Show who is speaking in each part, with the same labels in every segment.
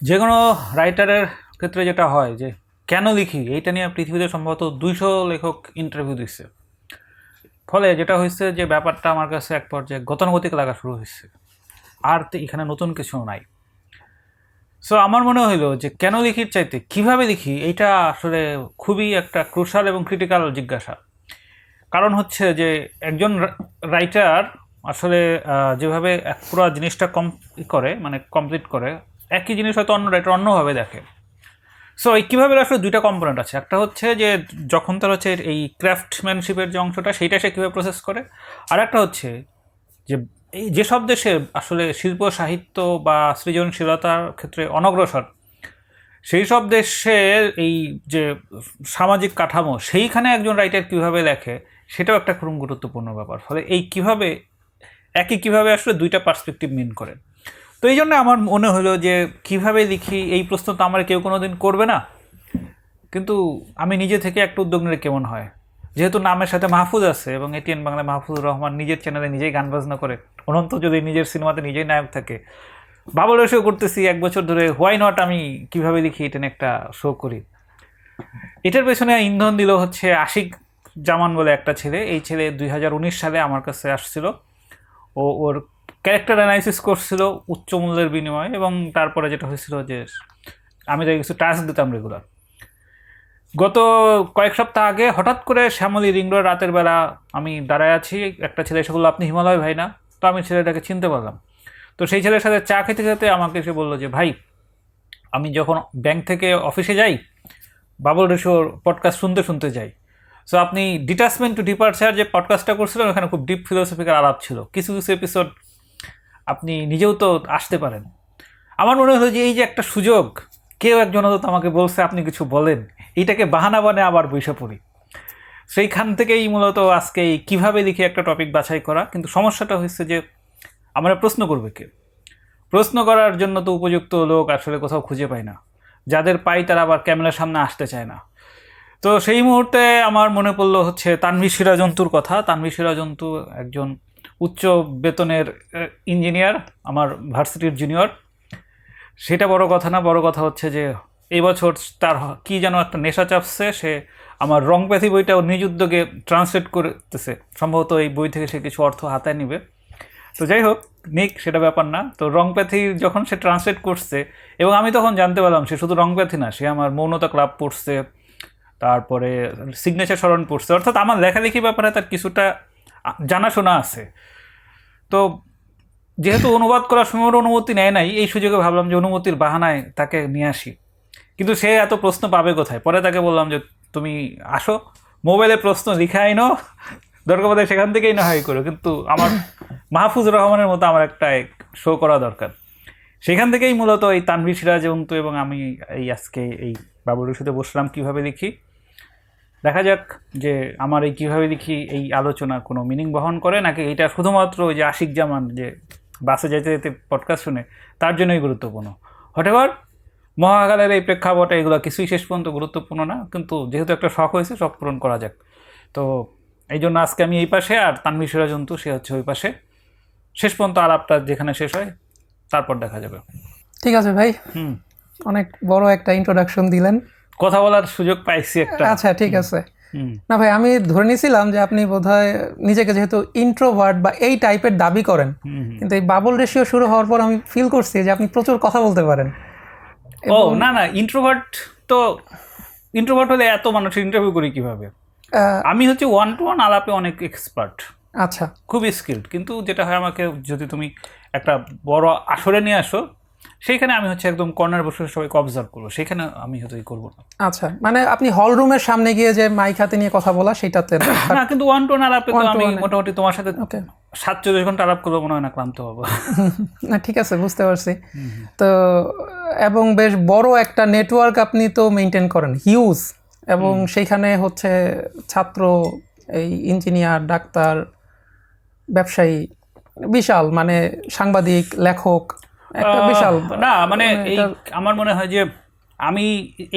Speaker 1: যে কোনো রাইটারের ক্ষেত্রে যেটা হয় যে কেন লিখি এইটা নিয়ে পৃথিবীতে সম্ভবত 200 লেখক ইন্টারভিউ দিচ্ছে। ফলে যেটা হয়েছে যে ব্যাপারটা আমার কাছে এক পর্যায়ে গতানুগতিক লাগা শুরু হয়েছে, আর তো এখানে নতুন কিছু নাই। সো আমার মনে হইলো যে কেন লিখির চাইতে কিভাবে লিখি এইটা আসলে খুবই একটা ক্রুশাল এবং ক্রিটিক্যাল জিজ্ঞাসা। কারণ হচ্ছে যে একজন রাইটার আসলে যেভাবে পুরো জিনিসটা করে মানে কমপ্লিট করে, একই জিনিস হয়তো অন্য রাইটার অন্যভাবে দেখে। সো এই কীভাবে আসলে দুইটা কম্পোনেন্ট আছে, একটা হচ্ছে যে যখন তার হচ্ছে এই ক্রাফটম্যানশিপের যে অংশটা সেইটা সে কীভাবে প্রসেস করে, আর একটা হচ্ছে যে এই যেসব দেশে আসলে শিল্প সাহিত্য বা সৃজনশীলতার ক্ষেত্রে অনগ্রসর, সেই সব দেশের এই যে সামাজিক কাঠামো সেইখানে একজন রাইটার কীভাবে লেখে সেটাও একটা খুব গুরুত্বপূর্ণ ব্যাপার। ফলে এই কীভাবে কীভাবে আসলে দুইটা পার্সপেক্টিভ মিন করে। তো এই জন্য আমার মনে হলো যে কিভাবে লিখি এই প্রশ্ন তো আমার কেউ কোনো দিন করবে না, কিন্তু আমি নিজে থেকে একটা উদ্যোগ নিলে কেমন হয়। যেহেতু নামের সাথে মাহফুজ আছে এবং এটিএন বাংলা মাহফুজুর রহমান নিজের চ্যানেলে নিজেই গান বাজনা করে, অনন্ত যদি নিজের সিনেমাতে নিজেই নায়ক থাকে, বাবুল শো করতেছি 1 বছর ধরে, হোয়াই নট আমি কিভাবে লিখি এটা নিয়ে একটা শো করি। এটার পেছনে ইন্ধন দিল হচ্ছে আশিক জামান বলে একটা ছেলে। এই ছেলে 2019 সালে আমার কাছে আসছিল, ওর ক্যারেক্টার অ্যানালাইসিস করছিল উচ্চ মূল্যের বিনিময়ে, এবং তারপরে যেটা হয়েছিল যে আমি তাকে কিছু টাস্ক দিতাম রেগুলার। গত কয়েক সপ্তাহ আগে হঠাৎ করে শ্যামলী রিং রোড রাতের বেলা আমি দাঁড়ায় আছি, একটা ছেলে এসে বললো, আপনি হিমালয় ভাই না? তো আমি ছেলেটাকে চিনতে পারলাম। তো সেই ছেলের সাথে চা খেতে খেতে আমাকে এসে বললো যে ভাই, আমি যখন ব্যাংক থেকে অফিসে যাই বাবুল রেশোর পডকাস্ট শুনতে শুনতে যাই। সো আপনি ডিটাচমেন্ট টু ডিপার্চার যে পডকাস্টটা করছিলেন ওখানে খুব ডিপ ফিলোসফিক্যাল আলাপ ছিল, কিছু কিছু এপিসোড আপনি নিজেও তো আসতে পারেন। আমার মনে হলো যে এই যে একটা সুযোগ, কেউ একজন তো আমাকে বলছে আপনি কিছু বলেন, এইটাকে বাহানা বানিয়ে আবার বসে পড়ি। সেইখান থেকেই মূলত আজকে এই কীভাবে লিখে একটা টপিক বাছাই করা। কিন্তু সমস্যাটা হচ্ছে যে আমরা প্রশ্ন করবে কে? প্রশ্ন করার জন্য তো উপযুক্ত লোক আসলে কোথাও খুঁজে পাই না, যাদের পাই তারা আবার ক্যামেরার সামনে আসতে চায় না। তো সেই মুহূর্তে আমার মনে পড়লো হচ্ছে তানভীর সিরাজন্তুর কথা। তানভীর সিরাজন্তু একজন উচ্চ বেতনের ইঞ্জিনিয়ার, আমার ভার্সিটির জুনিয়র। সেটা বড় কথা না, বড় কথা হচ্ছে যে এই বছর তার কী যেন একটা নেশা চাপছে, সে আমার রং প্যাথি বইটা নিজ উদ্যোগে ট্রান্সলেট করতেছে। সম্ভবত এই বই থেকে সে কিছু অর্থ হাতায় নিবে। তো যাই হোক, নিক, সেটা ব্যাপার না। তো রং প্যাথি যখন সে ট্রান্সলেট করছে, এবং আমি তখন জানতে পারলাম সে শুধু রং প্যাথি না, সে আমার মৌনতা ক্লাব পড়ছে, তারপরে সিগনেচার স্মরণ পড়ছে। অর্থাৎ আমার লেখালেখি ব্যাপারে তার কিছুটা জানাশোনা আছে। তো যেহেতু অনুবাদ করার সময় ওর অনুমতি নেয় নাই, এই সুযোগে ভাবলাম যে অনুমতির বাহানায় তাকে নিয়ে আসি। কিন্তু সে এত প্রশ্ন পাবে কোথায়? পরে তাকে বললাম যে তুমি আসো, মোবাইলে প্রশ্ন লিখাই নো, দরকার বোধ সেখান থেকেই না হয় করো, কিন্তু আমার মাহফুজুর রহমানের মতো আমার একটা শো করা দরকার। সেখান থেকেই মূলত এই তানভীর সিরাজন্তু এবং আমি এই আজকে এই বাবুলের সাথে বসলাম কীভাবে লিখি। দেখা যাক যে আমার এই কীভাবে লিখি এই আলোচনা কোনো মিনিং বহন করে, নাকি এটা শুধুমাত্র ওই যে আশিক জামান যে বাসে যেতে যেতে পডকাস্ট শুনে তার জন্যই গুরুত্বপূর্ণ। হটেভার, মহাকালের এই প্রেক্ষাপটে এগুলো কিছুই শেষ পর্যন্ত গুরুত্বপূর্ণ না, কিন্তু যেহেতু একটা শখ হয়েছে, শখ পূরণ করা যাক। তো এই জন্য আজকে আমি এই পাশে, আর তানভীর সিরাজন্তু সে হচ্ছে ওই পাশে। শেষ পর্যন্ত আলাপটা যেখানে শেষ হয় তারপর দেখা যাবে।
Speaker 2: ঠিক আছে ভাই, অনেক বড় একটা ইন্ট্রোডাকশন দিলেন,
Speaker 1: কথা বলার সুযোগ পাইছি একটা।
Speaker 2: আচ্ছা ঠিক আছে। না ভাই, আমি ধরে নিয়েছিলাম যে আপনি বোধহয় নিজেকে যেহেতু ইন্ট্রোভার্ট বা এই টাইপের দাবি করেন, কিন্তু এই বাবল রেশিও শুরু হওয়ার পর আমি ফিল করছি যে আপনি প্রচুর কথা বলতে পারেন।
Speaker 1: ও না না, ইন্ট্রোভার্ট তো, ইন্ট্রোভার্ট হলে এত মানুষের ইন্টারভিউ করি কিভাবে? আমি হচ্ছে 1-to-1 আলাপে অনেক এক্সপার্ট,
Speaker 2: আচ্ছা,
Speaker 1: খুবই স্কিল্ড। কিন্তু যেটা হয়, আমাকে যদি তুমি একটা বড় আসরে নিয়ে আসো, সেইখানে আমি হচ্ছে একদম কর্নার বসে সবাইকে অবজার্ভ করবো, সেখানে আমি হয়তো করবো না।
Speaker 2: আচ্ছা, মানে আপনি হল রুমের সামনে গিয়ে যে মাইক হাতে নিয়ে কথা বলা সেটাতে
Speaker 1: না, কিন্তু 1-to-1 আলাপে তো আমি মোটামুটি তোমার সাথে 47 ঘন্টা আলাপ করবো, মনে হয় না ক্লান্ত হবো।
Speaker 2: না ঠিক আছে, বুঝতে পারছি। তো এবং বেশ বড় একটা নেটওয়ার্ক আপনি তো মেনটেন করেন, হিউজ, এবং সেইখানে হচ্ছে ছাত্র, এই ইঞ্জিনিয়ার, ডাক্তার, ব্যবসায়ী, বিশাল, মানে সাংবাদিক, লেখক, একটা বিশাল।
Speaker 1: না মানে এই আমার মনে হয় যে আমি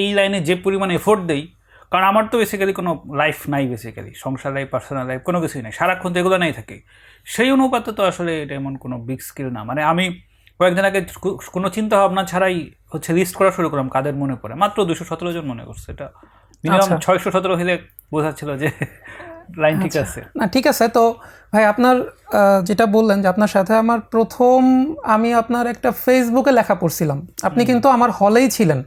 Speaker 1: এই লাইনে যে পরিমাণ এফোর্ট দেই, কারণ আমার তো বেসিক্যালি কোনো লাইফ নাই, বেসিক্যালি সংসার লাইফ, পার্সোনাল লাইফ, কোনো কিছুই নাই, সারাক্ষণ তো এগুলো নাই থাকে। সেই অনুপাতে তো আসলে এটা এমন কোনো বিগ স্কিল না। মানে আমি কয়েকদিন আগে কোনো চিন্তা ভাবনা ছাড়াই হচ্ছে লিস্ট করা শুরু করলাম কাদের মনে পড়ে, মাত্র 217 জন মনে করছে। এটা মিনিমাম 617 হলে বোঝাচ্ছিল যে লাইন ঠিক আছে।
Speaker 2: না ঠিক আছে। তো ভাই আপনার যেটা বললেন যে আপনার সাথে আমার প্রথম, আমি আপনার একটা ফেসবুকে লেখা পড়ছিলাম, আপনি কিন্তু আমার হলেই ছিলেন,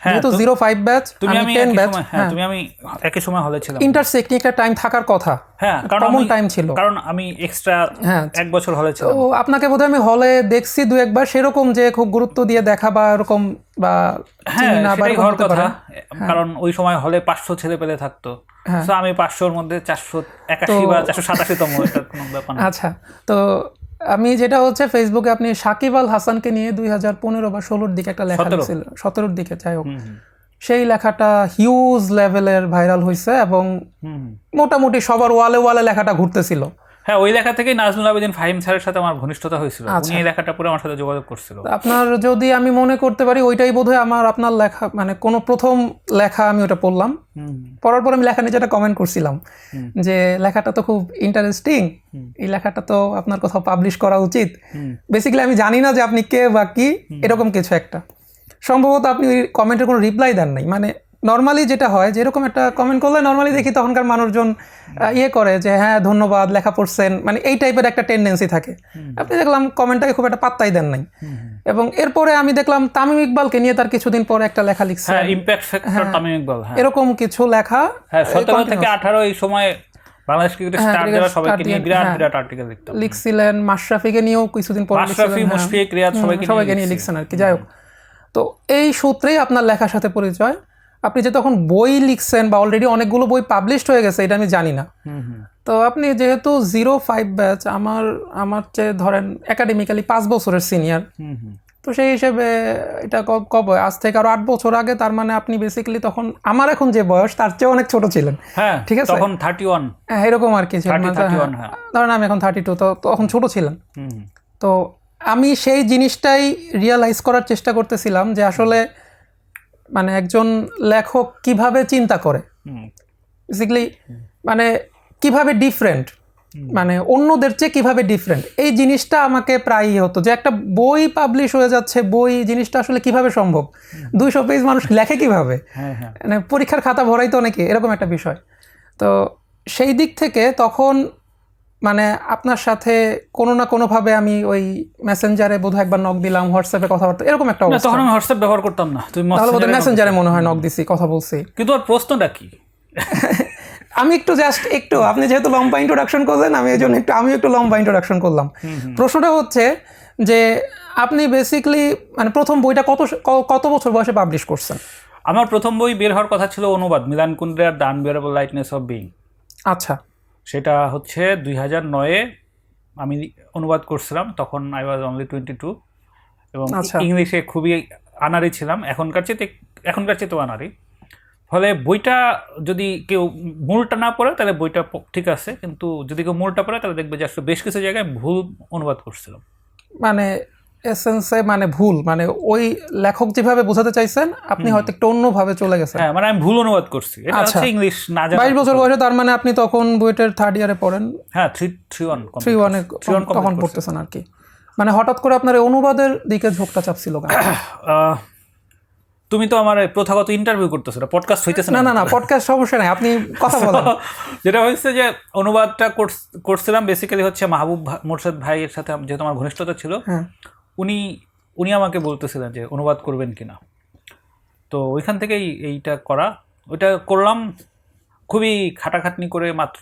Speaker 2: যেহেতু 05 ব্যাচ,
Speaker 1: তুমি
Speaker 2: আমি 10 ব্যাচ।
Speaker 1: তুমি আমি একই সময় হলে ছিলাম।
Speaker 2: ইন্টারসেক্টিং একটা টাইম থাকার কথা,
Speaker 1: হ্যাঁ, কারণ
Speaker 2: কমন টাইম ছিল,
Speaker 1: কারণ আমি এক্সট্রা 1 বছর হলে ছিলাম।
Speaker 2: তো আপনাকে বোধহয় আমি হলে দেখছি দু একবার, সেরকম যে খুব গুরুত্ব দিয়ে দেখা বা এরকম বা
Speaker 1: হ্যাঁ সেটাই হওয়ার কথা, কারণ ওই সময় হলে 500 ছেলে পেলে থাকতো, তো আমি 500-র মধ্যে 481 বা 487তম, এটা কোনো ব্যাপার না।
Speaker 2: আচ্ছা, তো আমি যেটা হচ্ছে ফেসবুকে আপনি সাকিব আল হাসানকে নিয়ে 2015 বা 16-র দিকে একটা লেখা লিখছিল, 17-র দিকে যাই হোক, সেই লেখাটা হিউজ লেভেলের ভাইরাল হয়েছে এবং মোটামুটি সবার ওয়ালে ওয়ালে লেখাটা ঘুরতেছিল।
Speaker 1: হ্যাঁ, ওই লেখা থেকেই নাজমুল আবেদিন ফাহিম স্যারের সাথে আমার ঘনিষ্ঠতা হয়েছিল, উনি এই লেখাটা পড়ে আমার সাথে যোগাযোগ করছিল।
Speaker 2: আপনার যদি আমি মনে করতে পারি ওইটাই বোধহয় আপনার লেখা, মানে কোনো প্রথম লেখা আমি ওটা পড়লাম, পড়ার পর আমি লেখা নিয়ে যেটা কমেন্ট করছিলাম যে লেখাটা তো খুব ইন্টারেস্টিং, এই লেখাটা তো আপনার কোথাও পাবলিশ করা উচিত। বেসিক্যালি আমি জানি না যে আপনি কে বা কি, এরকম কিছু একটা। সম্ভবত আপনি ওই কমেন্টের কোনো রিপ্লাই দেন নাই, মানে নর্মালি যেটা হয় যেরকম একটা কমেন্ট করলে নর্মালি দেখি তখনকার মানুষজন ইয়ে করে যে হ্যাঁ ধন্যবাদ, লেখা পড়ছেন, মানে এই টাইপের একটা টেন্ডেন্সি থাকে। আপনি দেখলাম কমেন্টটাকে খুব একটা পাত্তাই দেন নাই, এবং এরপরে আমি দেখলাম তামিম ইকবালকে নিয়ে তার কিছুদিন পরে একটা লেখা লিখছে,
Speaker 1: হ্যাঁ ইমপ্যাক্ট ফ্যাক্টর তামিম ইকবাল, হ্যাঁ
Speaker 2: এরকম কিছু লেখা,
Speaker 1: হ্যাঁ 17 থেকে 18 এই সময় বাংলাদেশ ক্রিকেটের স্টার যারা সবাইকে নিয়ে বিরাট বিরাট আর্টিকেল
Speaker 2: লিখছিলেন। মাশরাফিকে নিয়েও কিছুদিন পরে
Speaker 1: মাশরাফি, মুশফিক, রিয়াদ
Speaker 2: সবাইকে নিয়ে লিখছেন আর কি। যাই হোক, তো এই সূত্রেই আপনার লেখার সাথে পরিচয়। আপনি যে তখন বই লিখছেন বা অলরেডি অনেকগুলো বই পাবলিশড হয়ে গেছে এটা আমি জানি না। তো আপনি যেহেতু 05 ব্যাচ, আমার চেয়ে ধরেন একাডেমিক্যালি 5 বছরের সিনিয়র, তো সেই হিসেবে এটা কবে, আজ থেকে আরো 8 বছর আগে, তার মানে আপনি বেসিক্যালি তখন আমার এখন যে বয়স তার চেয়ে অনেক ছোট ছিলেন।
Speaker 1: হ্যাঁ
Speaker 2: ঠিক আছে,
Speaker 1: তখন 31,
Speaker 2: হ্যাঁ এরকম আর কি ছিলেন, ধরেন আমি এখন 32, তো তখন ছোট ছিলেন। তো আমি সেই জিনিসটাই রিয়ালাইজ করার চেষ্টা করতেছিলাম যে আসলে মানে একজন লেখক কিভাবে চিন্তা করে, বেসিক্যালি মানে কিভাবে ডিফারেন্ট, মানে অন্যদের চেয়ে কিভাবে ডিফারেন্ট, এই জিনিসটা আমাকে প্রায়ই হতো যে একটা বই পাবলিশ হয়ে যাচ্ছে, বই জিনিসটা আসলে কিভাবে সম্ভব, 200 পেজ মানুষ লেখে কিভাবে, মানে পরীক্ষার খাতা ভরাই তো অনেকে, এরকম একটা বিষয়। তো সেই দিক থেকে তখন মানে আপনার সাথে কোনো না কোনোভাবে আমি ওই মেসেঞ্জারে বোধহয় একবার নক দিলাম, হোয়াটসঅ্যাপে কথাবার্তা, এরকম একটা অবস্থা।
Speaker 1: তখন আমি হোয়াটসঅ্যাপ ব্যবহার করতাম না,
Speaker 2: তাহলে বোধহয় মেসেঞ্জারে মনে হয় নক দিছি, কথা বলছি।
Speaker 1: কিন্তু আর প্রশ্নটা কি,
Speaker 2: আমি একটু জাস্ট একটু, আপনি যেহেতু লম্বা ইন্ট্রোডাকশন করলেন, আমি এই জন্য আমি একটু লম্বা ইন্ট্রোডাকশন করলাম। প্রশ্নটা হচ্ছে যে আপনি বেসিক্যালি মানে প্রথম বইটা কত বছর বয়সে পাবলিশ করছেন?
Speaker 1: আমার প্রথম বই বের হওয়ার কথা ছিল অনুবাদ, মিলান কুন্দ্রার the unbearable lightness of being.
Speaker 2: আচ্ছা,
Speaker 1: সেটা হচ্ছে 2009-এ আমি অনুবাদ করছিলাম, তখন আই ওয়াজ অনলি 22, এবং ইংলিশে খুবই আনাড়ি ছিলাম, এখনকার চেয়ে আনাড়ি। ফলে বইটা যদি কেউ মূলটা না পড়ে তাহলে বইটা ঠিক আছে, কিন্তু যদি কেউ মূলটা পড়ে তাহলে দেখবে যে আসলে বেশ কিছু জায়গায় ভুল অনুবাদ করছিলাম।
Speaker 2: মানে এসেন্সে মানে ভুল, মানে ওই লেখক যেভাবে বোঝাতে চাইছেন আপনি হয়তো একটু অন্যভাবে চলে গেছেন।
Speaker 1: হ্যাঁ, মানে আমি ভুল অনুবাদ করছি, এটা হচ্ছে ইংলিশ না জানা।
Speaker 2: 22 বছর বয়সে, তার মানে আপনি তখন বুয়েটের 3rd ইয়ারে পড়েন।
Speaker 1: হ্যাঁ, 3-1
Speaker 2: তখন পড়তেছেন আর কি। মানে হঠাৎ করে আপনার অনুবাদের দিকে ঝোঁকটা চাপছিল কেন?
Speaker 1: তুমি তো আমার প্রথাগত ইন্টারভিউ করতেছো, পডকাস্ট হইতেছে
Speaker 2: না, পডকাস্ট সমস্যা নাই, আপনি কথা বলেন।
Speaker 1: যেটা হচ্ছে যে অনুবাদটা করছিলাম বেসিক্যালি হচ্ছে মাহবুব মোর্শেদ ভাইয়ের সাথে, যেহেতু আমার ঘনিষ্ঠতা ছিল, উনি আমাকে বলতেছিলেন যে অনুবাদ করবেন কিনা। তো ওইখান থেকেই ওইটা করলাম, খুবই খাটাখাটনি করে মাত্র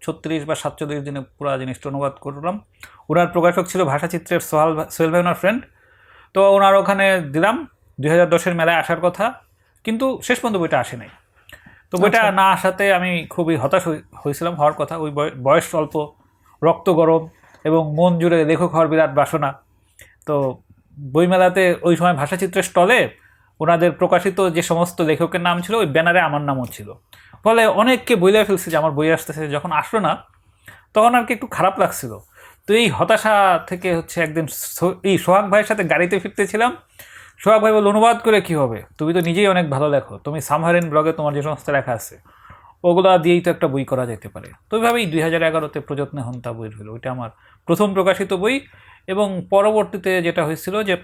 Speaker 1: 36 বা 47 দিনে পুরো জিনিসটা অনুবাদ করলাম। ওনার প্রকাশক ছিল ভাষাচিত্রের সোহেল ভাই, ওনার ফ্রেন্ড। তো ওনার ওখানে দিলাম, 2010-এর মেলায় আসার কথা, কিন্তু শেষ পর্যন্ত বইটা আসে নাই। তো বইটা না আসাতে আমি খুবই হতাশ হয়েছিলাম, হওয়ার কথা। ওই বয়স অল্প, রক্ত গরম, এবং মন জুড়ে লেখক হওয়ার বিরাট বাসনা। তো বইমেলাতে ওই সময় ভাষাচিত্রের স্টলে ওনাদের প্রকাশিত যে সমস্ত লেখকের নাম ছিল, ওই ব্যানারে আমার নামও ছিল। ফলে অনেককে বইলে ফেলছে যে আমার বই আসতেছে, যখন আসলো না তখন আর কি একটু খারাপ লাগছিল। তো এই হতাশা থেকে হচ্ছে একদিন এই সোহাগ ভাইয়ের সাথে গাড়িতে ফিরতেছিলাম, সোহাগ ভাই বলল, অনুবাদ করে কী হবে, তুমি তো নিজেই অনেক ভালো লেখো, তুমি সামহারিন ব্লগে তোমার যে সমস্ত লেখা আছে ওগুলা দিয়েই তো একটা বই করা যেতে পারে। তো ওইভাবেই 2011-তে প্রযত্নে হন্তা বই হলো, ওইটা আমার প্রথম প্রকাশিত বই, এবং পরবর্তীতে যেটা হয়েছিল যে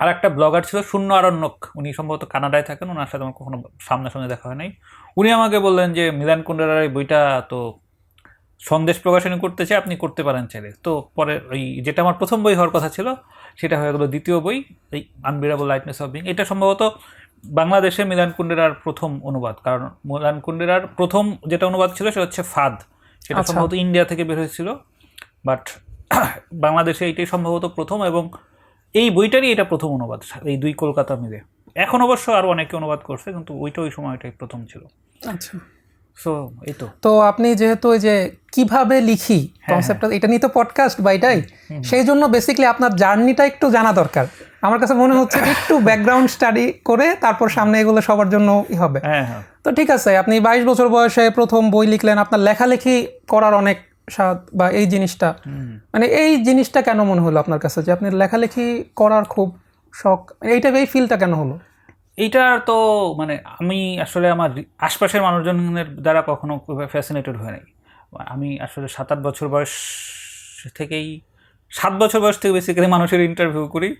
Speaker 1: আর একটা ব্লগার ছিল শূন্য আরণ্যক, উনি সম্ভবত কানাডায় থাকেন, ওনার সাথে আমার কখনো সামনাসামনি দেখা হয় নাই। উনি আমাকে বললেন যে মিলান কুন্ডেরার এই বইটা তো সন্দেশ প্রকাশনী করতেছে, আপনি করতে পারেন চাইলে। তো পরে ওই যেটা আমার প্রথম বই হওয়ার কথা ছিল সেটা হয়ে গেলো দ্বিতীয় বই, এই আনবিয়ারেবল লাইটনেস অফ বিং। এটা সম্ভবত বাংলাদেশে মিলান কুন্ডেরার প্রথম অনুবাদ, কারণ মিলান কুন্ডেরার প্রথম যেটা অনুবাদ ছিল সেটা হচ্ছে ফাদ, সেটা সম্ভবত ইন্ডিয়া থেকে বের হয়েছিল, বাট বাংলাদেশে এইটাই সম্ভবত প্রথম, এবং এই বইটারই এটা প্রথম অনুবাদ এই দুই কলকাতা মিলে। এখন অবশ্য আরও অনেকে অনুবাদ করছে, কিন্তু ওইটা ওই সময়টাই প্রথম ছিল।
Speaker 2: আচ্ছা,
Speaker 1: সো এই
Speaker 2: তো আপনি যেহেতু ওই যে কিভাবে লিখি কনসেপ্টটা, এটা নিয়ে তো পডকাস্ট বা এটাই, সেই জন্য বেসিক্যালি আপনার জার্নিটা একটু জানা দরকার। আমার কাছে মনে হচ্ছে যে একটু ব্যাকগ্রাউন্ড স্টাডি করে তারপর সামনে এগুলো সবার জন্য হবে। তো ঠিক আছে, আপনি 22 বছর বয়সে প্রথম বই লিখলেন, আপনার লেখালেখি করার অনেক স্বাদ বা এই জিনিসটা, মানে এই জিনিসটা কেন মনে হলো আপনার কাছে যে আপনি লেখালেখি করার খুব শখ, এইটা এই ফিলটা কেন হলো?
Speaker 1: এইটার তো মানে আমি আসলে আমার আশপাশের মানুষজনের দ্বারা কখনো ফ্যাসিনেটেড হয়ে নাই। আমি আসলে 7-8 বছর বয়স থেকেই 7 বছর বয়স থেকে বেসিক্যালি মানুষের ইন্টারভিউ করি।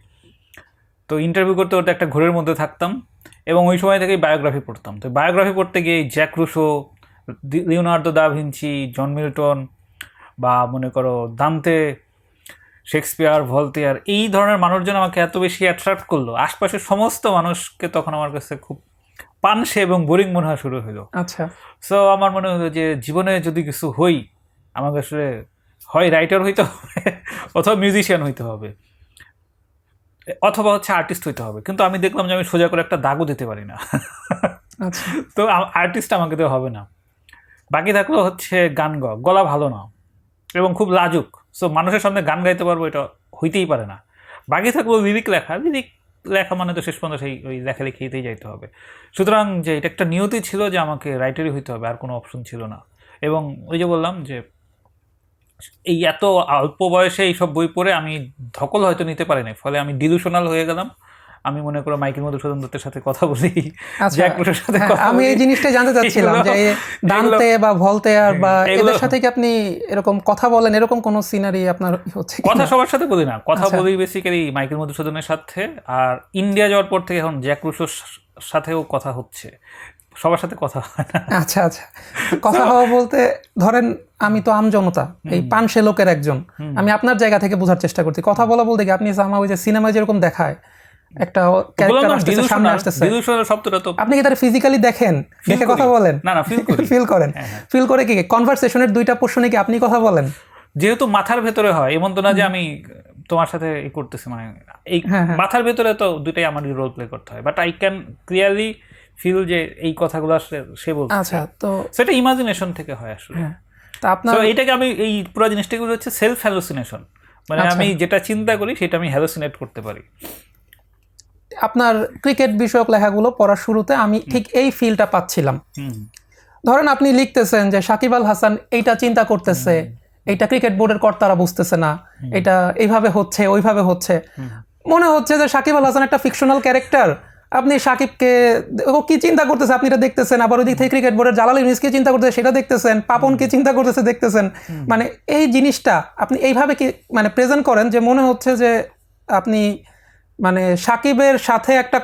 Speaker 1: তো ইন্টারভিউ করতে করতে একটা ঘোরের মধ্যে থাকতাম, এবং ওই সময় থেকেই বায়োগ্রাফি পড়তাম। তো বায়োগ্রাফি পড়তে গিয়ে Jacques Rousseau, Leonardo da Vinci, John Milton, বা মনে করো দান্তে, শেক্সপিয়ার, ভলতেয়ার, এই ধরনের মানুষজন আমাকে এত বেশি অ্যাট্রাক্ট করলো, আশপাশের সমস্ত মানুষকে তখন আমার কাছে খুব পানসে এবং বোরিং মনে হওয়া শুরু হলো।
Speaker 2: আচ্ছা,
Speaker 1: সো আমার মনে হলো যে জীবনে যদি কিছু হই, আমাকে আসলে হয় রাইটার হইতে হবে, অথবা মিউজিশিয়ান হইতে হবে, অথবা হচ্ছে আর্টিস্ট হইতে হবে। কিন্তু আমি দেখলাম যে আমি সোজা করে একটা দাগও দিতে পারি না।
Speaker 2: আচ্ছা,
Speaker 1: তো আর্টিস্ট আমাকে তো হবে না। বাকি থাকলো হচ্ছে গান গাওয়া, গলা ভালো না এবং খুব লাজুক, সো মানুষের সামনে গান গাইতে পারবো এটা হইতেই পারে না। বাকি থাকলো লিরিক লেখা মানে তো শেষ পর্যন্ত সেই ওই লেখালেখিতেই যাইতে হবে। সুতরাং যে এটা একটা নিয়তি ছিল যে আমাকে রাইটারই হইতে হবে, আর কোনো অপশন ছিল না। এবং ওই যে বললাম যে এই এত অল্প বয়সে এইসব বই পড়ে আমি ধকল হয়তো নিতে পারি না, ফলে আমি ডিলুশনাল হয়ে গেলাম। আমি মনে করো মাইকেল মধুসূদন দত্তের সাথে কথা বলি, জ্যাক রুসোর সাথে কথা
Speaker 2: আমি
Speaker 1: বলি।
Speaker 2: এই জিনিসটা জানতে চাচ্ছিলাম যে দান্তে বা ভলতেয়ার বা এদের সাথে কি আপনি এরকম কথা বলেন, এরকম কোন সিনারি আপনার হচ্ছে?
Speaker 1: কথা সবার সাথে বলি না, কথা বলি বেসিক্যালি মাইকেল মধুসূদনের সাথে। আর ইন্ডিয়া যাওয়ার পর থেকে এখন জ্যাক রুসোর সাথেও কথা হচ্ছে, সবার সাথে কথা হয় না।
Speaker 2: আচ্ছা আচ্ছা, কথা হওয়া বলতে ধরেন আমি তো আমজনতা, এই পানসে লোকের একজন, আমি আপনার জায়গা থেকে বোঝার চেষ্টা করছি। কথা বলা বলতে কি আপনি ওই যে সিনেমায় যেরকম দেখায় একটা ক্যারেক্টার আসতেছে, সামনে আসতেছে,
Speaker 1: শব্দটা তো
Speaker 2: আপনি কি তার ফিজিক্যালি দেখেন, দেখে কথা বলেন?
Speaker 1: না না,
Speaker 2: ফিল করেন। ফিল করে কি কনভারসেশনের দুইটা পোর্শনে কি আপনি কথা বলেন?
Speaker 1: যেহেতু মাথার ভেতরে হয়, এমন তো না যে আমি তোমার সাথে ই করতেছি, মানে এই মাথার ভেতরে তো দুইটাই আমার রোল প্লে করতে হয়, but I can clearly feel যে এই কথাগুলো সে বলছে।
Speaker 2: আচ্ছা, তো
Speaker 1: সেটা ইমাজিনেশন থেকে হয় আসলে।
Speaker 2: তা আপনার
Speaker 1: এইটাকে আমি এই পুরো জিনিসটাকে হচ্ছে সেলফ হ্যালুসিনেশন, মানে আমি যেটা চিন্তা করি সেটা আমি হ্যালুসিনেট করতে পারি।
Speaker 2: আপনার ক্রিকেট বিষয়ক লেখাগুলো পড়ার শুরুতে আমি ঠিক এই ফিলটা পাচ্ছিলাম। ধরেন আপনি লিখতেছেন যে সাকিব আল হাসান এইটা চিন্তা করতেছে, এইটা ক্রিকেট বোর্ডের কর্তারা বুঝতেছে না, এটা এইভাবে হচ্ছে ওইভাবে হচ্ছে। মনে হচ্ছে যে সাকিব আল হাসান একটা ফিকশনাল ক্যারেক্টার, আপনি সাকিবকে ও কি চিন্তা করতেছে আপনি এটা দেখতেছেন, আবার ওই দিক থেকে ক্রিকেট বোর্ডের জালাল ইউনুসকে চিন্তা করতেছে সেটা দেখতেছেন, পাপনকে চিন্তা করতেছে দেখতেছেন। মানে এই জিনিসটা আপনি এইভাবে কি মানে প্রেজেন্ট করেন যে মনে হচ্ছে যে আপনি মানে সাকিবের সাথে একটা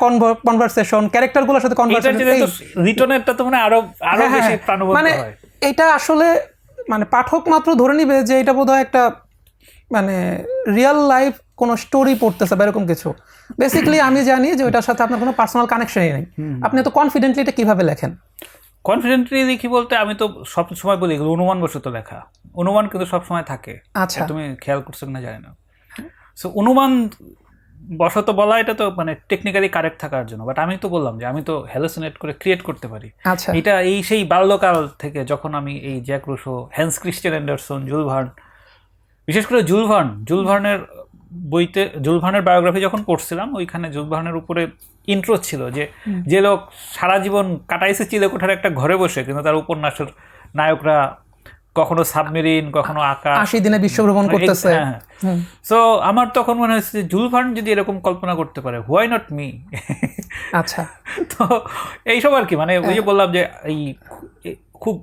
Speaker 2: কনভারসেশন, ক্যারেক্টারগুলোর সাথে কনভারসেশন,
Speaker 1: রিটনেরটা তো মানে আরো বেশি প্রাণবন্ত
Speaker 2: মানে
Speaker 1: হয়।
Speaker 2: এটা আসলে মানে পাঠক মাত্র ধরে নিবে যে এটা বোধহয় একটা মানে রিয়েল লাইফ কোনো স্টোরি পড়তেছে বা এরকম কিছু। বেসিক্যালি আমি জানি যে ওইটার সাথে আপনার কোনো পার্সোনাল কানেকশনই নেই। আপনি তো কনফিডেন্টলি এটা কিভাবে লেখেন?
Speaker 1: কনফিডেন্টলি লিখি বলতে আমি তো সব সময় বলি এগুলো অনুমান বশত লেখা, অনুমান কিন্তু সব সময় থাকে।
Speaker 2: আচ্ছা,
Speaker 1: তুমি খেয়াল করছো কিনা জানি না। সো অনুমান বশত বলা এটা তো মানে টেকনিক্যালি কারেক্ট থাকার জন্য, বাট আমি তো বললাম যে আমি তো হ্যালুসিনেট করে ক্রিয়েট করতে পারি।
Speaker 2: আচ্ছা,
Speaker 1: এটা এই সেই বাল্যকাল থেকে যখন আমি এই Jacques Rousseau, Hans Christian Andersen, Jules Verne, বিশেষ করে জুল ভার্নের বইতে জুল ভার্নের বায়োগ্রাফি যখন পড়ছিলাম, ওইখানে জুল ভার্নের উপরে ইন্ট্রো ছিল যে লোক সারা জীবন কাটাইছে চিলেকোঠার একটা ঘরে বসে, কিন্তু তার উপন্যাসের নায়করা কখনো সাবমেরিন, কখনো আকাশ,
Speaker 2: 80 দিনে বিশ্বভ্রমণ করতেছে।
Speaker 1: সো আমার তখন মনে হচ্ছে যে জুল ভার্ন যদি এরকম কল্পনা করতে পারে, হোয়াই নট মি?
Speaker 2: আচ্ছা,
Speaker 1: তো এইসব আর কি, মানে ওই যে বললাম যে এই খুব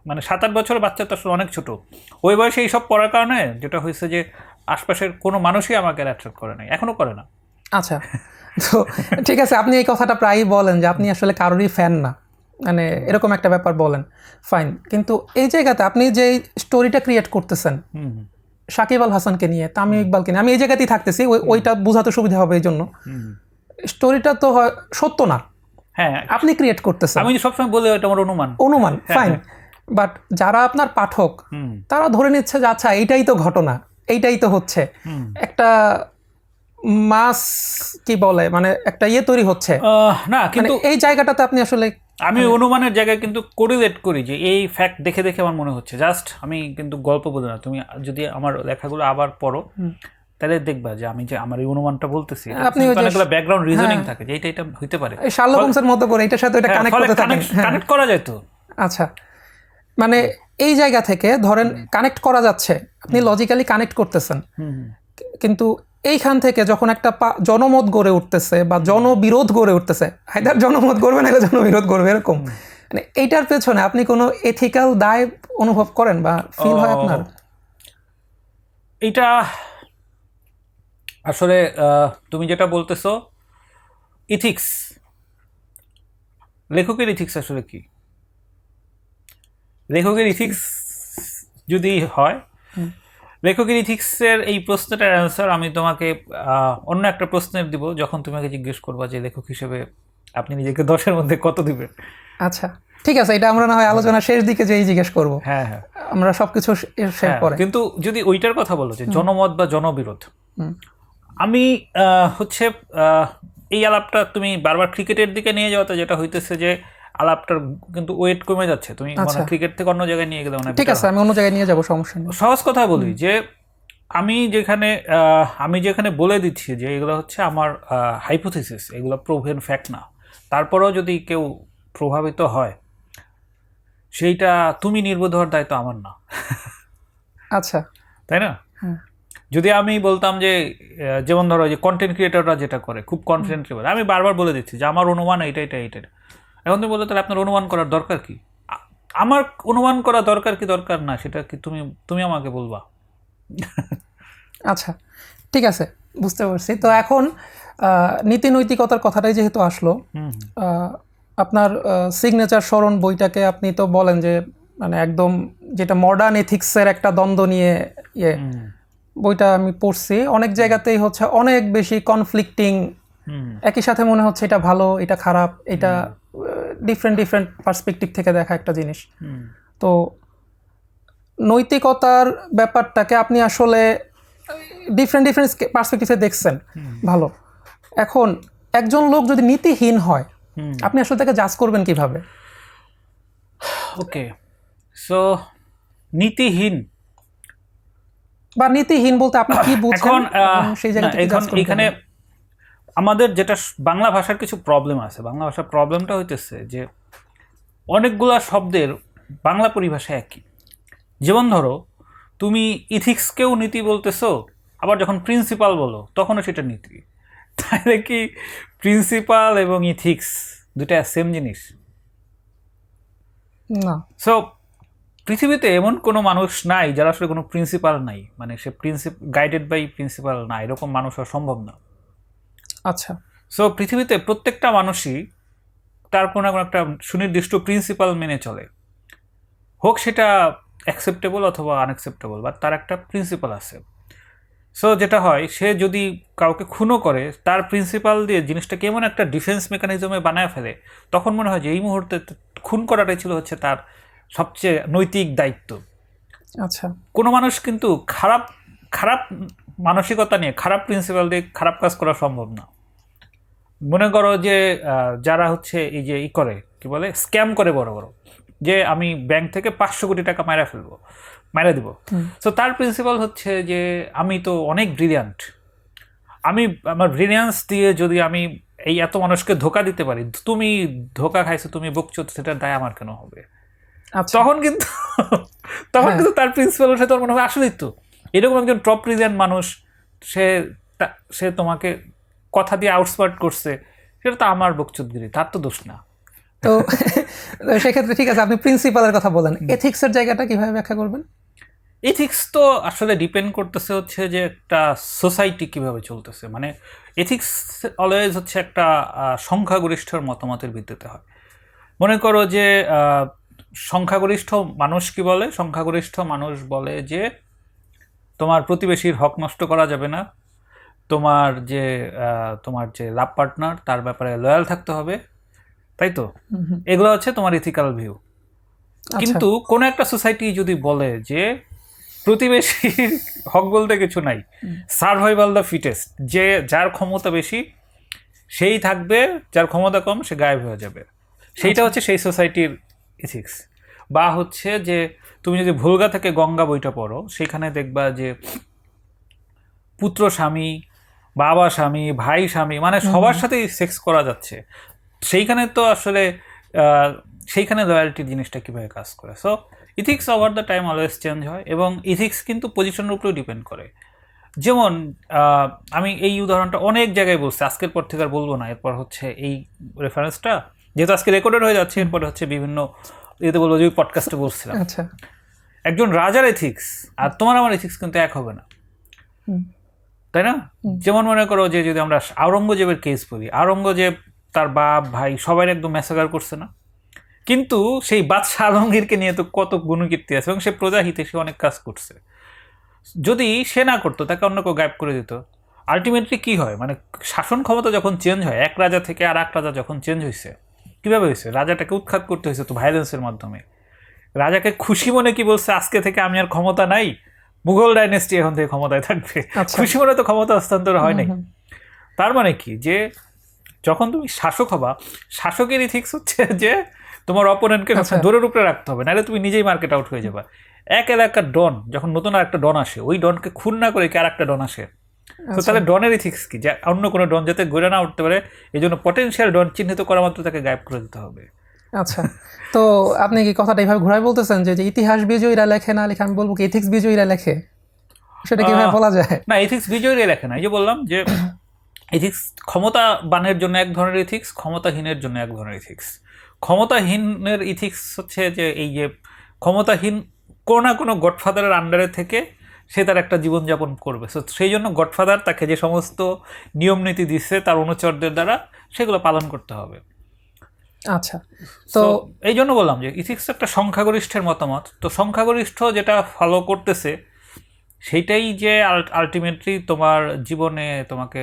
Speaker 1: মানে 7-8 বছরের বাচ্চা তো আসলে অনেক ছোট, ওই বয়সে এইসব পড়ার কারণে যেটা হয়েছে যে আশপাশের কোনো মানুষই আমাকে অ্যাট্রাক্ট করে নাই, এখনো করে না।
Speaker 2: আচ্ছা, তো ঠিক আছে, আপনি এই কথাটা প্রায়ই বলেন যে আপনি আসলে কারোরই ফ্যান না, মানে এরকম একটা ব্যাপার বলেন, ফাইন। কিন্তু এই জায়গাতে আপনি যে স্টোরিটা ক্রিয়েট করতেছেন সাকিব আল হাসানকে নিয়ে, তামিম ইকবালকে নিয়ে, আমি এই জায়গাতেই থাকতেছি, ওইটা বোঝাতে সুবিধা হবে এই জন্য। স্টোরিটা তো সত্য না,
Speaker 1: হ্যাঁ
Speaker 2: আপনি ক্রিয়েট করতেছেন।
Speaker 1: আমি সবসময় বলি এটা আমার
Speaker 2: অনুমান, ফাইন। বাট যারা আপনার পাঠক তারা ধরে নিচ্ছে যে আচ্ছা এইটাই তো ঘটনা, এইটাই তো হচ্ছে, একটা মাস কি বলে মানে একটা তৈরি হচ্ছে
Speaker 1: না। কিন্তু
Speaker 2: এই জায়গাটাতে আপনি আসলে,
Speaker 1: আমি অনুমানের জায়গায় কিন্তু কোরিলেট করি যে এই ফ্যাক্ট দেখে দেখে আমার মনে হচ্ছে, জাস্ট আমি কিন্তু গল্প বলি না। তুমি যদি আমার লেখাগুলো আবার পড়ো তাহলে দেখবা যে আমি যে আমার এই অনুমানটা বলতেছি
Speaker 2: আপনি
Speaker 1: অনেকগুলো ব্যাকগ্রাউন্ড রিজনিং থাকে যে এটা হইতে পারে,
Speaker 2: শার্লক হোমসের মতো করে এটার সাথে এটা কানেক্ট করতে থাকেন,
Speaker 1: কানেক্ট করা যায় তো।
Speaker 2: আচ্ছা, মানে এই জায়গা থেকে ধরেন কানেক্ট করা যাচ্ছে, আপনি লজিক্যালি কানেক্ট করতেছেন, কিন্তু এইখান থেকে যখন একটা জনমত গড়ে উঠতেছে বা জনবিরোধ গড়ে উঠতেছে, আইদার জনমত গড়বে না জনবিরোধ গড়বে, এরকম মানে এইটার পেছনে আপনি কোনো এথিক্যাল দায় অনুভব করেন বা ফিল হয় আপনার?
Speaker 1: এটা আসলে তুমি যেটা বলতেছো ইথিক্স, লেখকের ইথিক্স আসলে কি? লেখকের ইথিক্স যদি হয়, লেখকের ইথিক্সের এই প্রশ্নটার অ্যান্সার আমি তোমাকে অন্য একটা প্রশ্নের দিব, যখন তোমাকে জিজ্ঞেস করবা যে লেখক হিসেবে আপনি নিজেকে 10-এর মধ্যে কত দিবেন।
Speaker 2: আচ্ছা, ঠিক আছে, এটা আমরা না হয় আলোচনা শেষ দিকে যেই জিজ্ঞেস করব।
Speaker 1: হ্যাঁ হ্যাঁ,
Speaker 2: আমরা সবকিছু শেষ পরে।
Speaker 1: কিন্তু যদি ওইটার কথা বলো যে জনমত বা জনবিরোধ, আমি হচ্ছে এই আলাপটা তুমি বারবার ক্রিকেটের দিকে নিয়ে যাওয়াতে যেটা হইতেছে যে আলাপটার কিন্তু ওয়েট কমে যাচ্ছে। তুমি ক্রিকেট থেকে অন্য জায়গায় নিয়ে গেলে
Speaker 2: ঠিক আছে, আমি অন্য জায়গায় নিয়ে যাবো, সমস্যা নেই।
Speaker 1: সহজ কথা বলি যে আমি যেখানে বলে দিচ্ছি যে এগুলো হচ্ছে আমার হাইপোথিসিস, এগুলো প্রুভেন ফ্যাক্ট না, তারপরেও যদি কেউ প্রভাবিত হয় সেইটা তুমি নির্বোধ হওয়ার দায়িত্ব আমার না।
Speaker 2: আচ্ছা,
Speaker 1: তাই না? যদি আমি বলতাম যে যেমন ধরো যে কন্টেন্ট ক্রিয়েটররা যেটা করে খুব কনফিডেন্টলি বলে, আমি বারবার বলে দিচ্ছি যে আমার অনুমান এইটা। এখন তুমি বলতে তাহলে আপনার অনুমান করার দরকার কি? আমার অনুমান করা দরকার কি দরকার না সেটা কি তুমি আমাকে বলবা।
Speaker 2: আচ্ছা, ঠিক আছে, বুঝতে পারছি। তো এখন নীতি নৈতিকতার কথাটাই যেহেতু আসলো, আপনার সিগনেচার স্মরণ বইটাকে আপনি তো বলেন যে মানে একদম যেটা মডার্ন এথিক্সের একটা দ্বন্দ্ব নিয়ে বইটা আমি পড়ছি, অনেক জায়গাতেই হচ্ছে অনেক বেশি কনফ্লিক্টিং, একই সাথে মনে হচ্ছে এটা ভালো এটা খারাপ, এটা ডিফারেন্ট পার্সপেক্টিভ থেকে দেখা একটা জিনিস। তো নৈতিকতার ব্যাপারটাকে আপনি আসলে ডিফারেন্ট পার্সপেক্টিভে দেখছেন, ভালো। এখন একজন লোক যদি নীতিহীন হয়, আপনি আসলে তাকে জাজ করবেন কিভাবে?
Speaker 1: ওকে, সো নীতিহীন
Speaker 2: বা নীতিহীন বলতে আপনি কি বুঝেন সেই জায়গাতে
Speaker 1: এখানে আমাদের যেটা বাংলা ভাষার কিছু প্রবলেম আছে। বাংলা ভাষার প্রবলেমটা হইতেছে যে অনেকগুলা শব্দের বাংলা পরিভাষা একই। যেমন ধরো তুমি ইথিক্সকেও নীতি বলতেছো, আবার যখন প্রিন্সিপাল বলো তখনও সেটা নীতি। তাহলে কি প্রিন্সিপাল এবং ইথিক্স দুটা সেম জিনিস?
Speaker 2: না।
Speaker 1: সো পৃথিবীতে এমন কোনো মানুষ নাই যারা আসলে কোনো প্রিন্সিপাল নাই, মানে সে গাইডেড বাই প্রিন্সিপাল না, এরকম মানুষ হওয়া সম্ভব না।
Speaker 2: আচ্ছা,
Speaker 1: সো পৃথিবীতে প্রত্যেকটা মানুষই তার কোনো একটা সুনির্দিষ্ট প্রিন্সিপাল মেনে চলে, হোক সেটা অ্যাকসেপ্টেবল অথবা আনঅ্যাকসেপ্টেবল, বা তার একটা প্রিন্সিপাল আছে। সো যেটা হয়, সে যদি কাউকে খুনও করে তার প্রিন্সিপাল দিয়ে জিনিসটা কেমন একটা ডিফেন্স মেকানিজমে বানায় ফেলে, তখন মনে হয় যে এই মুহূর্তে খুন করাটাই ছিল হচ্ছে তার সবচেয়ে নৈতিক দায়িত্ব।
Speaker 2: আচ্ছা,
Speaker 1: কোনো মানুষ কিন্তু খারাপ মানসিকতা নিয়ে খারাপ প্রিন্সিপাল দিয়ে খারাপ কাজ করা সম্ভব না। মনে করো যে যারা হচ্ছে এই যে করে কি বলে স্ক্যাম করে বড় বড়, যে আমি ব্যাংক থেকে 500 কোটি টাকা মারা দিব। সো তার প্রিন্সিপাল হচ্ছে যে আমি তো অনেক ব্রিলিয়ান্ট, আমি আমার ব্রিলিয়ান্স দিয়ে যদি আমি এই এত মানুষকে ধোকা দিতে পারি, তুমি ধোকা খাইছো, তুমি বকছো, সেটার দায় আমার কেন হবে? তখন কিন্তু তার প্রিন্সিপালের সাথে মনে হবে আসলেই তো এরকম একজন টপ ব্রিলিয়ান্ট মানুষ, সে তোমাকে কথা দিয়ে আউটস্পার্ট করছে, সেটা তো আমার বকচুদগিরি, তার তো দোষ না।
Speaker 2: তো সেক্ষেত্রে ঠিক আছে, আপনি প্রিন্সিপালের কথা বলেন, এথিক্সের জায়গাটা কিভাবে ব্যাখ্যা করবেন?
Speaker 1: এথিক্স তো আসলে ডিপেন্ড করতেছে হচ্ছে যে একটা সোসাইটি কিভাবে চলতেছে, মানে এথিক্স অলওয়েজ হচ্ছে একটা সংখ্যাগরিষ্ঠর মতামতের ভিত্তিতে হয়। মনে করো যে সংখ্যাগরিষ্ঠ মানুষ কি বলে, সংখ্যাগরিষ্ঠ মানুষ বলে যে তোমার প্রতিবেশীর হক নষ্ট করা যাবে না, তোমার যে লাভ পার্টনার তার ব্যাপারে লয়াল থাকতে হবে, তাই তো? এগুলো হচ্ছে তোমার ইথিক্যাল ভিউ। কিন্তু কোনো একটা সোসাইটি যদি বলে যে প্রতিবেশীর হক বলতে কিছু নাই, সার্ভাইভাল দ্য ফিটেস্ট, যে যার ক্ষমতা বেশি সেই থাকবে, যার ক্ষমতা কম সে গায়েব হয়ে যাবে, সেইটা হচ্ছে সেই সোসাইটির ইথিক্স। বা হচ্ছে যে তুমি যদি ভোলগা থেকে গঙ্গা বইটা পড়ো, সেখানে দেখবা যে পুত্র স্বামী, বাবা স্বামী, ভাই স্বামী, মানে সবার সাথেই সেক্স করা যাচ্ছে। সেইখানে তো আসলে সেইখানে লয়্যালটির জিনিসটা কীভাবে কাজ করে। So ethics over the time always change হয়, এবং ইথিক্স কিন্তু পজিশনের উপরেও ডিপেন্ড করে। যেমন আমি এই উদাহরণটা অনেক জায়গায় বলছি, আজকের পর থেকে আর বলবো না, এরপর হচ্ছে এই রেফারেন্সটা যেহেতু আজকে রেকর্ডেড হয়ে যাচ্ছে, এরপরে হচ্ছে বিভিন্ন এতে বলবো যে পডকাস্টে বলছিলাম। একজন রাজার এথিক্স আর তোমার আমার এথিক্স কিন্তু এক হবে না, তাই না? যেমন মনে করো যে যদি আমরা আওরঙ্গজেবের কেস বলি, আওরঙ্গজেব তার বাপ ভাই সবাই একদম ম্যাসাকার করছে না, কিন্তু সেই বাদশাহ আলমগীরকে নিয়ে তো কত গুণকীর্তি আছে, এবং সে প্রজাহিতে সে অনেক কাজ করছে। যদি সে না করতো, তাকে অন্য কেউ গায়েব করে দিত, আলটিমেটলি কি হয়, মানে শাসন ক্ষমতা যখন চেঞ্জ হয়, এক রাজা থেকে আর এক রাজা যখন চেঞ্জ হয়েছে, কীভাবে হয়েছে? রাজাটাকে উৎখাত করতে হয়েছে তো ভায়োলেন্সের মাধ্যমে। রাজাকে খুশি মনে কি বলছে, আজকে থেকে আমি আর ক্ষমতা নাই, মুঘল ডাইনেস্টি এখন থেকে ক্ষমতায় থাকবে, খুশি মনে তো ক্ষমতা হস্তান্তর হয় নাই। তার মানে কি, যে যখন তুমি শাসক হবা, শাসকের ইথিক্স হচ্ছে যে তোমার অপোনেন্টকে দৌড়ের উপরে রাখতে হবে, নাহলে তুমি নিজেই মার্কেট আউট হয়ে যাবা। এক এলাকার ডন যখন নতুন আর একটা ডন আসে, ওই ডনকে খুন না করে কি আর একটা ডন আসে, তো তাহলে ডনের ইথিক্স কি, যে অন্য কোনো ডন যাতে ঘুরে না উঠতে পারে, এই জন্য পটেনশিয়াল ডন চিহ্নিত করা মাত্র তাকে গায়েব করে দিতে হবে।
Speaker 2: আচ্ছা, তো আপনি কি কথাটা এইভাবে ঘুরাই বলতেছেন যে ইতিহাস বিজয়ীরা লেখে না লেখে, আমি বলবো কি ইথিক্স বিজয়ীরা লেখে, সেটা কিভাবে বলা যায়?
Speaker 1: না, ইথিক্স বিজয়ীরা লেখে না। এই যে বললাম যে ইথিক্স ক্ষমতাবানের জন্য এক ধরনের ইথিক্স, ক্ষমতাহীনের জন্য এক ধরনের ইথিক্স। ক্ষমতাহীনের ইথিক্স হচ্ছে যে এই যে ক্ষমতাহীন কোনো না কোনো গডফাদারের আন্ডারে থেকে সে তার একটা জীবনযাপন করবে, সো সেই জন্য গডফাদার তাকে যে সমস্ত নিয়ম নীতি দিচ্ছে তার অনুচরদের দ্বারা, সেগুলো পালন করতে হবে।
Speaker 2: আচ্ছা, তো
Speaker 1: এই জন্য বললাম যে ইথিক্স একটা সংখ্যাগরিষ্ঠের মতামত, তো সংখ্যাগরিষ্ঠ যেটা ফলো করতেছে সেইটাই যে আলটিমেটলি তোমার জীবনে তোমাকে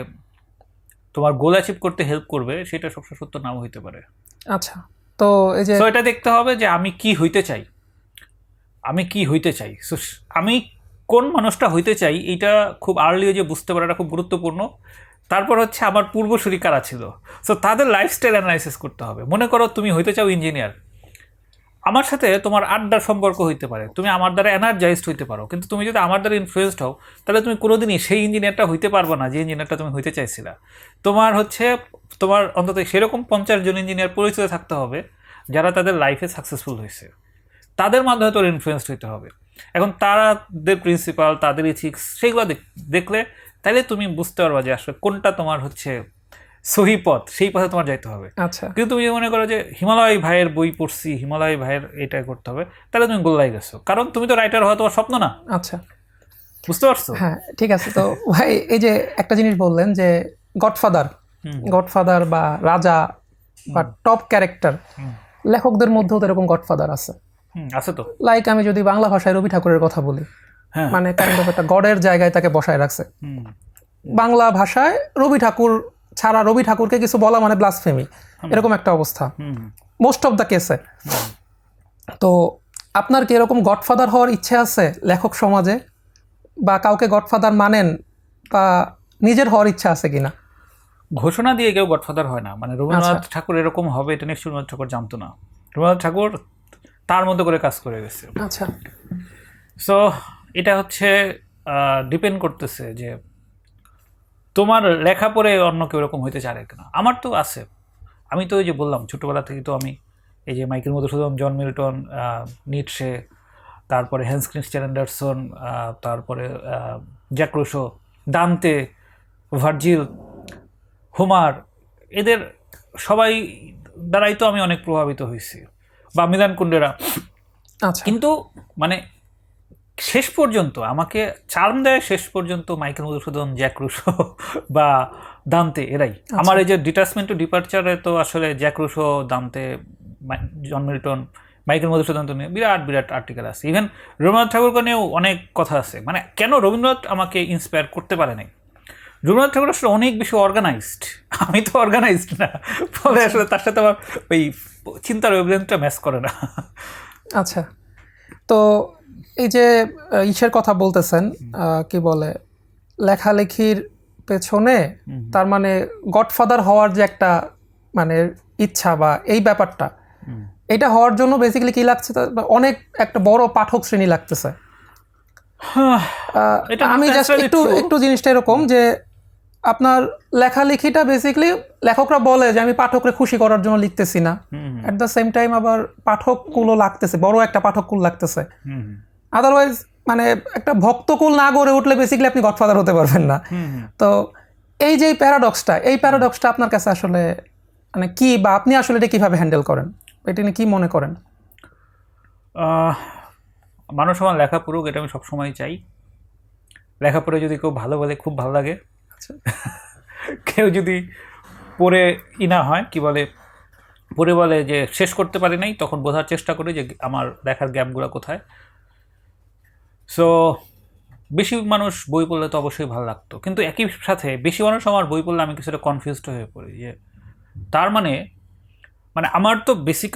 Speaker 1: তোমার গোল অ্যাচিভ করতে হেল্প করবে, সেটা সবসময় সত্য নাও হইতে পারে।
Speaker 2: আচ্ছা, তো এই যে
Speaker 1: এটা দেখতে হবে যে আমি কি হইতে চাই, আমি কি হইতে চাই, আমি কোন মানুষটা হইতে চাই, এইটা খুব আর্লি যে বুঝতে পারাটা খুব গুরুত্বপূর্ণ। তারপর হচ্ছে আমার পূর্বসূরি কারা ছিল, সো তাদের লাইফস্টাইল অ্যানালাইসিস করতে হবে। মনে করো তুমি হইতে চাও ইঞ্জিনিয়ার, আমার সাথে তোমার আড্ডার সম্পর্ক হইতে পারে, তুমি আমার দ্বারা এনার্জাইজড হইতে পারো, কিন্তু তুমি যদি আমার দ্বারা ইনফ্লুয়েসড হও, তাহলে তুমি কোনোদিনই সেই ইঞ্জিনিয়ারটা হইতে পারবে না যে ইঞ্জিনিয়ারটা তুমি হইতে চাইছিলা। তোমার অন্তত সেরকম 50 জন ইঞ্জিনিয়ার পরিচিত থাকতে হবে যারা তাদের লাইফে সাকসেসফুল হয়েছে, তাদের মাধ্যমে তোর ইনফ্লুয়েসড হইতে হবে। এখন তাদের প্রিন্সিপাল, তাদের ইথিক্স, সেইগুলো দেখলে তাহলে তুমি বুঝতে পারবা যে আসলে কোনটা তোমার হচ্ছে সহি পথ, সেই পথে তোমার যাইতে হবে।
Speaker 2: আচ্ছা,
Speaker 1: কিন্তু তুমি মনে করো যে হিমালয় ভাইয়ের বই পড়ছি, হিমালয় ভাইয়ের এটা করতে হবে, তাহলে তুমি গোল্লাই গেছো, কারণ তুমি তো রাইটার হওয়া তোমার স্বপ্ন না।
Speaker 2: আচ্ছা,
Speaker 1: বুঝতে পারছো?
Speaker 2: হ্যাঁ, ঠিক আছে। তো ভাই এই যে একটা জিনিস বললেন যে গডফাদার বা রাজা বা টপ ক্যারেক্টার, লেখকদের মধ্যেও তো এরকম গডফাদার আছে।
Speaker 1: আছে তো।
Speaker 2: লাইক আমি যদি বাংলা ভাষায় রবি ঠাকুরের কথা বলি, মানে কাইন্ড অফ একটা গডের জায়গায় তাকে বসায় রাখছে। বাংলা ভাষায় রবি ঠাকুর ছাড়া রবি ঠাকুরকে কিছু বলা মানে ব্লাসফেমি, এরকম একটা অবস্থা মোস্ট অফ দ্য কেসে। তো আপনার কি এরকম গডফাদার হওয়ার ইচ্ছে আছে লেখক সমাজে, বা কাউকে গডফাদার মানেন, বা নিজের হওয়ার ইচ্ছা আছে কিনা?
Speaker 1: ঘোষণা দিয়ে কেউ গডফাদার হয় না, মানে রবীন্দ্রনাথ ঠাকুর এরকম হবে এটা নিশ্চয়ই রবীন্দ্রনাথ ঠাকুর জানতো না। রবীন্দ্রনাথ ঠাকুর তার মতো করে কাজ করে গেছে।
Speaker 2: আচ্ছা,
Speaker 1: সো এটা হচ্ছে ডিপেন্ড করতেছে যে তোমার লেখা পড়ে অন্য কেউ এরকম হইতে চায় কিনা। আমার তো আছে, আমি তো ওই যে বললাম ছোটোবেলা থেকে তো আমি এই যে Michael Madhusudan, John Milton, Nietzsche, তারপরে হ্যান্স ক্রিস্টিয়ান অ্যান্ডারসন, তারপরে Jacques Rousseau, Dante, Virgil, Homer, এদের সবাই দ্বারাই তো আমি অনেক প্রভাবিত হয়েছি, বা মিলান কুন্ডেরা। কিন্তু মানে শেষ পর্যন্ত আমাকে চার্ম দেয় শেষ পর্যন্ত মাইকেল মধুসূদন, জ্যাক রুসো বা দান্তে, এরাই। আমার এই যে ডিটাচমেন্ট টু ডিপার্চারে তো আসলে Jacques Rousseau, Dante, John Milton, Michael Madhusudan নিয়ে বিরাট বিরাট আর্টিকেল আছে। ইভেন রবীন্দ্রনাথ ঠাকুরকে নিয়েও অনেক কথা আছে। মানে কেন রবীন্দ্রনাথ আমাকে ইন্সপায়ার করতে পারে নাই? রবীন্দ্রনাথ ঠাকুর আসলে অনেক বেশি অর্গানাইজড, আমি তো অর্গানাইজড না, ফলে আসলে তার সাথে আমার ওই চিন্তার ওয়েভলেন্থটা ম্যাচ করে না।
Speaker 2: আচ্ছা, তো এই যে ইসের কথা বলতেছেন, কি বলে, লেখালেখির পেছনে তার মানে গডফাদার হওয়ার যে একটা মানে ইচ্ছা বা এই ব্যাপারটা, এটা হওয়ার জন্য বেসিক্যালি কি লাগছে, অনেক একটা বড় পাঠক শ্রেণী লাগতেছে। আমি জাস্ট একটু জিনিসটা এরকম যে আপনার লেখালেখিটা বেসিক্যালি লেখকরা বলে যে আমি পাঠককে খুশি করার জন্য লিখতেছি না, অ্যাট দ্য সেম টাইম আবার পাঠককুলও লাগতেছে, বড় একটা পাঠককুল লাগতেছে। আদারওয়াইজ মানে একটা ভক্তকুল না গড়ে উঠলে বেসিক্যালি আপনি গডফাদার হতে পারবেন না। তো এই যে প্যারাডক্সটা আপনার কাছে আসলে মানে কি, বা আপনি আসলে এটা কিভাবে হ্যান্ডেল করেন, এটা নিয়ে কি মনে করেন?
Speaker 1: মানুষ আমার লেখা পড়ুক, এটা আমি সবসময় চাই। লেখা পড়ে যদি কেউ ভালো বলে খুব ভালো লাগে, কেউ যদি পড়ে না হয় কি বলে, পড়ে বলে যে শেষ করতে পারি নাই, তখন বোঝার চেষ্টা করি যে আমার লেখার গ্যাপগুলো কোথায়। সো বেশি মানুষ বই পড়লে তো অবশ্যই ভালো লাগতো, কিন্তু একই সাথে বেশি মানুষ আমার বই পড়লে আমি কিছুটা কনফিউজড হয়ে পড়ি যে তার মানে আমার তো বেসিক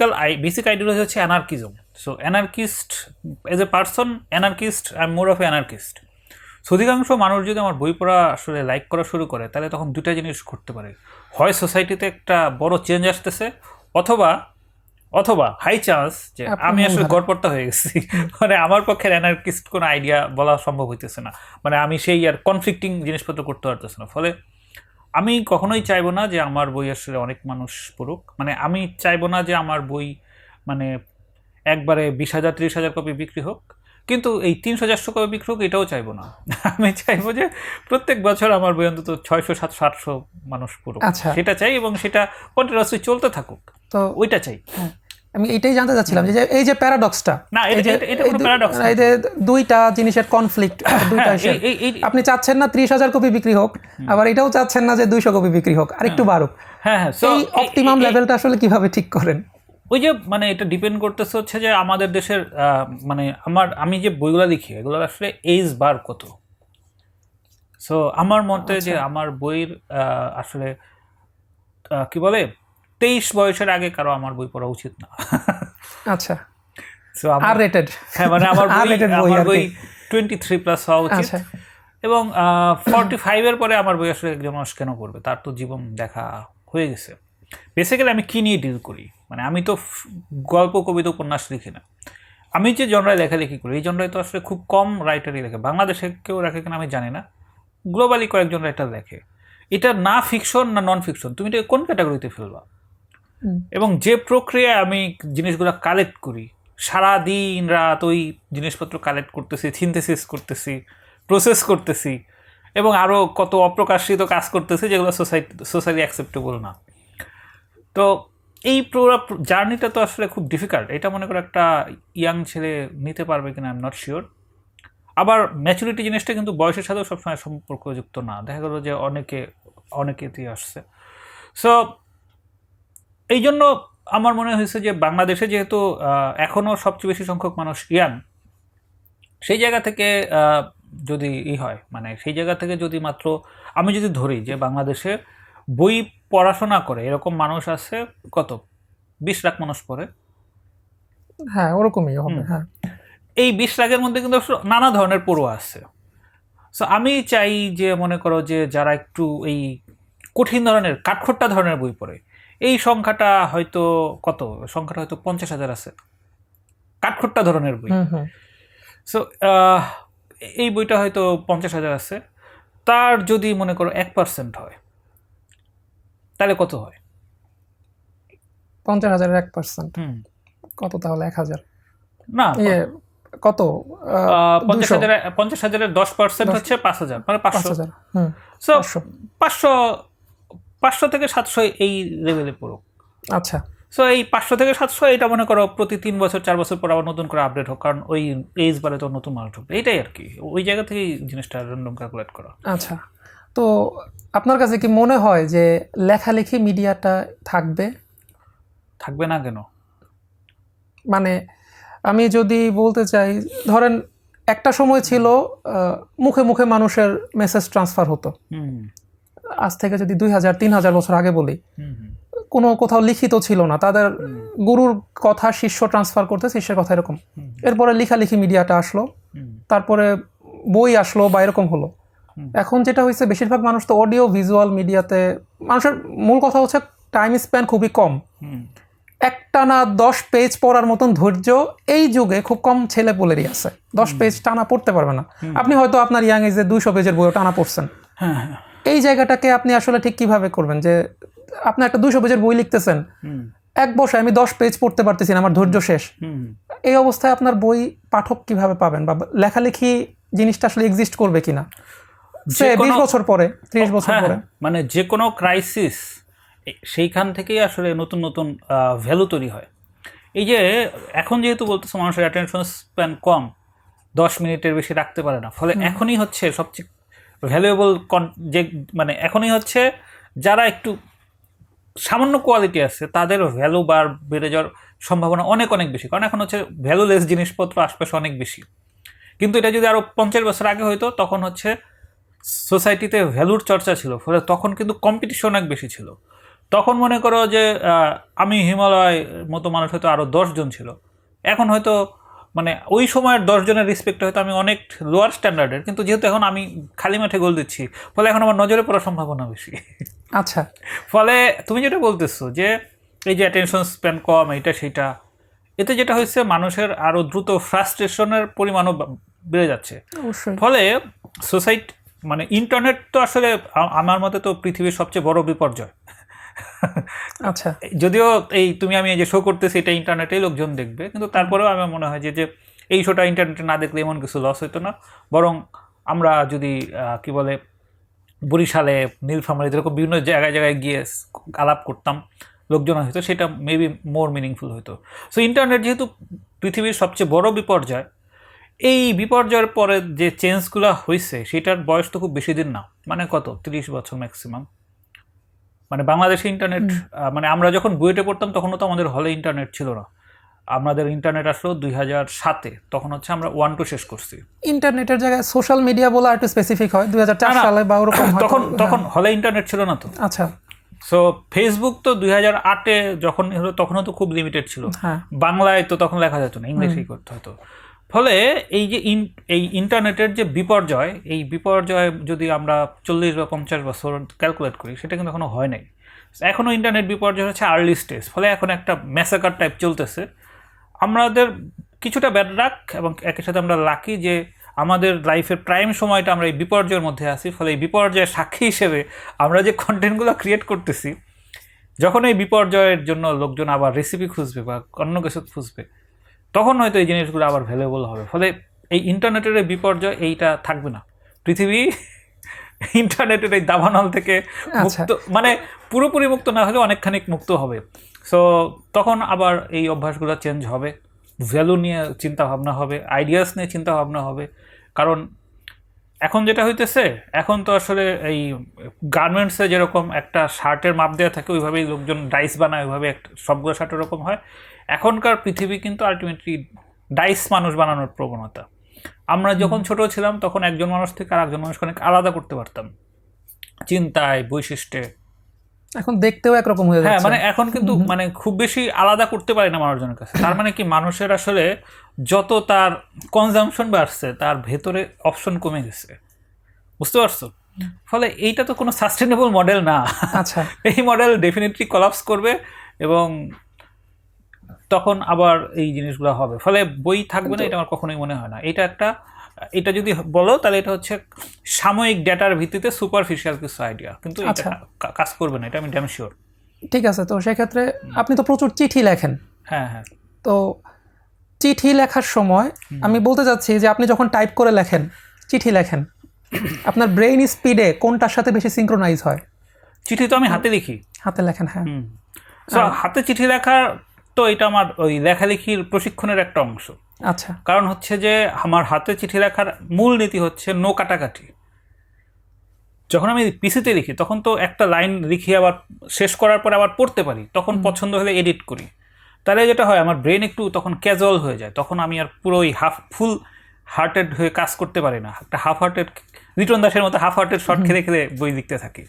Speaker 1: আইডিওলজি হচ্ছে anarchism. So anarchist as a person, anarchist, I am more of anarchist. অধিকাংশ মানুষ যদি আমার বই পড়া আসলে লাইক করা শুরু করে, তাহলে তখন দুটা জিনিস ঘটতে পারে। হয় সোসাইটিতে একটা বড় চেঞ্জ আসতেছে, অথবা হাই চান্স যে আমি আসলে গড়পড়তা হয়ে গেছি, মানে আমার পক্ষে অ্যানার্কিস্ট কোনো আইডিয়া বলা সম্ভব হইতেছে না, মানে আমি সেই আর কনফ্লিক্টিং জিনিসপত্র করতে পারতেছে না। ফলে আমি কখনোই চাইবো না যে আমার বই আসলে অনেক মানুষ পড়ুক, মানে আমি চাইবো না যে আমার বই মানে একবারে 20,000 30,000 কপি বিক্রি হোক, কিন্তু এই 300-400 কপি বিক্রি হোক এটাও চাইবো না। আমি চাইবো যে প্রত্যেক বছর আমার বই অন্তত 600-700-800 মানুষ পড়ুক, সেটা চাই, এবং সেটা কন্টিনিউয়াসলি চলতে থাকুক, তো ওইটা চাই।
Speaker 2: আমি এটাই জানতে চাচ্ছিলাম যে এই যে প্যারাডক্সটা, এই যে দুইটা জিনিসের কনফ্লিক্ট, আপনি চাচ্ছেন না 30,000 কপি বিক্রি হোক, আবার এটাও চাচ্ছেন না যে 200 কপি বিক্রি হোক, আরেকটু বাড়ুক। এই অপটিমাম লেভেলটা আসলে কিভাবে ঠিক করেন?
Speaker 1: ওই যে মানে এটা ডিপেন্ড করতেছে হচ্ছে যে আমাদের দেশের মানে আমি যে বইগুলো লিখি এগুলো আসলে এজ বার কত। সো আমার মতে যে আমার বইয়ের আসলে কি বলে 23 বয়সের আগে কারো আমার বই পড়া উচিত না।
Speaker 2: আচ্ছা,
Speaker 1: সো আর রেটেড, হ্যাঁ, মানে আমার বই 23+ হওয়া উচিত, এবং 45 এর পরে আমার বই আসলে একজন মানুষ কেন পড়বে, তার তো জীবন দেখা হয়ে গেছে। বেসিক্যালি আমি কী নিয়ে ডিল করি, মানে আমি তো গল্প, কবিতা, উপন্যাস লিখি না। আমি যে জনরায় লেখালেখি করি এই জনরায় তো আসলে খুব কম রাইটারই লেখে, বাংলাদেশে কেউ লেখে কিনা আমি জানি না, গ্লোবালি কয়েকজন রাইটার লেখে। এটা না ফিকশন না নন ফিকশন, তুমি এটা কোন ক্যাটাগরিতে ফেলবা? এবং যে প্রক্রিয়ায় আমি জিনিসগুলো কালেক্ট করি, সারা দিন রাত ওই জিনিসপত্র কালেক্ট করতেছি, সিনথেসিস করতেছি, প্রসেস করতেছি, এবং আরও কত অপ্রকাশিত কাজ করতেছি যেগুলো সোসাইটি অ্যাকসেপ্টেবল না। তো এই পুরো জার্নিটা তো আসলে খুব ডিফিকাল্ট। এটা মনে করো একটা ইয়াং ছেলে নিতে পারবে কিনা আই এম নট শিওর। আবার ম্যাচুরিটি জিনিসটা কিন্তু বয়সের সাথেও সবসময় সম্পর্কযুক্ত না, দেখা গেলো যে অনেকেতেই আসছে। সো এই জন্য আমার মনে হয়েছে যে বাংলাদেশে যেহেতু এখনও সবচেয়ে বেশি সংখ্যক মানুষ ইয়াং, সেই জায়গা থেকে যদি হয়, মানে সেই জায়গা থেকে যদি মাত্র আমি যদি ধরি যে বাংলাদেশে বই পড়াশোনা করে এরকম মানুষ আছে কত, 20 লাখ মানুষ পড়ে,
Speaker 2: হ্যাঁ ওরকমই হবে। হ্যাঁ,
Speaker 1: এই 20 লাখের মধ্যে কিন্তু নানা ধরনের পড়ুয়া আছে। সো আমি চাই যে মনে করো যে যারা একটু এই কঠিন ধরনের কাঠখোট্টা ধরনের বই পড়ে, এই সংখ্যাটা হয়তো 50,000 আছে কাঠখোট্টা ধরনের বই। সো এই বইটা হয়তো 50,000 আছে, তার যদি মনে করো 1% হয় তাহলে কত হয়?
Speaker 2: 50,000 1% কত? তাহলে 1,000
Speaker 1: না,
Speaker 2: কত?
Speaker 1: 50,000-এর 10% হচ্ছে 5,000, মানে 500। সো 500 থেকে 700 এই লেভেলে পড়ুক।
Speaker 2: আচ্ছা,
Speaker 1: সো এই 500 থেকে 700 এটা মনে করো প্রতি 3 বছর 4 বছর পর আবার নতুন করে আপডেট হোক, কারণ ওই এজ বারে তো নতুন মাল ঢুকবে, এইটাই আর কি, ওই জায়গা থেকেই জিনিসটা র্যান্ডম ক্যালকুলেট করা।
Speaker 2: আচ্ছা, তো আপনার কাছে কি মনে হয় যে লেখালেখি মিডিয়াটা
Speaker 1: থাকবে না কেন?
Speaker 2: মানে আমি যদি বলতে চাই, ধরেন একটা সময় ছিল মুখে মুখে মানুষের মেসেজ ট্রান্সফার হতো, আজ থেকে যদি 2000-3000 বছর আগে বলি, কোনো কোথাও লিখিত ছিল না, তাদের গুরুর কথা শিষ্য ট্রান্সফার করতে, শিষ্যের কথা এরকম। এরপরে লেখালেখি মিডিয়াটা আসলো, তারপরে বই আসলো বা এরকম হলো। এখন যেটা হয়েছে, বেশিরভাগ মানুষ তো অডিও ভিজুয়াল মিডিয়াতে, মানুষের মূল কথা হচ্ছে টাইম স্প্যান খুবই কম। একটানা 10 পেজ পড়ার মতন ধৈর্য এই যুগে খুব কম ছেলে পুলেরই আছে। 10 পেজ টানা পড়তে পারবে না। আপনি হয়তো আপনার ইয়াং এজে 200 পেজের বইও টানা পড়ছেন। এই জায়গাটাকে আপনি আসলে ঠিক কিভাবে করবেন যে আপনি একটা 200 পেজের বই লিখতেছেন, এক বসে আমি 10 পেজ পড়তে পারতেছি না, আমার ধৈর্য শেষ। এই অবস্থায় আপনার বই পাঠক কিভাবে পাবেন, বা লেখালেখি জিনিসটা আসলে এক্সিস্ট করবে কিনা 20 বছর পরে, 30 বছর পরে?
Speaker 1: মানে যে কোনো ক্রাইসিস, সেইখান থেকেই আসলে নতুন নতুন ভ্যালু তৈরি হয়। এই যে এখন যেহেতু বলতেছে মানুষের অ্যাটেনশন স্প্যান কম, 10 মিনিটের বেশি রাখতে পারে না, ফলে এখনই হচ্ছে সবচেয়ে ভ্যালুয়েবল যে, মানে এখনই হচ্ছে যারা একটু সামান্য কোয়ালিটি আছে তাদের ভ্যালু বার বেড়ে যাওয়ার সম্ভাবনা অনেক অনেক বেশি, কারণ এখন হচ্ছে ভ্যালুলেস জিনিসপত্র আশপাশে অনেক বেশি। কিন্তু এটা যদি আরও 50 বছর আগে হইতো, তখন হচ্ছে সোসাইটিতে ভ্যালুর চর্চা ছিল, ফলে তখন কিন্তু কম্পিটিশন অনেক বেশি ছিল। তখন মনে করো যে আমি হিমালয় মতো মানুষ হয়তো আরও 10 জন ছিল, এখন হয়তো মানে ওই সময়ের 10 জনের রেসপেক্ট হয়তো আমি অনেক লোয়ার স্ট্যান্ডার্ডের, কিন্তু যেহেতু এখন আমি খালি মাঠে গোল দিচ্ছি, ফলে এখন আমার নজরে পড়ার সম্ভাবনা বেশি।
Speaker 2: আচ্ছা,
Speaker 1: ফলে তুমি যেটা বলতেছো যে এই যে অ্যাটেনশন স্প্যান কম, এইটা সেইটা, এতে যেটা হচ্ছে মানুষের আরও দ্রুত ফ্রাস্ট্রেশনের পরিমাণও বেড়ে যাচ্ছে। ফলে সোসাইটি, মানে ইন্টারনেট তো আসলে আমার মতে তো পৃথিবীর সবচেয়ে বড় বিপর্যয়।
Speaker 2: আচ্ছা,
Speaker 1: যদিও আমি এই যে শো করতেছি এটা ইন্টারনেটেই লোকজন দেখবে, কিন্তু তারপরেও আমার মনে হয় যে এই শোটা ইন্টারনেটে না দেখলে এমন কিছু লস হতো না, বরং আমরা যদি কি বলে বরিশালে, নীলফামারী, এরকম বিভিন্ন জায়গায় জায়গায় গিয়ে আলাপ করতাম, লোকজন হয়তো সেটা মেবি মোর মিনিংফুল হতো। সো ইন্টারনেট যেহেতু পৃথিবীর সবচেয়ে বড় বিপর্যয়, এই বিপর্যয়ের পরে যে চেঞ্জগুলো হয়েছে সেটার বয়স তো খুব বেশি দিন না, মানে কত 30 বছর ম্যাক্সিমাম। মানে বাংলাদেশে ইন্টারনেট, মানে আমরা যখন বুয়েটে পড়তাম তখনও তো আমাদের হলে ইন্টারনেট ছিল না, আমাদের ইন্টারনেট আসলো 2007-এ, তখন হচ্ছে আমরা 1-2 শেষ করছি।
Speaker 2: ইন্টারনেটের জায়গায় সোশ্যাল মিডিয়া বলা একটু স্পেসিফিক হয় 2004 সালে বা ওরকম।
Speaker 1: তখন হলে ইন্টারনেট ছিল না তো।
Speaker 2: আচ্ছা,
Speaker 1: সো ফেসবুক তো 2008-এ যখন হলো তখনও তো খুব লিমিটেড ছিল, বাংলায় তো তখন লেখা যেত না, ইংলিশেই করতে হতো। ফলে এই যে এই ইন্টারনেটের যে বিপর্যয়, এই বিপর্যয় যদি আমরা 40 বা 50 বছর ক্যালকুলেট করি, সেটা কিন্তু এখনও হয় নাই। এখনও ইন্টারনেট বিপর্যয় হচ্ছে আর্লি স্টেজ, ফলে এখন একটা ম্যাসাকার টাইপ চলতেছে। আমাদের কিছুটা ব্যাড লাক এবং একই সাথে আমরা লাকি যে আমাদের লাইফের প্রাইম সময়টা আমরা এই বিপর্যয়ের মধ্যে আছি, ফলে এই বিপর্যয়ের সাক্ষী হিসেবে আমরা যে কন্টেন্টগুলো ক্রিয়েট করতেছি, যখন এই বিপর্যয়ের জন্য লোকজন আবার রেসিপি খুঁজবে বা অন্য কিছু খুঁজবে, তখন হয়তো এই জিনিসগুলো আবার ভ্যালুয়েবল হবে। ফলে এই ইন্টারনেটের এই বিপর্যয় এইটা থাকবে না, পৃথিবী ইন্টারনেটের এই দাবানল থেকে মুক্ত, মানে পুরোপুরি মুক্ত না হলেও অনেকখানি মুক্ত হবে। সো তখন আবার এই অভ্যাসগুলো চেঞ্জ হবে, ভ্যালু নিয়ে চিন্তা ভাবনা হবে, আইডিয়াস নিয়ে চিন্তা ভাবনা হবে। কারণ এখন যেটা হইতেছে, এখন তো আসলে এই গার্মেন্টসে যেরকম একটা শার্টের মাপ দেওয়া থাকে, ওইভাবেই লোকজন ডাইস বানায়, ওইভাবে একটা সবগুলো শার্ট ওরকম হয়। এখনকার পৃথিবী কিন্তু আলটিমেটলি ডাইস মানুষ বানানোর প্রবণতা। আমরা যখন ছোট ছিলাম তখন একজন মানুষ থেকে আর একজন মানুষকে অনেক আলাদা করতে পারতাম চিন্তায়, বৈশিষ্ট্যে।
Speaker 2: এখন দেখতেও একরকম হয়ে যাচ্ছে।
Speaker 1: হ্যাঁ, মানে এখন কিন্তু মানে খুব বেশি আলাদা করতে পারি না মানুষজনের কাছে। তার মানে কি, মানুষের আসলে যত তার কনজাম্পশন বাড়ছে, তার ভেতরে অপশন কমে গেছে, বুঝতে পারছো? ফলে এইটা তো কোনো সাস্টেনেবল মডেল না।
Speaker 2: আচ্ছা,
Speaker 1: এই মডেল ডেফিনেটলি কলাপস করবে এবং তখন আবার এই জিনিসগুলো হবে। ফলে বই থাকবে না, এটা আমার কখনোই মনে হয় না। এটা যদি বলো তাহলে এটা হচ্ছে সাময়িক ডেটার ভিত্তিতে সুপারফিশিয়াল কিছু আইডিয়া, কিন্তু এটা কাজ করবে না, এটা আমি ড্যাম শিওর।
Speaker 2: ঠিক আছে, তো সেক্ষেত্রে আপনি তো প্রচুর চিঠি লেখেন।
Speaker 1: হ্যাঁ হ্যাঁ,
Speaker 2: তো চিঠি লেখার সময় আমি বলতে চাচ্ছি যে আপনি যখন টাইপ করে লেখেন, চিঠি লেখেন, আপনার ব্রেইন স্পিডে কোনটার সাথে বেশি সিঙ্ক্রোনাইজ হয়?
Speaker 1: চিঠি তো আমি হাতে লিখি।
Speaker 2: হাতে লেখেন, হ্যাঁ।
Speaker 1: সো হাতে চিঠি লেখার তো এটা আমার ওই লেখালেখির প্রশিক্ষণের একটা অংশ।
Speaker 2: আচ্ছা,
Speaker 1: কারণ হচ্ছে যে আমার হাতে চিঠি লেখার মূল নীতি হচ্ছে নো কাটাকাটি। যখন আমি পিসিতে লিখি তখন তো একটা লাইন লিখি, আবার শেষ করার পর আবার পড়তে পারি, তখন পছন্দ হলে এডিট করি। তাহলে যেটা হয় আমার ব্রেন একটু তখন ক্যাজুয়াল হয়ে যায়, তখন আমি আর পুরো ওই ফুল হার্টেড হয়ে কাজ করতে পারি না। একটা হাফ হার্টেড, লিটন দাসের মতো হাফ হার্টেড শর্ট খেলে খেলে বই লিখতে থাকি।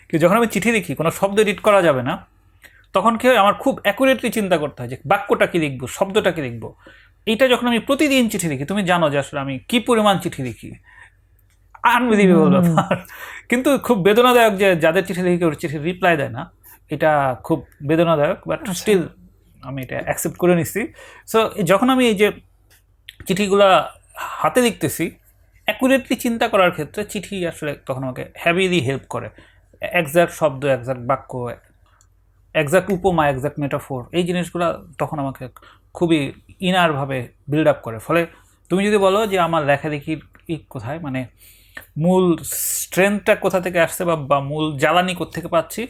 Speaker 1: কিন্তু যখন আমি চিঠি লিখি, কোনো শব্দ এডিট করা যাবে না, তখন কি হয় আমার খুব অ্যাকুরেটলি চিন্তা করতে হয় যে বাক্যটা কী লিখবো, শব্দটা কী লিখবো। এইটা যখন আমি প্রতিদিন চিঠি লিখি, তুমি জানো যে আসলে আমি কী পরিমাণ চিঠি লিখি, আনবিলিভেবল ব্যাপার। কিন্তু খুব বেদনাদায়ক যে যাদের চিঠি লিখে ওর চিঠি রিপ্লাই দেয় না, এটা খুব বেদনাদায়ক, বাট স্টিল আমি এটা অ্যাকসেপ্ট করে নিচ্ছি। সো যখন আমি এই যে চিঠিগুলা হাতে লিখতেছি, অ্যাকুরেটলি চিন্তা করার ক্ষেত্রে চিঠি আসলে তখন আমাকে হ্যাভিলি হেল্প করে। একজ্যাক্ট শব্দ, একজ্যাক্ট বাক্য, একজ্যাক্ট উপমা, একজ্যাক্ট মেটাফোর, এই জিনিসগুলো তখন আমাকে খুবই ইনারভাবে বিল্ড আপ করে। ফলে তুমি যদি বলো যে আমার লেখালেখির কোথায়, মানে মূল স্ট্রেংথটা কোথা থেকে আসছে বা মূল জ্বালানি কোত্থেকে পাচ্ছি,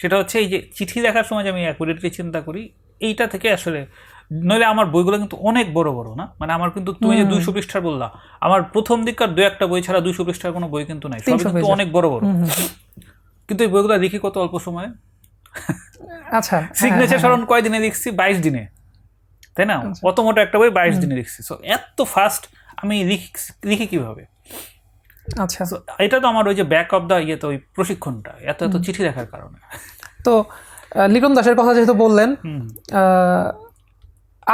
Speaker 1: সেটা হচ্ছে এই যে চিঠি লেখার সময় যে আমি অ্যাকুরেটলি চিন্তা করি, এইটা থেকে আসলে। নইলে আমার বইগুলো কিন্তু অনেক বড় বড় না, মানে আমার কিন্তু তুমি যে 200 পৃষ্ঠার বললা, আমার প্রথম দিককার 2-1টা বই ছাড়া 200 পৃষ্ঠার কোনো বই কিন্তু নাই, সবই কিন্তু অনেক বড় বড়। কিন্তু এই বইগুলো লিখি কত অল্প সময়ে।
Speaker 2: আচ্ছা,
Speaker 1: সিগনেচার স্মরণ কয়দিনে লিখছি? 22 দিনে, তাই না? অত মোটা একটা বই 22 দিনে লিখছি। সো এত ফাস্ট আমি লিখি কিভাবে?
Speaker 2: আচ্ছা,
Speaker 1: এটা তো আমার ওই যে ব্যাক অফ দ্য তো ওই প্রশিক্ষণটা, এত এত চিঠি লেখার কারণে।
Speaker 2: তো লিটন দাসের কথা যেহেতু বললেন,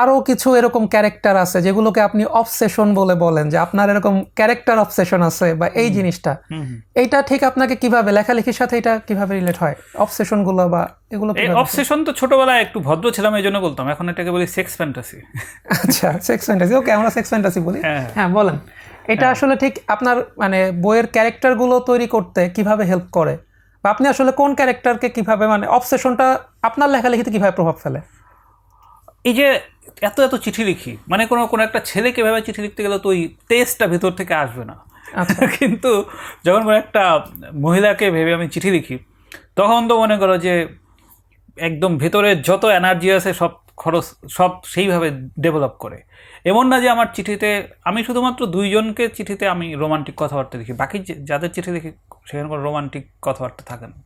Speaker 2: আরও কিছু এরকম ক্যারেক্টার আছে যেগুলোকে আপনি অবসেশন বলে বলেন, যে আপনার এরকম ক্যারেক্টার অবসেশন আছে বা এই জিনিসটা, এইটা ঠিক আপনাকে কিভাবে লেখালেখির সাথে এটা কিভাবে রিলেট হয়, অবসেশনগুলো বা এগুলো?
Speaker 1: অবসেশন তো ছোটবেলায় একটু ভদ্র ছিলাম এই জন্য বলতাম, এখন এটাকে বলি সেক্স ফ্যান্টাসি।
Speaker 2: আচ্ছা, সেক্স ফ্যান্টাসি, ওকে, আমরা সেক্স ফ্যান্টাসি বলি। হ্যাঁ, বলেন, এটা আসলে ঠিক আপনার মানে বইয়ের ক্যারেক্টারগুলো তৈরি করতে কিভাবে হেল্প করে, বা আপনি আসলে কোন ক্যারেক্টারকে কিভাবে, মানে অবসেশনটা আপনার লেখালেখিতে কিভাবে প্রভাব ফেলে?
Speaker 1: এই যে এত এত চিঠি লিখি, মানে কোনো একটা ছেলেকে ভেবে চিঠি লিখতে গেলে তো ওই টেস্টটা ভেতর থেকে আসবে না। কিন্তু যখন কোনো একটা মহিলাকে ভেবে আমি চিঠি লিখি, তখন তো মনে করো যে একদম ভেতরে যত এনার্জি আছে সব খরচ, সব সেইভাবে ডেভেলপ করে। এমন না যে আমার চিঠিতে আমি শুধুমাত্র 2 জনকে চিঠিতে আমি রোমান্টিক কথাবার্তা লিখি, বাকি যাদের চিঠি লিখি সেখানে কোনো রোমান্টিক কথাবার্তা থাকে না।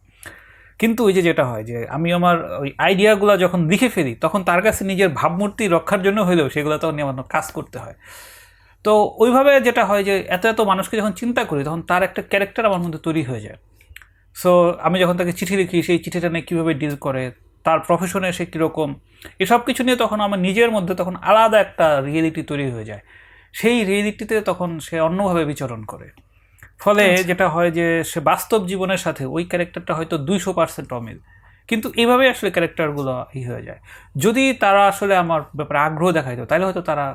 Speaker 1: কিন্তু ওই যে যেটা হয় যে আমি আমার ওই আইডিয়াগুলো যখন লিখে ফেলি, তখন তার কাছে নিজের ভাবমূর্তি রক্ষার জন্য হলেও সেগুলো তখন আমার কাজ করতে হয়। তো ওইভাবে যেটা হয় যে এত এত মানুষকে যখন চিন্তা করি, তখন তার একটা ক্যারেক্টার আমার মধ্যে তৈরি হয়ে যায়। সো আমি যখন তাকে চিঠি লিখি, সেই চিঠিটা নিয়ে কীভাবে ডিল করে, তার প্রফেশনে সে কীরকম, এসব কিছু নিয়ে তখন আমার নিজের মধ্যে তখন আলাদা একটা রিয়েলিটি তৈরি হয়ে যায়। সেই রিয়েলিটিতে তখন সে অন্যভাবে বিচরণ করে। ফলে যেটা হয় যে সে বাস্তব জীবনের সাথে ওই ক্যারেক্টারটা হয়তো 200% অমিল, কিন্তু এইভাবে আসলে ক্যারেক্টারগুলো হয়ে যায়। যদি তারা আসলে আমার ব্যাপারে আগ্রহ দেখাইতো, তাহলে হয়তো তারা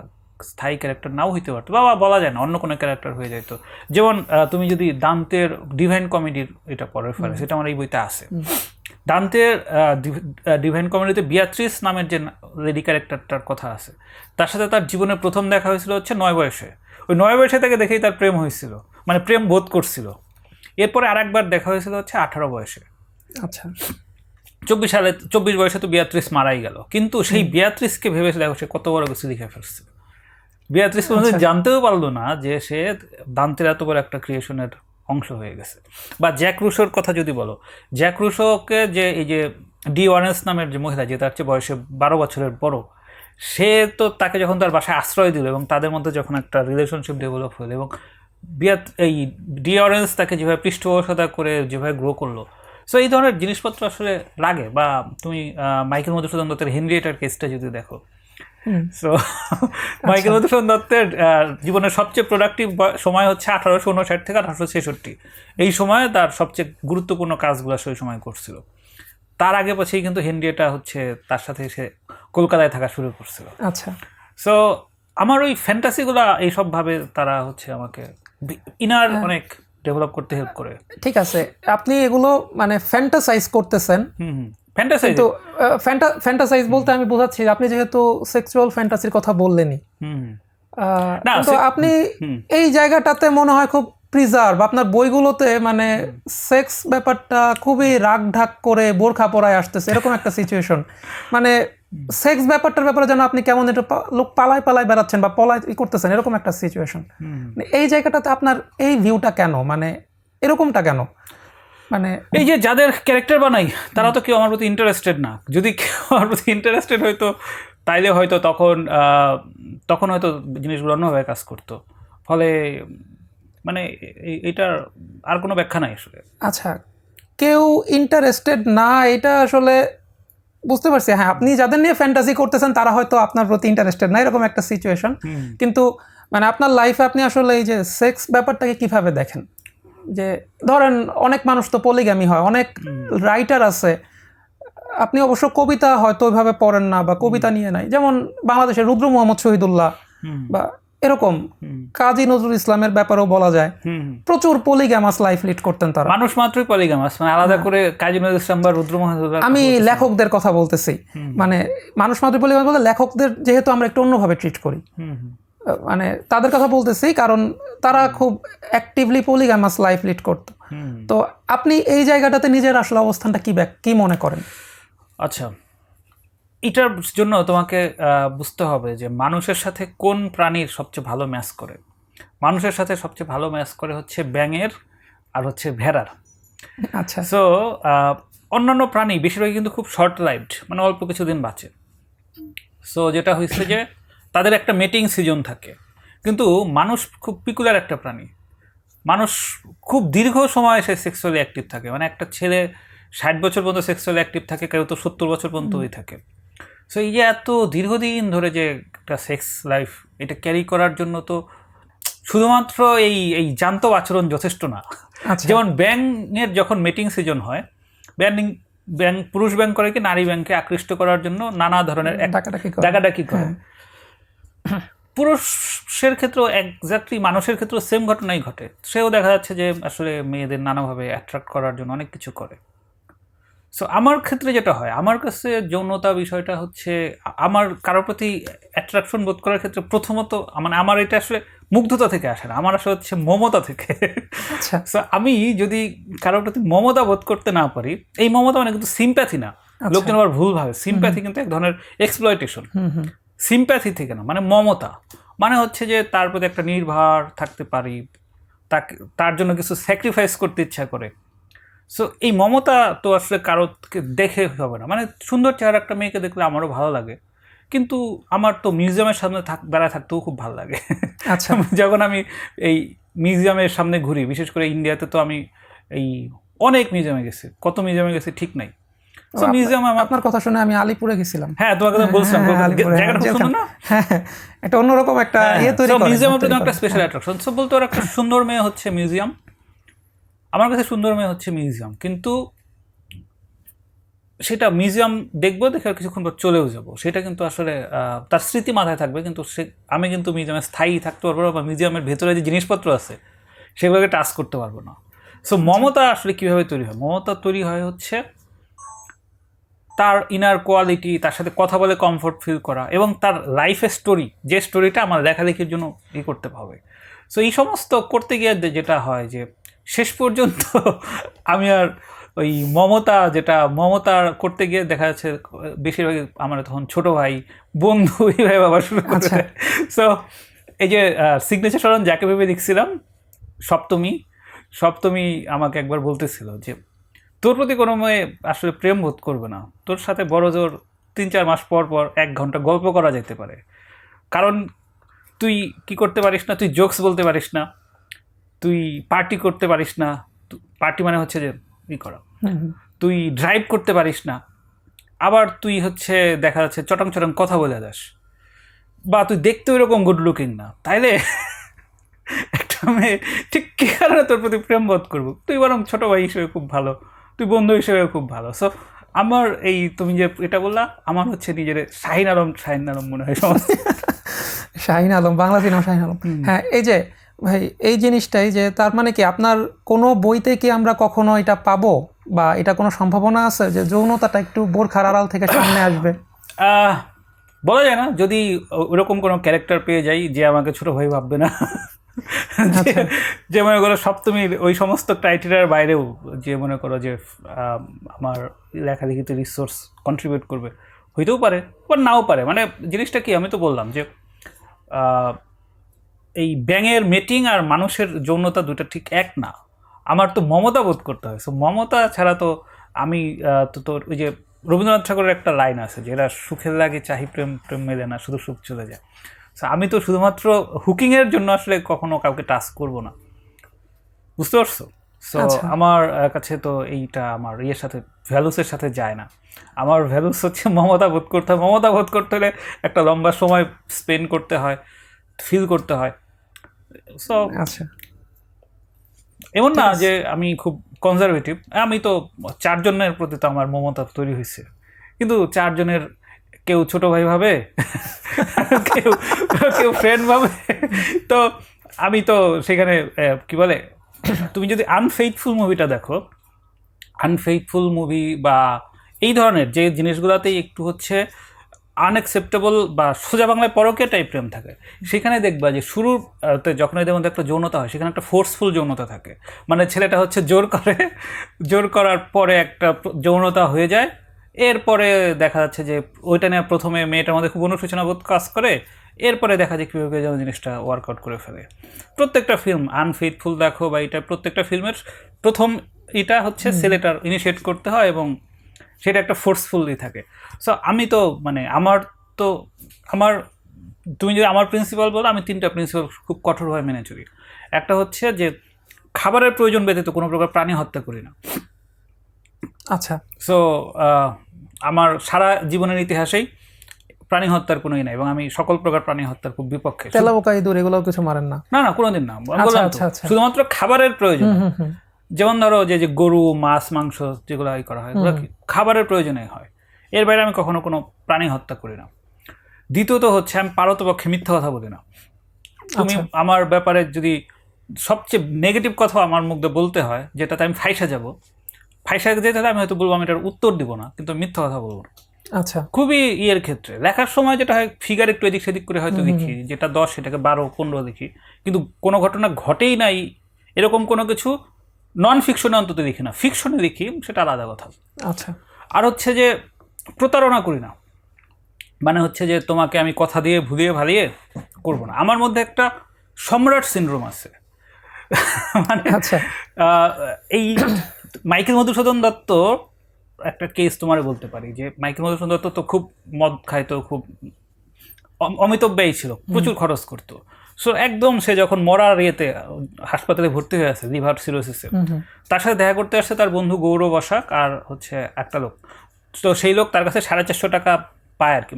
Speaker 1: স্থায়ী ক্যারেক্টার নাও হইতে পারতো, বা বলা যায় না, অন্য কোনো ক্যারেক্টার হয়ে যেত। যেমন তুমি যদি দান্তের ডিভাইন কমেডির এটা পড়ার ফলে, সেটা আমার এই বইতে আছে। দান্তের ডিভাইন কমেডিতে বিয়াত্রিস নামের যে লেডি ক্যারেক্টারটার কথা আছে, তার সাথে তার জীবনের প্রথম দেখা হয়েছিল হচ্ছে 9 বয়সে। ওই 9 বয়সে তাকে দেখেই তার প্রেম হয়েছিল, মানে প্রেম বোধ করছিল। এরপরে আরেকবার দেখা হয়েছিল হচ্ছে 18 বয়সে।
Speaker 2: আচ্ছা,
Speaker 1: 24 বয়সে তো বিয়াত্রিস মারাই গেল, কিন্তু সেই বিয়াত্রিসকে ভেবে দেখো সে কত বড় কিছু লিখে ফেলছে। বিয়াত্রিস জানতেও পারলো না যে সে দান্তের এত বড় একটা ক্রিয়েশনের অংশ হয়ে গেছে। বা জ্যাক রুশোর কথা যদি বলো, জ্যাক রুশোকে যে এই যে ডি ওয়ারেন্স নামের যে মহিলা, যে তার চেয়ে বয়সে 12 বছরের বড়, সে তো তাকে যখন তার বাসায় আশ্রয় দিল এবং তাদের মধ্যে যখন একটা রিলেশনশিপ ডেভেলপ হলো, এবং এই ডি ওয়ারেন্স তাকে যেভাবে পৃষ্ঠপোষকতা করে যেভাবে গ্রো করলো, সো এই ধরনের জিনিসপত্র আসলে লাগে। বা তুমি মাইকেল মধুসূদন দত্তের হেনরিয়েটার কেসটা যদি দেখো, সো মাইকেল মধুসূদন দত্তের জীবনের সবচেয়ে প্রোডাক্টিভ সময় হচ্ছে 1859 থেকে 1866। এই সময়ে তার সবচেয়ে গুরুত্বপূর্ণ কাজগুলো সেই সময় করছিল। তার আগে পছেই কিন্তু হেনরিয়েটা হচ্ছে তার সাথে সে কলকাতায় থাকা শুরু করছিল।
Speaker 2: আচ্ছা,
Speaker 1: সো আমার ওই ফ্যান্টাসিগুলা এইসবভাবে তারা হচ্ছে আমাকে ইনার অনেক ডেভেলপ করতে হেল্প করে।
Speaker 2: ঠিক আছে, আপনি এগুলো মানে ফ্যান্টাসাইজ করতেছেন, কিন্তু ফ্যান্টাসাইজ বলতে আমি বোঝাচ্ছি আপনি যেহেতু সেক্সুয়াল ফ্যান্টাসির কথা বললেনই, কিন্তু আপনি এই জায়গাটাতে মনে হয় খুব প্রিজার্ভ আপনার বইগুলোতে মানে সেক্স ব্যাপারটা খুবই রাগ ঢাক করে বোরখা পরায় আসতেছে এরকম একটা সিচুয়েশন মানে সেক্স ব্যাপারটার ব্যাপারে যেন আপনি কেমন একটু লোক পালায় পালায় বেড়াচ্ছেন বা পলায় করতেছেন এরকম একটা সিচুয়েশন এই জায়গাটাতে আপনার এই ভিউটা কেন মানে এরকমটা কেন মানে
Speaker 1: এই যে যাদের ক্যারেক্টার বানাই তারা তো কেউ আমার প্রতি ইন্টারেস্টেড না, যদি কেউ আমার প্রতি ইন্টারেস্টেড হয়তো তাইলে হয়তো তখন হয়তো জিনিসগুলো অন্যভাবে কাজ করতো। ফলে মানে এটার আর কোনো ব্যাখ্যা নাই আসলে।
Speaker 2: আচ্ছা, কেউ ইন্টারেস্টেড না এটা আসলে বুঝতে পারছি, হ্যাঁ আপনি যাদের নিয়ে ফ্যান্টাসি করতেছেন তারা হয়তো আপনার প্রতি ইন্টারেস্টেড না এরকম একটা সিচুয়েশন, কিন্তু মানে আপনার লাইফে আপনি আসলে এই যে সেক্স ব্যাপারটাকে কিভাবে দেখেন? যে ধরেন অনেক মানুষ তো পলিগ্যামি হয়, অনেক রাইটার আছে, আপনি অবশ্য কবিতা হয়তো ওইভাবে পড়েন না বা কবিতা নিয়ে নাই, যেমন বাংলাদেশের রুদ্র মোহাম্মদ শহীদুল্লাহ বা এরকম কাজী নজরুল ইসলামের ব্যাপারেও বলা যায় প্রচুর পলিগ্যামাস লাইফ লিড করতেন তারা।
Speaker 1: মানুষ মাত্রই পলিগ্যামাস, মানে আলাদা করে কাজী নজরুল ইসলাম বা রুদ্র মোহাম্মদ,
Speaker 2: আমি লেখকদের কথা বলতেছি, মানে মানুষ মাত্রই পলিগ্যামাস বলতে লেখকদের যেহেতু আমরা একটু অন্যভাবে ট্রিট করি, মানে তাদের কথা বলতেছি কারণ তারা খুব অ্যাক্টিভলি পলিগ্যামাস লাইফ লিড করতো। তো আপনি এই জায়গাটাতে নিজের আসলে অবস্থানটা কি মনে করেন?
Speaker 1: আচ্ছা, এটার জন্য তোমাকে বুঝতে হবে যে মানুষের সাথে কোন প্রাণীর সবচেয়ে ভালো ম্যাচ করে। মানুষের সাথে সবচেয়ে ভালো ম্যাচ করে হচ্ছে ব্যাঙের আর হচ্ছে ভেড়ার।
Speaker 2: আচ্ছা,
Speaker 1: সো অন্যান্য প্রাণী বেশিরভাগই কিন্তু খুব শর্ট লাইফড, মানে অল্প কিছুদিন বাঁচে। সো যেটা হচ্ছে যে তাদের একটা মেটিং সিজন থাকে, কিন্তু মানুষ খুব পিকুলার একটা প্রাণী। মানুষ খুব দীর্ঘ সময় সে সেক্সুয়ালি অ্যাক্টিভ থাকে, মানে একটা ছেলে 60 বছর পর্যন্ত সেক্সুয়ালি অ্যাক্টিভ থাকে, কেউ তো 70 বছর পর্যন্তই থাকে। সো এই যে এত দীর্ঘদিন ধরে যে একটা সেক্স লাইফ এটা ক্যারি করার জন্য তো শুধুমাত্র এই জান্তব আচরণ যথেষ্ট না। যেমন ব্যাঙের যখন মিটিং সিজন হয়, ব্যাঙ পুরুষ ব্যাঙ করে কি নারী ব্যাঙকে আকৃষ্ট করার জন্য নানা ধরনের ডাকাডাকি করে। পুরুষের ক্ষেত্রেও এক্স্যাক্টলি মানুষের ক্ষেত্রেও সেম ঘটনাই ঘটে, সেও দেখা যাচ্ছে যে আসলে মেয়েদের নানাভাবে অ্যাট্রাক্ট করার জন্য অনেক কিছু করে। সো আমার ক্ষেত্রে যেটা হয়, আমার কাছে যৌনতা বিষয়টা হচ্ছে আমার কারোর প্রতি অ্যাট্রাকশন বোধ করার ক্ষেত্রে প্রথমত মানে আমার এটা আসলে মুগ্ধতা থেকে আসে না, আমার আসলে হচ্ছে মমতা থেকে। সো আমি যদি কারোর প্রতি মমতা বোধ করতে না পারি, এই মমতা মানে কিন্তু সিম্প্যাথি না, লোকজন আবার ভুল ভাবে, সিম্প্যাথি কিন্তু এক ধরনের এক্সপ্লয়টেশন। সিম্প্যাথি থেকে না, মানে মমতা মানে হচ্ছে যে তার প্রতি একটা নির্ভর থাকতে পারি, তার জন্য কিছু স্যাক্রিফাইস করতে ইচ্ছা করে। সো এই মমতা তো আসলে কারোকে দেখে হবে না, মানে সুন্দর চেহারা একটা মেয়েকে দেখলে আমারও ভালো লাগে, কিন্তু আমার তো মিউজিয়ামের সামনে দাঁড়ায় থাকতেও খুব ভালো লাগে।
Speaker 2: আচ্ছা,
Speaker 1: যখন আমি এই মিউজিয়ামের সামনে ঘুরি, বিশেষ করে ইন্ডিয়াতে তো আমি এই অনেক মিউজিয়ামে গেছি, কত মিউজিয়ামে গেছি ঠিক নাই। সো মিউজিয়াম
Speaker 2: আপনার কথা শুনে আমি আলিপুরে গেছিলাম।
Speaker 1: হ্যাঁ, তোমাকে তো বলছিলাম জায়গাটা খুব সুন্দর না,
Speaker 2: একটা অন্যরকম একটা তৈরি করে
Speaker 1: মিউজিয়ামের প্রতি একটা স্পেশাল অ্যাট্রাকশন। সো বলতে ওর একটা সুন্দর মেয়ে হচ্ছে মিউজিয়াম, আমার কাছে সুন্দর মেয়ে হচ্ছে মিউজিয়াম, কিন্তু সেটা মিউজিয়াম দেখবো, দেখে আর কিছুক্ষণ পর চলেও যাবো, সেটা কিন্তু আসলে তার স্মৃতি মাথায় থাকবে, কিন্তু আমি কিন্তু মিউজিয়ামে স্থায়ী থাকতে পারবো না, বা মিউজিয়ামের ভেতরে যে জিনিসপত্র আছে সেগুলোকে টাচ করতে পারবো না। সো মমতা আসলে কীভাবে তৈরি হয়? মমতা তৈরি হয় হচ্ছে তার ইনার কোয়ালিটি, তার সাথে কথা বলে কমফোর্ট ফিল করা, এবং তার লাইফের স্টোরি, যে স্টোরিটা আমার লেখালেখির জন্য করতে হবে। সো এই সমস্ত করতে গিয়ে যেটা হয় যে শেষ পর্যন্ত আমি আর ওই মমতা করতে গিয়ে দেখা যাচ্ছে বেশিরভাগই আমার তখন ছোট ভাই, বন্ধু, এইভাবে আবার শুরু করছে। সো এই যে সিগনেচার স্মরণ যাকে ভেবে লিখছিলাম, সপ্তমী আমাকে একবার বলতেছিল যে তোর প্রতি কোনো মেয়ে আসলে প্রেম বোধ করবে না, তোর সাথে বড় জোর 3-4 মাস পর 1 ঘন্টা গল্প করা যেতে পারে, কারণ তুই কি করতে পারিস না, তুই জোকস বলতে পারিস না, তুই পার্টি করতে পারিস না, পার্টি মানে হচ্ছে যে করা, তুই ড্রাইভ করতে পারিস না, আবার তুই হচ্ছে দেখা যাচ্ছে চটং কথা বলে যাস, বা তুই দেখতে ওইরকম গুড লুকিং না, তাইলে একটা মেয়ে ঠিক কী কারণে তোর প্রতি প্রেম বোধ করবো? তুই বরং ছোটো ভাই হিসেবে খুব ভালো, তুই বন্ধু হিসেবে খুব ভালো। সো আমার এই তুমি যে এটা বললা, আমার হচ্ছে নিজের শাহিন আলম মনে হয় সমস্ত।
Speaker 2: শাহিন আলম, বাংলা সিনেমা শাহিন আলম। হ্যাঁ, এই যে ভাই এই জিনিসটাই যে তার মানে কি আপনার কোনো বইতে কি আমরা কখনো এটা পাবো, বা এটা কোনো সম্ভাবনা আছে যে যৌনতাটা একটু বোরখার আড়াল থেকে সামনে আসবে?
Speaker 1: বলা যায় না, যদি ওরকম কোনো ক্যারেক্টার পেয়ে যাই যে আমাকে ছোট ভাই ভাববে না।
Speaker 2: আচ্ছা।
Speaker 1: যে মনে করো সপ্তমীর ওই সমস্ত ক্রাইটেরিয়ার বাইরেও যে মনে করো যে আমার লেখালেখিতে রিসোর্স কন্ট্রিবিউট করবে, হইতেও পারে বা নাও পারে। মানে জিনিসটা কি, আমি তো বললাম যে এই ব্যাঙের মেটিং আর মানুষের যৌনতা দুটো ঠিক এক না। আমার তো মমতা বোধ করতে হয়, সো মমতা ছাড়া তো আমি তো তোর ওই যে রবীন্দ্রনাথ ঠাকুরের একটা লাইন আছে যে এরা সুখের লাগে চাহি প্রেম, প্রেম মেলে না, শুধু সুখ চলে যায়। সো আমি তো শুধুমাত্র হুকিংয়ের জন্য আসলে কখনো কাউকে টাচ করব না, বুঝতে পারছো? সো আমার কাছে তো এইটা আমার ইয়ের সাথে, ভ্যালুসের সাথে যায় না। আমার ভ্যালুস হচ্ছে মমতা বোধ করতে হয়। মমতা বোধ করতে হলে একটা লম্বা সময় স্পেন্ড করতে হয়, ফিল করতে হয়। সো
Speaker 2: আচ্ছা,
Speaker 1: এমন না যে আমি খুব কনজারভেটিভ। আমি তো 4 জনের প্রতি তো আমার মমতা তৈরি হয়েছে, কিন্তু 4 জনের কেউ ছোট ভাই ভাবে, কেউ কেউ ফ্রেন্ড ভাবে। তো আমি তো সেখানে কি বলে, তুমি যদি আনফেইথফুল মুভিটা দেখো, আনফেইথফুল মুভি বা এই ধরনের যে জিনিসগুলোতেই একটু হচ্ছে আনএক্সেপ্টেবল বা সোজা বাংলায় পরকীয়া টাইপ প্রেম থাকে, সেখানে দেখবা যে শুরুতে যখন এদের মধ্যে একটা যৌনতা হয় সেখানে একটা ফোর্সফুল যৌনতা থাকে। মানে ছেলেটা হচ্ছে জোর করে, জোর করার পরে একটা যৌনতা হয়ে যায়। এরপরে দেখা যাচ্ছে যে ওইটা নিয়ে প্রথমে মেয়েটার মধ্যে খুব অনুশোচনাবোধ কাজ করে, এরপরে দেখা যায় কীভাবে যেন জিনিসটা ওয়ার্কআউট করে ফেলে। প্রত্যেকটা ফিল্ম আনফেইথফুল দেখো বা এটা, প্রত্যেকটা ফিল্মের প্রথম এটা হচ্ছে ছেলেটার ইনিশিয়েট করতে হয় এবং সেটা একটা ফোর্সফুলি থাকে। সো আমি তো মানে তো আমার তুমি যদি আমার প্রিন্সিপাল বলো, আমি 3টা প্রিন্সিপাল খুব কঠোরভাবে মেনে চলি। একটা হচ্ছে যে খাবারের প্রয়োজন ব্যতীত কোনো প্রকার প্রাণী হত্যা করি না।
Speaker 2: আচ্ছা,
Speaker 1: সো আমার সারা জীবনের ইতিহাসেই প্রাণী হত্যার কোনোই নাই, এবং আমি সকল প্রকার প্রাণী হত্যার খুব বিপক্ষে।
Speaker 2: তেলাপোকা ইঁদুর এগুলোও কিছু মারেন না?
Speaker 1: না না, কোনোদিন না। আমি
Speaker 2: আচ্ছা,
Speaker 1: বললাম তো,
Speaker 2: আচ্ছা, আচ্ছা।
Speaker 1: শুধুমাত্র খাবারের প্রয়োজন।
Speaker 2: হুম, হুম।
Speaker 1: যেমন ধরো যে যে গরু, মাছ, মাংস যেগুলো করা হয় ওগুলো কি খাবারের প্রয়োজনে হয়, এর বাইরে আমি কখনো কোনো প্রাণী হত্যা করি না। দ্বিতীয়ত হচ্ছে আমি পারতপক্ষে মিথ্যা কথা বলি না। তুমি আমার ব্যাপারে যদি সবচেয়ে নেগেটিভ কথা আমার মুখ দিয়ে বলতে হয়, যেটাতে আমি ফাইসা যাব, ফাইসা যেতে হলে আমি হয়তো বলবো আমি এটার উত্তর দিব না, কিন্তু মিথ্যা কথা বলবো না।
Speaker 2: আচ্ছা,
Speaker 1: খুবই ইয়ের ক্ষেত্রে লেখার সময় যেটা হয় ফিগার একটু এদিক সেদিক করে হয়তো লিখি, যেটা 10 সেটাকে 12, 15 লিখি, কিন্তু কোনো ঘটনা ঘটেই নাই এরকম কোনো কিছু নন ফিকশনে অন্তত লিখি না। ফিকশনে লিখি, সেটা আলাদা কথা।
Speaker 2: আচ্ছা।
Speaker 1: আর হচ্ছে যে প্রতারণা করি না, মানে হচ্ছে যে তোমাকে আমি কথা দিয়ে ভুলিয়ে ভালিয়ে করবো না। আমার মধ্যে একটা সম্রাট সিনড্রোম আছে। মানে
Speaker 2: আচ্ছা,
Speaker 1: এই মাইকেল মধুসূদন দত্ত একটা কেস তোমার বলতে পারি, যে মাইকেল মধুসূদন দত্ত তো খুব মদ খাইতো, খুব অমিতব্যয়ী ব্যয়ী ছিল, প্রচুর খরচ করতো। সো একদম সে যখন মরার ইয়েতে হাসপাতালে ভর্তি হয়ে আছে লিভার সিরোসিসে, তার সাথে দেখা করতে আসছে তার বন্ধু গৌরব বসাক আর হচ্ছে একটা লোক। তো সেই লোক তার কাছে 450 টাকা পায় আর কি,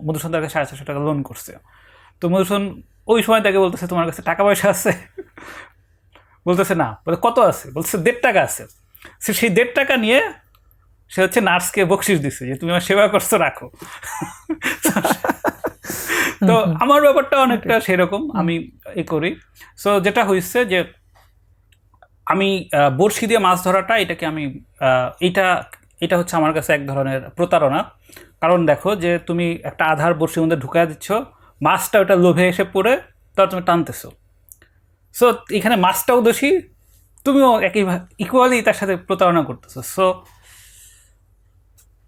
Speaker 1: মধুসূদন তার কাছে 450 টাকা লোন করছে। তো মধুসূদন ওই সময় তাকে বলতেছে তোমার কাছে টাকা পয়সা আছে? বলতেছে না। বলে কত আছে? বলছে 1.5 টাকা আছে। সে সেই 1.5 টাকা নিয়ে সে হচ্ছে নার্সকে বকশিস দিচ্ছে যে তুমি আমার সেবা করছো, রাখো। তো আমার ব্যাপারটা অনেকটা সেরকম, আমি করি। সো যেটা হয়েছে যে আমি বড়শি দিয়ে মাছ ধরাটা, এটাকে আমি এটা এটা হচ্ছে আমার কাছে এক ধরনের প্রতারণা। কারণ দেখো যে তুমি একটা আধার বড়শির মধ্যে ঢুকাই দিচ্ছ, মাছটা ওটা লোভে এসে পড়ে তার তুমি টানতেছো। সো এখানে মাছটাও দোষী, তুমিও একই ইকুয়ালি তার সাথে প্রতারণা করতেছো। সো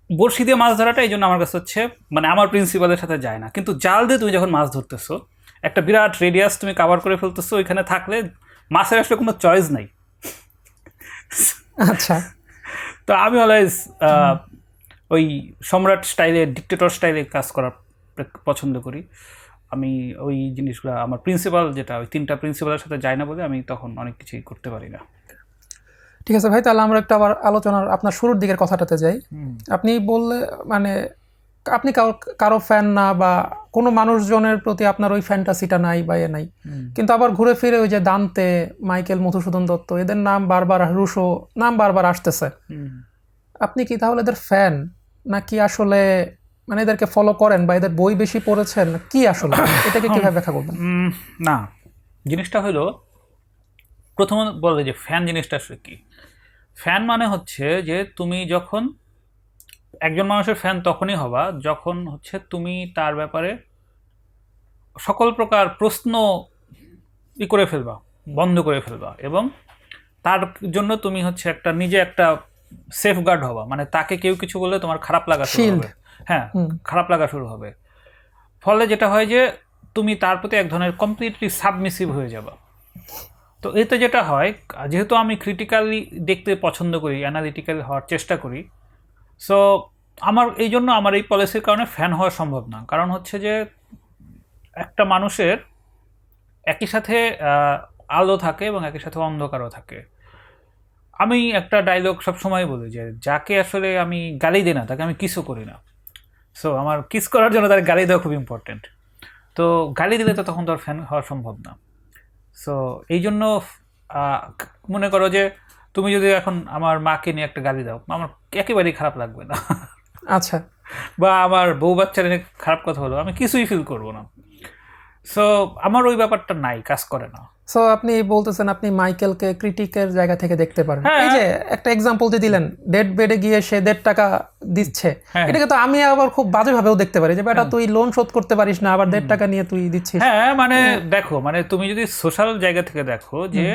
Speaker 1: বড়শি দিয়ে মাছ ধরাটা এই জন্য আমার কাছে হচ্ছে মানে আমার প্রিন্সিপালের সাথে যায় না। কিন্তু জাল দিয়ে তুমি যখন মাছ ধরতেছো, একটা বিরাট রেডিয়াস তুমি কাভার করে ফেলতেছো, ওইখানে থাকলে মাছের আসলে কোনো চয়েস নাই।
Speaker 2: আচ্ছা।
Speaker 1: তো আমি অলওয়েজ ওই সম্রাট স্টাইলে, ডিক্টেটর স্টাইলে কাজ করার পছন্দ করি। আমি ওই জিনিসগুলো আমার প্রিন্সিপাল যেটা, ওই 3টা প্রিন্সিপালের সাথে যায় না বলে আমি তখন অনেক কিছুই করতে পারি না।
Speaker 2: ঠিক আছে ভাই, তাহলে আমরা একটা আবার আলোচনার আপনার শুরুর দিকের কথাটাতে যাই। আপনি বললে মানে আপনি কারো ফ্যান না, বা কোনো মানুষজনের প্রতি আপনার ওই ফ্যান্টাসিটা নাই বা এ নাই, কিন্তু আবার ঘুরে ফিরে ওই যে দান্তে, মাইকেল মধুসূদন দত্ত, এদের নাম বারবার, রুশো নাম বারবার আসতেছে। আপনি কি তাহলে এদের ফ্যান, নাকি আসলে মানে এদেরকে ফলো করেন বা এদের বই বেশি পড়েছেন কি আসলে, এটাকে কিভাবে ব্যাখ্যা করবেন?
Speaker 1: না, জিনিসটা হলো প্রথমে বলে যে ফ্যান জিনিসটা আসলে কি। ফ্যান মানে হচ্ছে যে তুমি যখন একজন মানুষের ফ্যান তখনই হবা যখন হচ্ছে তুমি তার ব্যাপারে সকল প্রকার প্রশ্ন করে ফেলবা, বন্ধ করে ফেলবা, এবং তার জন্য তুমি হচ্ছে নিজে একটা সেফগার্ড হবা, মানে তাকে কেউ কিছু বললে তোমার খারাপ লাগা শুরু হবে। হ্যাঁ, খারাপ লাগা শুরু হবে। ফলে যেটা হয় যে তুমি তার প্রতি এক ধরনের কমপ্লিটলি সাবমিসিভ হয়ে যাবা। তো এতে যেটা হয়, যেহেতু আমি ক্রিটিক্যালি দেখতে পছন্দ করি, অ্যানালিটিক্যাল হওয়ার চেষ্টা করি, সো এই জন্য আমার এই পলিসির কারণে ফ্যান হওয়া সম্ভব না। কারণ হচ্ছে যে একটা মানুষের একই সাথে আলো থাকে এবং একই সাথে অন্ধকারও থাকে। আমি একটা ডায়লগ সবসময় বলি যে যাকে আসলে আমি গালি দিই না তাকে আমি কিসও করি না। সো আমার কিস করার জন্য তার গালি দেওয়া খুব ইম্পর্টেন্ট। তো গালি দিলে তো তখন তো আর ফ্যান হওয়া সম্ভব না। সো এই জন্য মনে করো যে তুমি যদি এখন আমার মাকে নিয়ে একটা গালি দাও, আমার একেবারেই খারাপ লাগবে না।
Speaker 2: আচ্ছা,
Speaker 1: বা আমার বউ বাচ্চার নিয়ে খারাপ কথা হলো, আমি কিছুই ফিল করবো না। সো আমার ওই ব্যাপারটা নাই, কাজ করে না।
Speaker 2: সো আপনি বলতেছেন আপনি মাইকেলকে ক্রিটিকের জায়গা থেকে দেখতে পারেন।
Speaker 1: হ্যাঁ।
Speaker 2: এই যে একটা এক্সাম্পল দিয়ে দিলেন, ডেড বেডে গিয়ে সে 1.5 টাকা দিচ্ছে,
Speaker 1: হ্যাঁ।
Speaker 2: এটাকে তো আমি আবার খুব বাজেভাবেও দেখতে পারি যে বেটা তুই লোন শোধ করতে পারিস না, আবার 1.5 টাকা নিয়ে তুই দিচ্ছিস।
Speaker 1: হ্যাঁ, মানে দেখো, মানে তুমি যদি সোশ্যাল জায়গা থেকে দেখো যে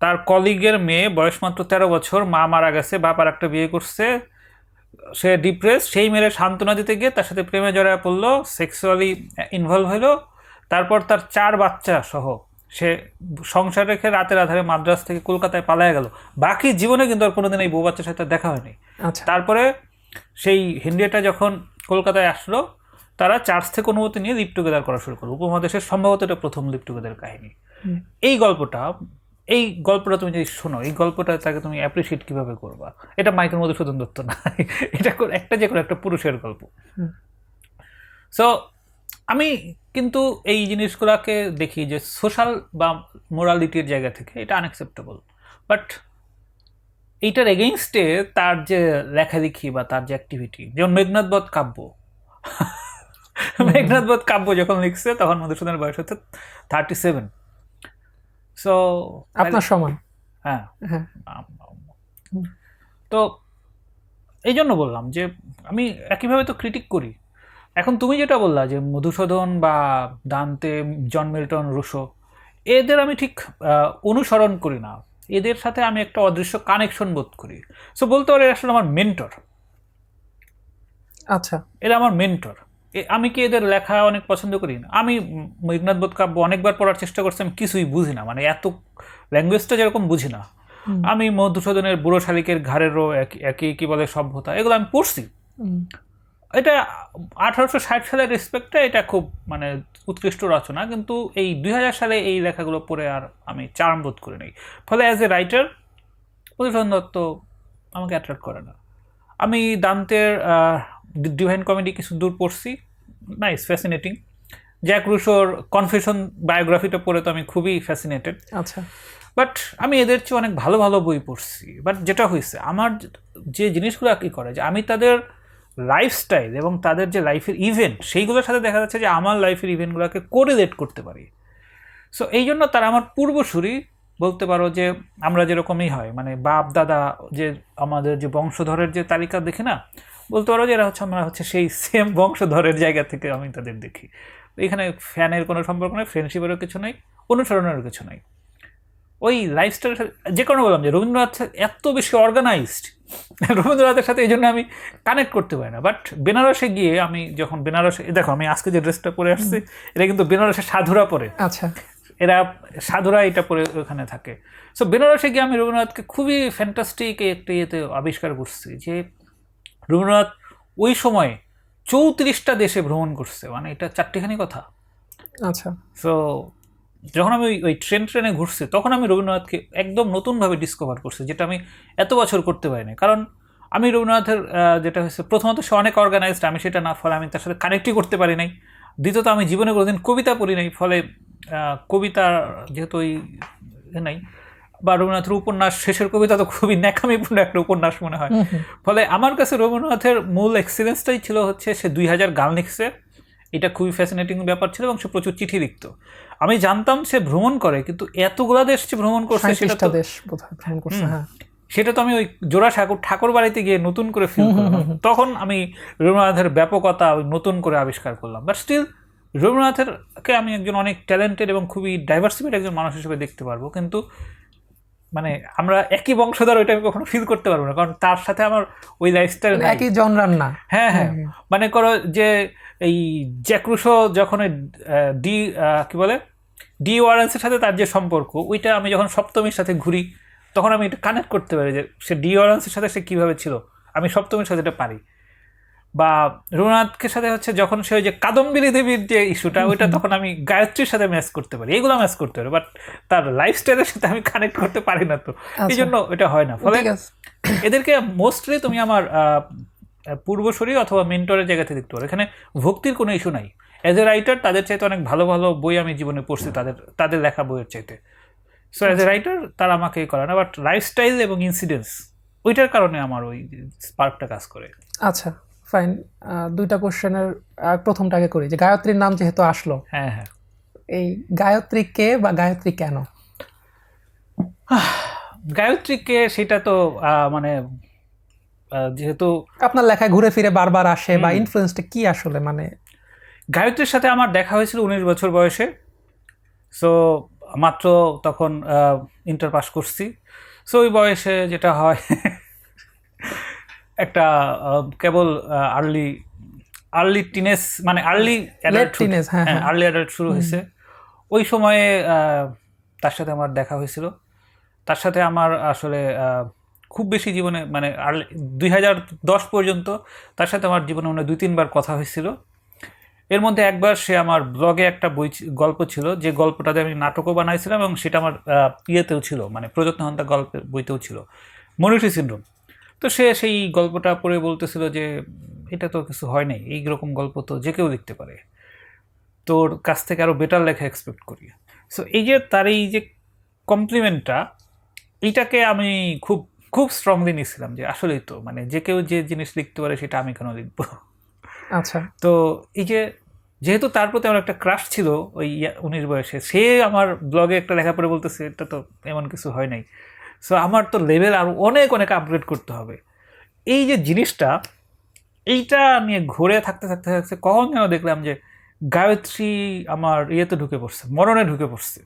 Speaker 1: তার কলিগের মেয়ে বয়স মাত্র 13 বছর, মা মারা গেছে, বাপ আর একটা বিয়ে করছে, সে ডিপ্রেস, সেই মেয়ের সান্ত্বনা দিতে গিয়ে তার সাথে প্রেমে জড়ায় পড়লো, সেক্সুয়ালি ইনভলভ হলো, তারপর তার 4 বাচ্চা সহ সে সংসার রেখে রাতের আধারে মাদ্রাস থেকে কলকাতায় পালায় গেল। বাকি জীবনে কিন্তু আর কোনোদিন এই বউ বাচ্চার সাথে দেখা হয়নি।
Speaker 2: আচ্ছা,
Speaker 1: তারপরে সেই হেনরিয়েটা যখন কলকাতায় আসলো, তারা চার্চ থেকে অনুমতি নিয়ে লিভ টুগেদার করা শুরু করলো। উপমহাদেশের সম্ভবত এটা প্রথম লিভ টুগেদার কাহিনী। এই গল্পটা তুমি যদি শোনো, এই গল্পটা তাকে তুমি অ্যাপ্রিসিয়েট কিভাবে করবা? এটা মাইকেল মধুসূদন দত্ত না, এটা একটা যে কোনো একটা পুরুষের গল্প। সো আমি কিন্তু এই জিনিসগুলোকে দেখি যে সোশ্যাল বা মোরালিটির জায়গা থেকে এটা আনএক্সেপ্টেবল, বাট এইটার এগেইনস্টে তার যে লেখালেখি বা তার যে অ্যাক্টিভিটি, যেমন মেঘনাদ বধ কাব্য, মেঘনাদ বধ কাব্য যখন লিখছে তখন মধুসূদনের বয়স হচ্ছে 37। সো
Speaker 2: আপনার সমান।
Speaker 1: হ্যাঁ,
Speaker 2: হ্যাঁ,
Speaker 1: তো এই জন্য বললাম যে আমি একইভাবে তো ক্রিটিক করি। এখন তুমি যেটা বললা যে মধুসূদন বা দান্তে, জন মিল্টন, রুশো, এদের আমি ঠিক অনুসরণ করি না, এদের সাথে আমি একটা অদৃশ্য কানেকশন বোধ করি। সো বলতে পারি আসলে আমার মেন্টর।
Speaker 2: আচ্ছা,
Speaker 1: এরা আমার মেন্টর। আমি কি এদের লেখা অনেক পছন্দ করি না? আমি মেঘনাদ বধ কাব্য অনেকবার পড়ার চেষ্টা করছি, আমি কিছুই বুঝি না, মানে এত ল্যাঙ্গুয়েজটা যেরকম বুঝি না। আমি মধুসূদনের বুড়ো শালিকের ঘাড়েরও একই কি বলে সভ্যতা, এগুলো আমি পড়ছি। এটা 1860 সালের রেসপেক্টে এটা খুব মানে উৎকৃষ্ট রচনা, কিন্তু এই 2000 সালে এই লেখাগুলো পড়ে আর আমি চার্ম বোধ করি নাই। ফলে as a writer Madhusudan Dutta আমাকে অ্যাট্রাক্ট করে না। আমি দান্তের ডিভাইন কমেডি কিছু দূর পড়ছি, নাইস, ফ্যাসিনেটিং। জ্যাক রুশোর কনফেশন বায়োগ্রাফিটা পড়ে তো আমি খুবই ফ্যাসিনেটেড।
Speaker 2: আচ্ছা,
Speaker 1: বাট আমি এদের চেয়ে অনেক ভালো ভালো বই পড়ছি। বাট যেটা হয়েছে আমার যে জিনিসগুলো কী করে যে আমি তাদের লাইফস্টাইল এবং তাদের যে লাইফের ইভেন্ট, সেইগুলোর সাথে দেখা যাচ্ছে যে আমার লাইফের ইভেন্টগুলোকে কোরিলেট করতে পারি। সো এই জন্য তারা আমার পূর্বসূরি বলতে পারো, যে আমরা যেরকমই হয়, মানে বাপ দাদা, যে আমাদের যে বংশধরের যে তালিকা দেখি না, বলতে পারো যে এরা হচ্ছে, আমরা হচ্ছে সেই সেম বংশধরের জায়গা থেকে আমি তাদের দেখি। এখানে ফ্যানের কোনো সম্পর্ক নেই, ফ্রেন্ডশিপেরও কিছু নেই, অনুসরণেরও কিছু নেই। ওই লাইফস্টাইলের সাথে যে কারণে বললাম যে রবীন্দ্রনাথ এত বেশি অর্গানাইজড, রবীন্দ্রনাথের সাথে এই জন্য আমি কানেক্ট করতে পারি না। বাট বেনারসে গিয়ে আমি যখন বেনারসে, দেখো আমি আজকে যে ড্রেসটা পরে আসছি, এটা কিন্তু বেনারসে সাধুরা পরে।
Speaker 2: আচ্ছা,
Speaker 1: এরা সাধুরা এটা পরে ওখানে থাকে। সো বেনারসে গিয়ে আমি রবীন্দ্রনাথকে খুবই ফ্যান্টাস্টিক একটি ইয়েতে আবিষ্কার করছি যে রবীন্দ্রনাথ ওই সময় 34টা দেশে ভ্রমণ করছে, মানে এটা 4টিখানি কথা।
Speaker 2: আচ্ছা,
Speaker 1: সো যখন আমি ওই ট্রেনে ঘুরছি, তখন আমি রবীন্দ্রনাথকে একদম নতুনভাবে ডিসকভার করছি, যেটা আমি এত বছর করতে পারিনি। কারণ আমি রবীন্দ্রনাথের যেটা হচ্ছে, প্রথমত সে অনেক অর্গানাইজড, আমি সেটা না, ফলে আমি তার সাথে কানেক্টই করতে পারি নাই। দ্বিতীয়ত আমি জীবনে কোনোদিন কবিতা পড়ি নাই, ফলে কবিতা যেহেতু ওই নাই, বা রবীন্দ্রনাথের উপন্যাস শেষের কবিতা তো খুবই ন্যাকামিপূর্ণ একটা উপন্যাস মনে হয়। ফলে আমার কাছে রবীন্দ্রনাথের মূল এক্সিলেন্সটাই ছিল হচ্ছে সে 2000 গান লিখছে, এটা খুবই ফ্যাসিনেটিং ব্যাপার ছিল, এবং সে প্রচুর চিঠি লিখত। আমি জানতাম সে ভ্রমণ করে, কিন্তু এতগুলা দেশ যে ভ্রমণ করছে সেটা তো
Speaker 2: দেশ বোধহয় ভ্রমণ করছে। হ্যাঁ,
Speaker 1: সেটা তো আমি ওই জোড়া ঠাকুর বাড়িতে গিয়ে নতুন করে ফিল করলাম। তখন আমি রবীন্দ্রনাথের ব্যাপকতা নতুন করে আবিষ্কার করলাম। বাট স্টিল রবীন্দ্রনাথেরকে আমি একজন অনেক ট্যালেন্টেড এবং খুবই ডাইভার্সিফাইড একজন মানুষ হিসেবে দেখতে পারবো, কিন্তু মানে আমরা একই বংশধর ওইটা আমি কখনো ফিল করতে পারবো না, কারণ তার সাথে আমার ওই লাইফস্টাইল নাই।
Speaker 2: একই জনরান না।
Speaker 1: হ্যাঁ হ্যাঁ, মানে করো যে এই জ্যাক রুসো যখন ওই ডি কি বলে ডি ওয়ারেন্সের সাথে তার যে সম্পর্ক, ওইটা আমি যখন সপ্তমীর সাথে ঘুরি তখন আমি এটা কানেক্ট করতে পারি যে সে ডি ওয়ারেন্সের সাথে সে কীভাবে ছিল, আমি সপ্তমীর সাথে এটা পারি। বা রঘুনাথের সাথে হচ্ছে যখন সে ওই যে কাদম্বিনী দেবীর যে ইস্যুটা, ওইটা তখন আমি গায়ত্রীর সাথে ম্যাচ করতে পারি, এগুলো ম্যাচ করতে পারি, বাট তার লাইফস্টাইলের সাথে আমি কানেক্ট করতে পারি না, তো এই জন্য এটা হয় না। ফলে এদেরকে মোস্টলি তুমি আমার পূর্বসূরি অথবা মেন্টরের জায়গাতে দেখতে পারো। এখানে ভক্তির কোনো ইস্যু নাই। অ্যাজ এ রাইটার তাদের চাইতে অনেক ভালো ভালো বই আমি জীবনে পড়ছি তাদের লেখা বইয়ের চাইতে। সো অ্যাজ এ রাইটার তারা আমাকে করে না, বাট লাইফস্টাইল এবং ইনসিডেন্টস ওইটার কারণে আমার ওই স্পার্কটা কাজ করে।
Speaker 2: আচ্ছা ফাইন, দুইটা কোশ্চেনের প্রথমটাকে করি, যে গায়ত্রীর নাম যেহেতু আসলো,
Speaker 1: হ্যাঁ হ্যাঁ,
Speaker 2: এই গায়ত্রী কে বা গায়ত্রী কেন?
Speaker 1: গায়ত্রী কে সেটা তো মানে যেহেতু
Speaker 2: আপনার লেখায় ঘুরে ফিরে বারবার আসে, বা ইনফ্লুয়েন্সটা কি আসলে? মানে
Speaker 1: গায়ত্রীর সাথে আমার দেখা হয়েছিল 19 বছর বয়সে। সো মাত্র তখন ইন্টার পাস করছি। সো ওই বয়সে যেটা হয় একটা কেবল আর্লি টিনেজ, মানে আর্লি
Speaker 2: টিনেজ, হ্যাঁ
Speaker 1: আর্লি অ্যাডাল্ট শুরু হয়েছে। ওই সময়ে তার সাথে আমার দেখা হয়েছিল। তার সাথে আমার আসলে খুব বেশি জীবনে মানে 2010 পর্যন্ত তার সাথে আমার জীবনে মনে 2-3 বার কথা হয়েছিল। এর মধ্যে একবার সে আমার ব্লগে একটা গল্প ছিল, যে গল্পটাতে আমি নাটকও বানাইছিলাম, এবং সেটা আমার ইয়েতেও ছিল, মানে প্রযত্নহন্তা গল্পের বইতেও ছিল, মনিটরি সিনড্রোম। তো সে সেই গল্পটা পড়ে বলতেছিল যে এটা তো কিছু হয় নাই, এইরকম গল্প তো যে কেউ লিখতে পারে, তোর কাছ থেকে আরও বেটার লেখা এক্সপেক্ট করি। সো এই যে তার এই যে কমপ্লিমেন্টটা, এইটাকে আমি খুব খুব স্ট্রংলি নিয়েছিলাম যে আসলেই তো, মানে যে কেউ যে জিনিস লিখতে পারে সেটা আমি কেন লিখবো।
Speaker 2: আচ্ছা,
Speaker 1: তো এই যে যেহেতু তার প্রতি আমার একটা ক্রাশ ছিল ওই 19 বয়সে, সে আমার ব্লগে একটা লেখা পড়ে বলতেছে এটা তো এমন কিছু হয় নাই, সো আমার তো লেভেল আরও অনেক অনেক আপগ্রেড করতে হবে। এই যে জিনিসটা, এইটা নিয়ে ঘুরে থাকতে থাকতে থাকতে কখন যেন দেখলাম যে গায়ত্রী আমার ইয়েতে ঢুকে পড়ছে, মরণে ঢুকে পড়ছে।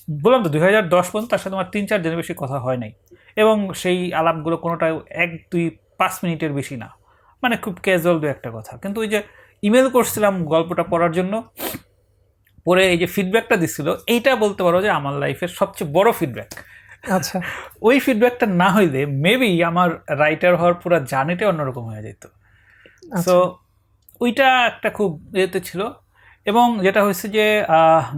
Speaker 1: বললাম তো 2010 পর্যন্ত তার সাথে আমার 3-4 দিনের বেশি কথা হয় নাই, এবং সেই আলাপগুলো কোনোটাই 1-2-5 মিনিটের বেশি না, মানে খুব ক্যাজুয়াল দু একটা কথা। কিন্তু ওই যে ইমেল করছিলাম গল্পটা পড়ার জন্য, পরে এই যে ফিডব্যাকটা দিচ্ছিল, এইটা বলতে পারো যে আমার লাইফের সবচেয়ে বড় ফিডব্যাক।
Speaker 2: আচ্ছা,
Speaker 1: ওই ফিডব্যাকটা না হইলে মেবি আমার রাইটার হওয়ার পুরো জার্নিটা অন্যরকম হয়ে যেত। সো ওইটা একটা খুব ইয়েতে ছিল। এবং যেটা হয়েছে যে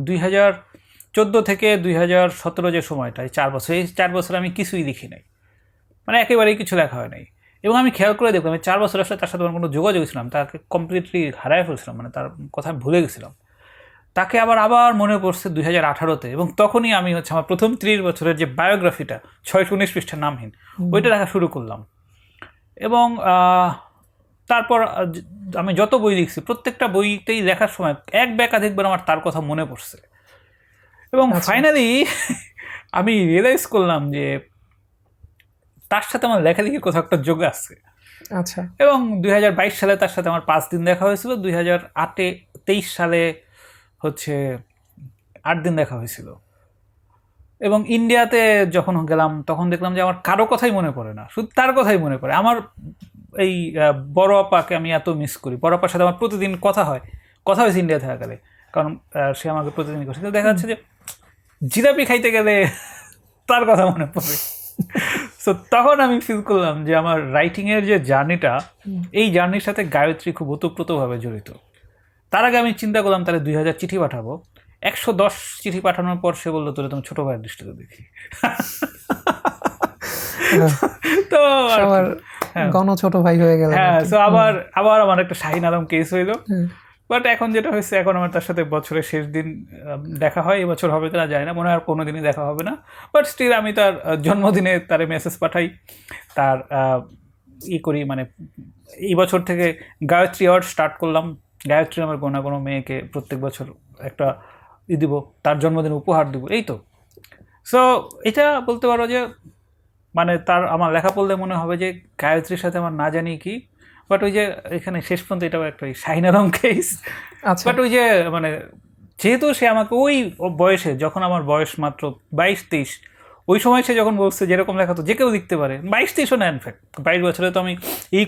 Speaker 1: 2014 থেকে 2017 যে সময়টা, এই 4 বছর, এই 4 বছর আমি কিছুই লিখি নাই, মানে একেবারেই কিছু লেখা হয় নাই। এবং আমি খেয়াল করে দেখলাম এই 4 বছর আসলে তার সাথে আমার কোনো যোগাযোগ ছিলাম, তাকে কমপ্লিটলি হারায় ফেলছিলাম, মানে তার কথা ভুলে গেছিলাম। তাকে আবার মনে পড়ছে 2018-তে, এবং তখনই আমি হচ্ছে আমার প্রথম 30 বছরের যে বায়োগ্রাফিটা 619 পৃষ্ঠার নামহীন, ওইটা লেখা শুরু করলাম। এবং তারপর আমি যত বই লিখছি প্রত্যেকটা বইতেই লেখার সময় একাধিকবার আমার তার কথা মনে পড়ছে। এবং ফাইনালি আমি রিয়েলাইজ করলাম যে তার সাথে আমার লেখালেখির কোথাও একটা যোগ আছে।
Speaker 2: আচ্ছা,
Speaker 1: এবং 2022 সালে তার সাথে আমার 5 দিন দেখা হয়েছিল, 2023 সালে হচ্ছে 8 দিন দেখা হয়েছিল। এবং ইন্ডিয়াতে যখন গেলাম তখন দেখলাম যে আমার কারো কথাই মনে পড়ে না, শুধু তার কথাই মনে পড়ে। আমার এই বড় আপাকে আমি এত মিস করি, বড় আপার সাথে আমার প্রতিদিন কথা হয়েছে ইন্ডিয়া থাকাকালে, কারণ সে আমাকে প্রতিদিন করছে। কিন্তু দেখা যাচ্ছে যে জিলাপি খাইতে গেলে তার কথা মনে পড়ে। সো তখন আমি ফিল করলাম যে আমার রাইটিংয়ের যে জার্নিটা, এই জার্নির সাথে গায়ত্রী খুব ওতপ্রোতভাবে জড়িত। তার আগে আমি চিন্তা করলাম তাহলে 2000 চিঠি পাঠাবো। 110 চিঠি পাঠানোর পর সে বললো তোরে তুমি ছোট ভাইয়ের দৃষ্টিতে দেখি। তো
Speaker 2: গণ ছোট ভাই হয়ে গেল।
Speaker 1: হ্যাঁ, তো আবার আমার একটা শাহিন আলম কেস হইলো। বাট এখন যেটা হয়েছে, এখন আমার তার সাথে বছরের শেষ দিন দেখা হয়। এবছর হবে কিনা যায় না, মনে হয় কোনো দিনই দেখা হবে না। বাট স্টিল আমি তার জন্মদিনে তার মেসেজ পাঠাই, তার করি। মানে এই বছর থেকে গায়ত্রী অ্যাওয়ার্ড স্টার্ট করলাম। গায়ত্রী আমার কোনো মেয়েকে প্রত্যেক বছর একটা দিব, তার জন্মদিনে উপহার দেবো, এই তো। সো এটা বলতে পারো যে মানে আমার লেখা পড়লে মনে হবে যে গায়ত্রীর সাথে আমার না জানি কি বাট ওই যে এখানে শেষ পর্যন্ত এটাও একটা ওই শাহিন আলম কেস।
Speaker 2: আচ্ছা
Speaker 1: বাট ওই যে মানে যেহেতু সে আমাকে ওই বয়সে, যখন আমার বয়স মাত্র 22-23, ওই সময় সে যখন বলছে যেরকম লেখা তো যে কেউ লিখতে পারে, 22-23ও না, ইনফ্যাক্ট 22 বছরে তো আমি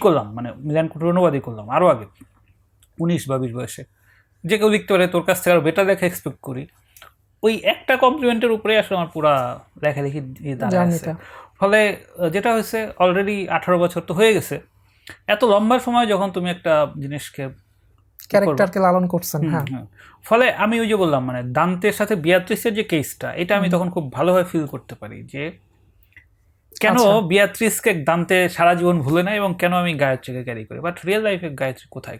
Speaker 1: করলাম, মানে মিলান কুটুর অনুবাদই করলাম আরও আগে, 19 বা 20 বয়সে, যে কেউ লিখতে পারে, তোর কাছ থেকে আরও বেটার লেখা এক্সপেক্ট করি। ওই একটা কমপ্লিমেন্টের উপরে আসলে আমার পুরা লেখালেখি দাঁড়ায় আছে।
Speaker 2: জার্নিটা
Speaker 1: ফলে যেটা হয়েছে, অলরেডি 18 বছর তো হয়ে গেছে। এত লম্বা সময় যখন তুমি একটা জিনিসকে
Speaker 2: ক্যারেক্টারকে লালন করছেন। হ্যাঁ
Speaker 1: হ্যাঁ, ফলে আমি ওই যে বললাম, মানে দান্তের সাথে বিয়াত্রিসের যে কেসটা, এটা আমি তখন খুব ভালোভাবে ফিল করতে পারি যে কেন
Speaker 2: আচ্ছা।
Speaker 1: বিয়াত্রিসকে দান্তে সারা জীবন ভুলে না, এবং কেন আমি গায়ত্রীকে ক্যারি করি। বাট রিয়েল লাইফে গায়ত্রী কোথায়?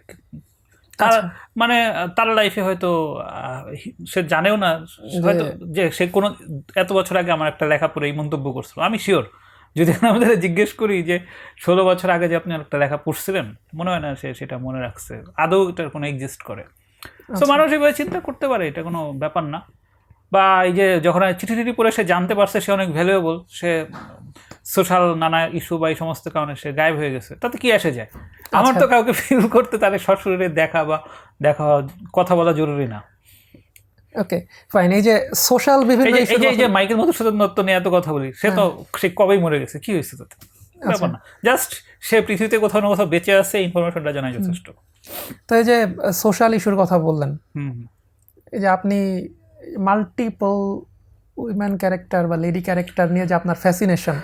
Speaker 1: তার
Speaker 2: আচ্ছা।
Speaker 1: মানে তার লাইফে হয়তো সে জানেও না হয়তো যে সে কোনো এত বছর আগে আমার একটা লেখা পড়ে এই মন্তব্য করছিল। আমি শিওর যদি আমাদের জিজ্ঞেস করি যে 16 বছর আগে যে আপনি একটা লেখা পড়ছিলেন, মনে হয় না সে সেটা মনে রাখছে, আদৌ এটার কোনো এক্সিস্ট করে। সো মানুষ এভাবে চিন্তা করতে পারে, এটা কোনো ব্যাপার না। বা এই যে যখন চিঠি টিঠি পড়ে সে জানতে পারছে সে অনেক ভ্যালুয়েবল, সে সোশ্যাল নানা ইস্যু বা এই সমস্ত কারণে সে গায়েব হয়ে গেছে, তাতে কি আসে যায়? আমার তো কাউকে ফিল করতে তাদের সশরীরে দেখা বা কথা বলা জরুরি না।
Speaker 2: Okay fine. এই যে সোশ্যাল বিভিন্ন
Speaker 1: এই যে মাইকেল মধুসূদন দত্ত নিয়ে এত কথা বলি, সে তো সে কবেই মরে গেছে, কি হয়েছে তাতে? ব্যাপার না, জাস্ট সে পৃথিবীতে কোথাও না কোথাও বেঁচে আছে, ইনফরমেশনটা জানাই যথেষ্ট।
Speaker 2: তো এই যে সোশ্যাল ইস্যুর কথা বললেন, এই যে আপনি মাল্টিপল উইমেন ক্যারেক্টার বা লেডি ক্যারেক্টার নিয়ে যে আপনার ফ্যাসিনেশন,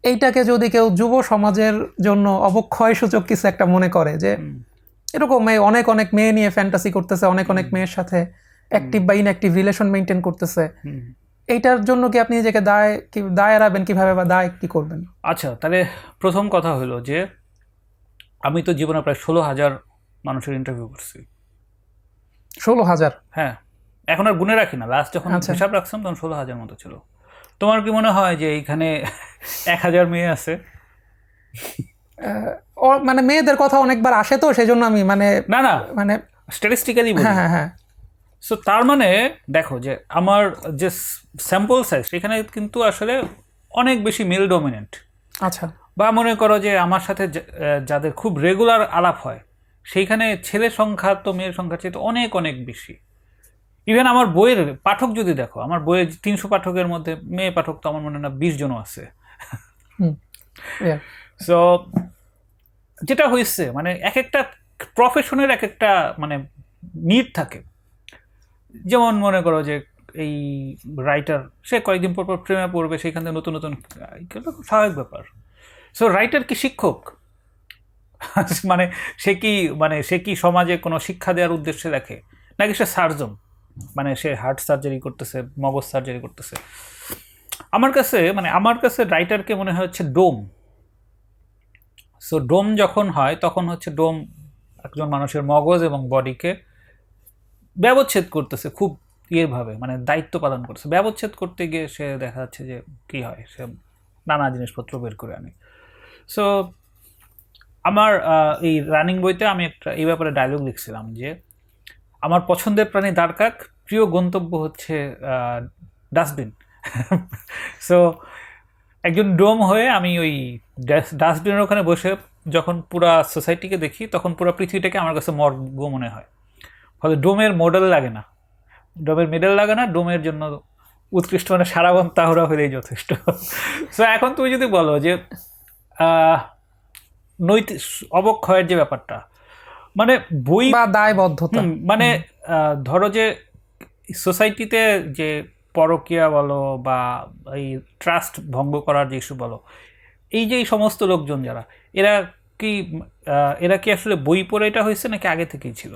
Speaker 2: এইটাকে যদি কেউ যুব সমাজের জন্য অবক্ষয় সূচক কিছু একটা মনে করে, যে এরকম অনেক অনেক মেয়ে নিয়ে ফ্যান্টাসি করতেছে, অনেক অনেক মেয়ের সাথে অ্যাক্টিভ বা ইনঅ্যাক্টিভ রিলেশন মেনটেন করতেছে, এইটার জন্য কি আপনি নিজেকে দায় এড়াবেন কিভাবে, বা দায় কি করবেন?
Speaker 1: আচ্ছা, তাহলে প্রথম কথা হলো যে আমি তো জীবনে প্রায় 16,000 মানুষের ইন্টারভিউ করছি।
Speaker 2: 16,000?
Speaker 1: হ্যাঁ, এখন আর গুনে রাখি না, লাস্ট যখন হিসাব রাখছিলাম তখন 16,000 মতো ছিল। তোমার কি মনে হয় যে এইখানে 1,000 মেয়ে আছে?
Speaker 2: মানে মেয়েদের কথা অনেকবার আসে, তো সেই জন্য আমি মানে
Speaker 1: না না,
Speaker 2: মানে
Speaker 1: স্ট্যাটিস্টিক্যালি বলি।
Speaker 2: হ্যাঁ হ্যাঁ হ্যাঁ।
Speaker 1: সো তার মানে দেখো যে আমার যে স্যাম্পল সাইজ, এখানে কিন্তু আসলে অনেক বেশি মেল ডমিনেন্ট।
Speaker 2: আচ্ছা।
Speaker 1: বা মনে করো যে আমার সাথে যাদের খুব রেগুলার আলাপ হয়, সেইখানে ছেলের সংখ্যা তো মেয়ের সংখ্যার চেয়ে তো অনেক অনেক বেশি। ইভেন আমার বইয়ের পাঠক যদি দেখো, আমার বইয়ের 300 পাঠকের মধ্যে মেয়ে পাঠক তো আমার মনে হয় না 20 জনও আছে। সো যেটা হয়েছে, মানে এক একটা প্রফেশনের এক একটা মানে নিড থাকে। যেমন মনে করো যে এই রাইটার, সে কয়েকদিন পর পর প্রেমে পড়বে, সেখান থেকে নতুন নতুন, স্বাভাবিক ব্যাপার। সো রাইটার কি শিক্ষক? মানে সে কি সমাজে কোনো শিক্ষা দেওয়ার উদ্দেশ্যে লেখে, নাকি সে সার্জন, মানে সে হার্ট সার্জারি করতেছে, মগজ সার্জারি করতেছে? আমার কাছে রাইটারকে মনে হয় হচ্ছে ডোম। সো ডোম যখন হয় তখন হচ্ছে ডোম একজন মানুষের মগজ এবং বডিকে ব্যবচ্ছেদ করতেছে, খুব ভাবে, মানে দায়িত্ব পালন করছে। ব্যবচ্ছেদ করতে গিয়ে সে দেখা যাচ্ছে যে কি হয়, সে নানা জিনিসপত্র বের করে আনে। সো আমার এই রানিং বইতে আমি একটা এই ব্যাপারে ডায়লগ লিখছিলাম যে আমার পছন্দের প্রাণী দাঁড়কাক, প্রিয় গন্তব্য হচ্ছে ডাস্টবিন। সো একজন ডোম হয়ে আমি ওই ডাস্টবিনের ওখানে বসে যখন পুরা সোসাইটিকে দেখি, তখন পুরো পৃথিবীটাকে আমার কাছে মর্গ মনে হয়। ফলে ডোমের মডেল লাগে না, ডোমের মেডেল লাগে না, ডোমের জন্য উৎকৃষ্ট মানে সারাবন তাহরা হলেই যথেষ্ট। সো এখন তুমি যদি বলো যে নৈতিক অবক্ষয়ের যে ব্যাপারটা, মানে বই
Speaker 2: বা দায়বদ্ধতা,
Speaker 1: মানে ধরো যে সোসাইটিতে যে পরকীয়া বলো বা এই ট্রাস্ট ভঙ্গ করার যে ইস্যু বলো, এই যে এই সমস্ত লোকজন যারা, এরা কি আসলে বই পড়ে এটা হয়েছে নাকি আগে থেকেই ছিল?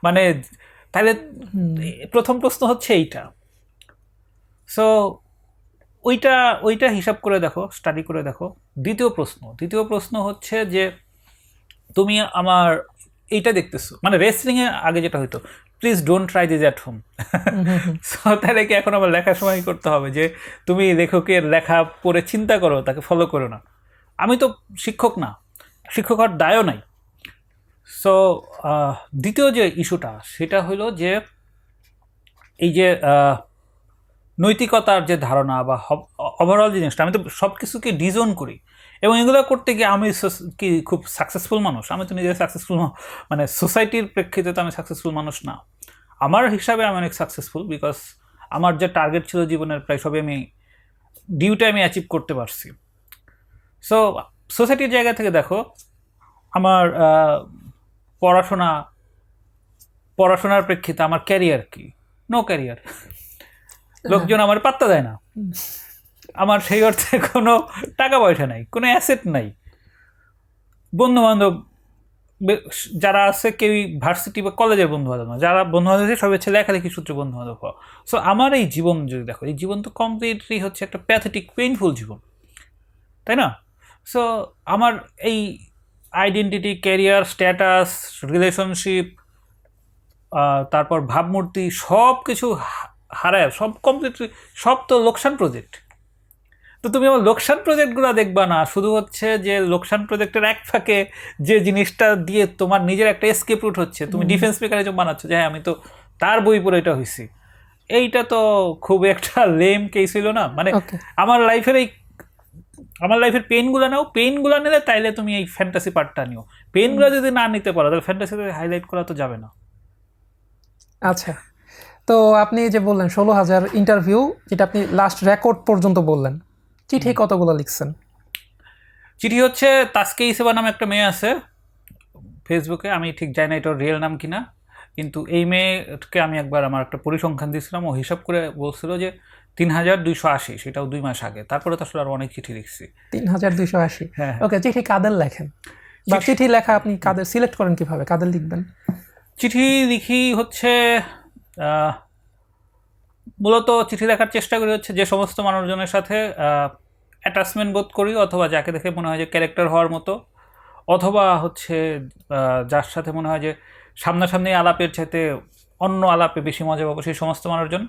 Speaker 1: মানে তাহলে প্রথম প্রশ্ন হচ্ছে এইটা। সো ওইটা হিসাব করে দেখো, স্টাডি করে দেখো। দ্বিতীয় প্রশ্ন হচ্ছে যে তুমি আমার এইটা দেখতেছো, মানে রেসলিংয়ে আগে যেটা হইতো, please don't try this at home. তাহলে কি এখন আমার লেখার সময় করতে হবে যে তুমি লেখকের লেখা পড়ে চিন্তা করো, তাকে ফলো করো না? আমি তো শিক্ষক না, শিক্ষক হওয়ার দায়ও নাই। সো দ্বিতীয় যে ইস্যুটা, সেটা হলো যে এই যে নৈতিকতার যে ধারণা বা ওভারঅল জিনিসটা, আমি তো সব কিছুকে ডিজোন করি। এবং এগুলো করতে গিয়ে আমি কি খুব সাকসেসফুল মানুষ? আমি তো নিজে সাকসেসফুল, মানে সোসাইটির প্রেক্ষিতে তো আমি সাকসেসফুল মানুষ না। আমার হিসাবে আমি অনেক সাকসেসফুল, বিকজ আমার যে টার্গেট ছিল জীবনের প্রায় সবই আমি ডিউ টাইমে অ্যাচিভ করতে পারছি। সো সোসাইটির জায়গা থেকে দেখো, আমার পড়াশোনার প্রেক্ষিতে আমার ক্যারিয়ার কি? No career. লোকজন আমার পাত্তা দেয় না, আমার সেই অর্থে কোনো টাকা পয়সা নাই, কোনো অ্যাসেট নাই, বন্ধু বান্ধব যারা আছে কেউই ভার্সিটি বা কলেজের বন্ধু বান্ধব না, যারা বন্ধু বান্ধব সবাই হচ্ছে লেখালেখি সূত্রে বন্ধু বান্ধব হওয়া। সো আমার এই জীবন যদি দেখো, এই জীবন তো কমপ্লিটলি হচ্ছে একটা প্যাথেটিক পেইনফুল জীবন, তাই না? সো আমার এই আইডেন্টিটি, ক্যারিয়ার, স্ট্যাটাস, রিলেশনশিপ, তারপর ভাবমূর্তি, সব কিছু হারায়, সব কমপ্লিটলি, সব তো লোকসান প্রজেক্ট। তো তুমি আমার লোকসান প্রজেক্টগুলো দেখবা না, শুধু হচ্ছে যে লোকসান প্রজেক্টের এক ফাঁকে যে জিনিসটা দিয়ে তোমার নিজের একটা এসকেপ রুট হচ্ছে, তুমি ডিফেন্স মেকানিজম বানাচ্ছ যে হ্যাঁ আমি তো তার বই পড়ে এটা হয়েছি। এইটা তো খুব একটা লেম কেস ছিল না? মানে আমার লাইফের পেইনগুলো নাও, পেইনগুলো নিলে তাইলে তুমি এই ফ্যান্টাসি পার্টটা নিও। পেইনগুলো যদি না নিতে পারো তাহলে ফ্যান্টাসিতে হাইলাইট করা তো যাবে না।
Speaker 2: আচ্ছা, তো আপনি যে বললেন 16,000 ইন্টারভিউ, যেটা আপনি লাস্ট রেকর্ড পর্যন্ত বললেন, চিঠি কতগুলো লিখছেন?
Speaker 1: চিঠি হচ্ছে তাসকে ইসেবা নামে একটা মেয়ে আছে ফেসবুকে, আমি ঠিক জানি না এটার রিয়েল নাম কিনা, কিন্তু এই মেয়েকে আমি একবার আমার একটা পরিসংখ্যান দিয়েছিলাম, ও হিসাব করে বলছিল যে 3,280, সেটাও 2 মাস আগে। তারপরে তো আসলে আরও অনেক চিঠি লিখছি।
Speaker 2: 3,280?
Speaker 1: হ্যাঁ।
Speaker 2: ওকে, চিঠি কাদের লেখেন বা চিঠি লেখা আপনি কাদের সিলেক্ট করেন, কিভাবে কাদের লিখবেন?
Speaker 1: চিঠি লিখি হচ্ছে মূলত চিঠি লেখার চেষ্টা করি হচ্ছে যে সমস্ত মানুষজনের সাথে অ্যাটাচমেন্ট বোধ করি, অথবা যাকে দেখে মনে হয় যে ক্যারেক্টার হওয়ার মতো, অথবা হচ্ছে যার সাথে মনে হয় যে সামনাসামনি আলাপের চাইতে অন্য আলাপে বেশি মজা পাবো, সেই সমস্ত মানুষজন,